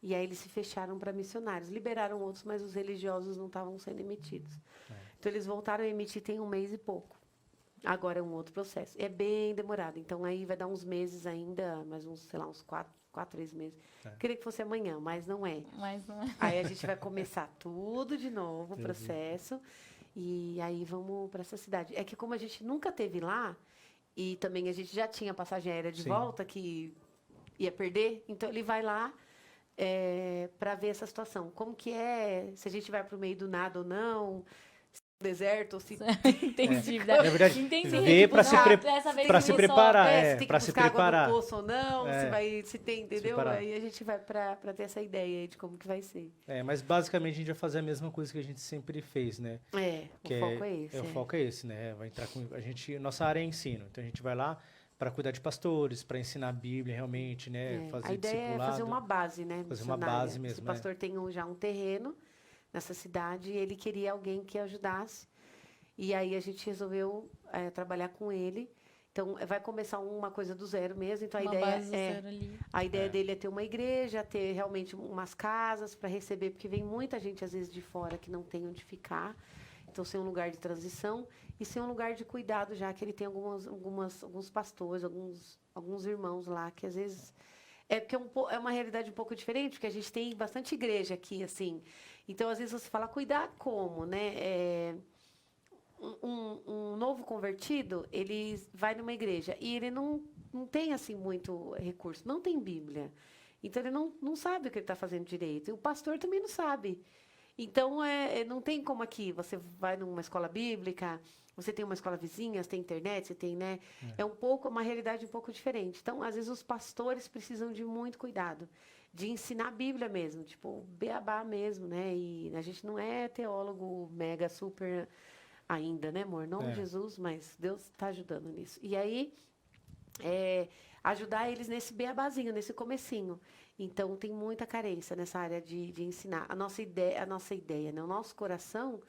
E aí eles se fecharam para missionários. Liberaram outros, mas os religiosos não estavam sendo emitidos. Então, eles voltaram a ematir tem 1 mês e pouco. Agora é um outro processo. É bem demorado. Então, aí vai dar uns meses ainda, mais uns, sei lá, uns 4, 3 meses. Queria que fosse amanhã, mas não é. Mas não é. Aí a gente vai começar tudo de novo, o processo. E aí vamos para essa cidade. É que como a gente nunca teve lá, e também a gente já tinha passagem aérea de volta, que ia perder, então ele vai lá para ver essa situação. Como que é, se a gente vai para o meio do nada ou não, se é deserto ou se... Entendi. Na verdade, Entendi. ver para se, se preparar, se tem para que se buscar água preparar. no poço ou não, se tem, entendeu? preparar. Aí a gente vai para ter essa ideia aí de como que vai ser. Mas basicamente a gente vai fazer a mesma coisa que a gente sempre fez, né? O foco é esse. O foco é esse, né? Vai entrar com nossa área é ensino, então a gente vai lá para cuidar de pastores, para ensinar a Bíblia realmente, né? Fazer a ideia discipulado. é fazer uma base, né? Fazer uma base mesmo. Esse pastor tem já um terreno nessa cidade e ele queria alguém que ajudasse. E aí a gente resolveu trabalhar com ele. Então, vai começar uma coisa do zero mesmo. Então, a ideia dele é ter uma igreja, ter realmente umas casas para receber, porque vem muita gente, às vezes, de fora que não tem onde ficar. Então, ser um lugar de transição e ser um lugar de cuidado, já que ele tem alguns pastores, alguns irmãos lá, que às vezes... porque é uma realidade um pouco diferente, porque a gente tem bastante igreja aqui, assim. Então, às vezes, você fala, cuidar como, né? Um novo convertido, ele vai numa igreja e ele não tem, assim, muito recurso, não tem Bíblia. Então, ele não sabe o que ele está fazendo direito. E o pastor também não sabe. Então, não tem como aqui, você vai numa escola bíblica, você tem uma escola vizinha, você tem internet, você tem, né? Uma realidade um pouco diferente. Então, às vezes, os pastores precisam de muito cuidado, de ensinar a Bíblia mesmo, tipo, beabá mesmo, né? E a gente não é teólogo mega, super... ainda, né, amor? Não Jesus, mas Deus está ajudando nisso. E aí, ajudar eles nesse beabazinho, nesse comecinho. Então, tem muita carência nessa área de ensinar. A nossa ideia, né? O nosso coração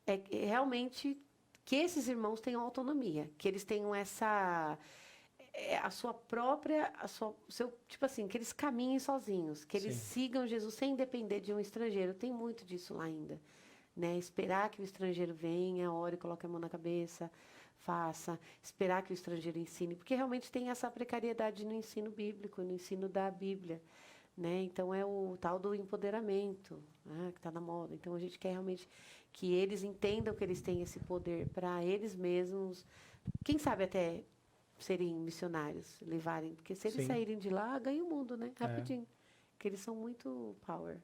é realmente que esses irmãos tenham autonomia, que eles tenham a sua própria, tipo assim, que eles caminhem sozinhos, que eles sigam Jesus sem depender de um estrangeiro. Tem muito disso lá ainda. Né? Esperar que o estrangeiro venha, ore, coloque a mão na cabeça, faça. Esperar que o estrangeiro ensine, porque realmente tem essa precariedade no ensino bíblico, no ensino da Bíblia. Né? Então, é o tal do empoderamento, né? Que está na moda. Então, a gente quer realmente que eles entendam que eles têm esse poder para eles mesmos, quem sabe até serem missionários, levarem. Porque se eles saírem de lá, ganha o mundo, né? Rapidinho. Porque eles são muito power.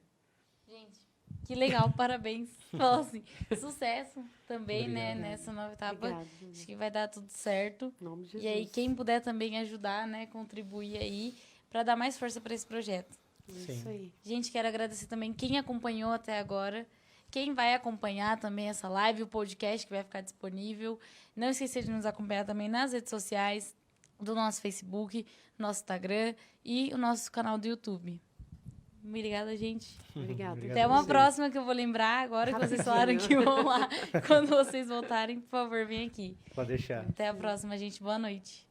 Gente, que legal, parabéns. Fala assim, sucesso também, Obrigado. né, nessa nova etapa. Obrigada. Acho que vai dar tudo certo. Em nome de Jesus. E aí, quem puder também ajudar, né, contribuir aí, para dar mais força para esse projeto. Isso aí. Gente, quero agradecer também quem acompanhou até agora. Quem vai acompanhar também essa live, o podcast que vai ficar disponível. Não esqueça de nos acompanhar também nas redes sociais, do nosso Facebook, nosso Instagram e o nosso canal do YouTube. Obrigada, gente. Obrigada. Até uma próxima que eu vou lembrar agora que vocês falaram que vão lá. Quando vocês voltarem, por favor, vem aqui. Pode deixar. Até a próxima, gente. Boa noite.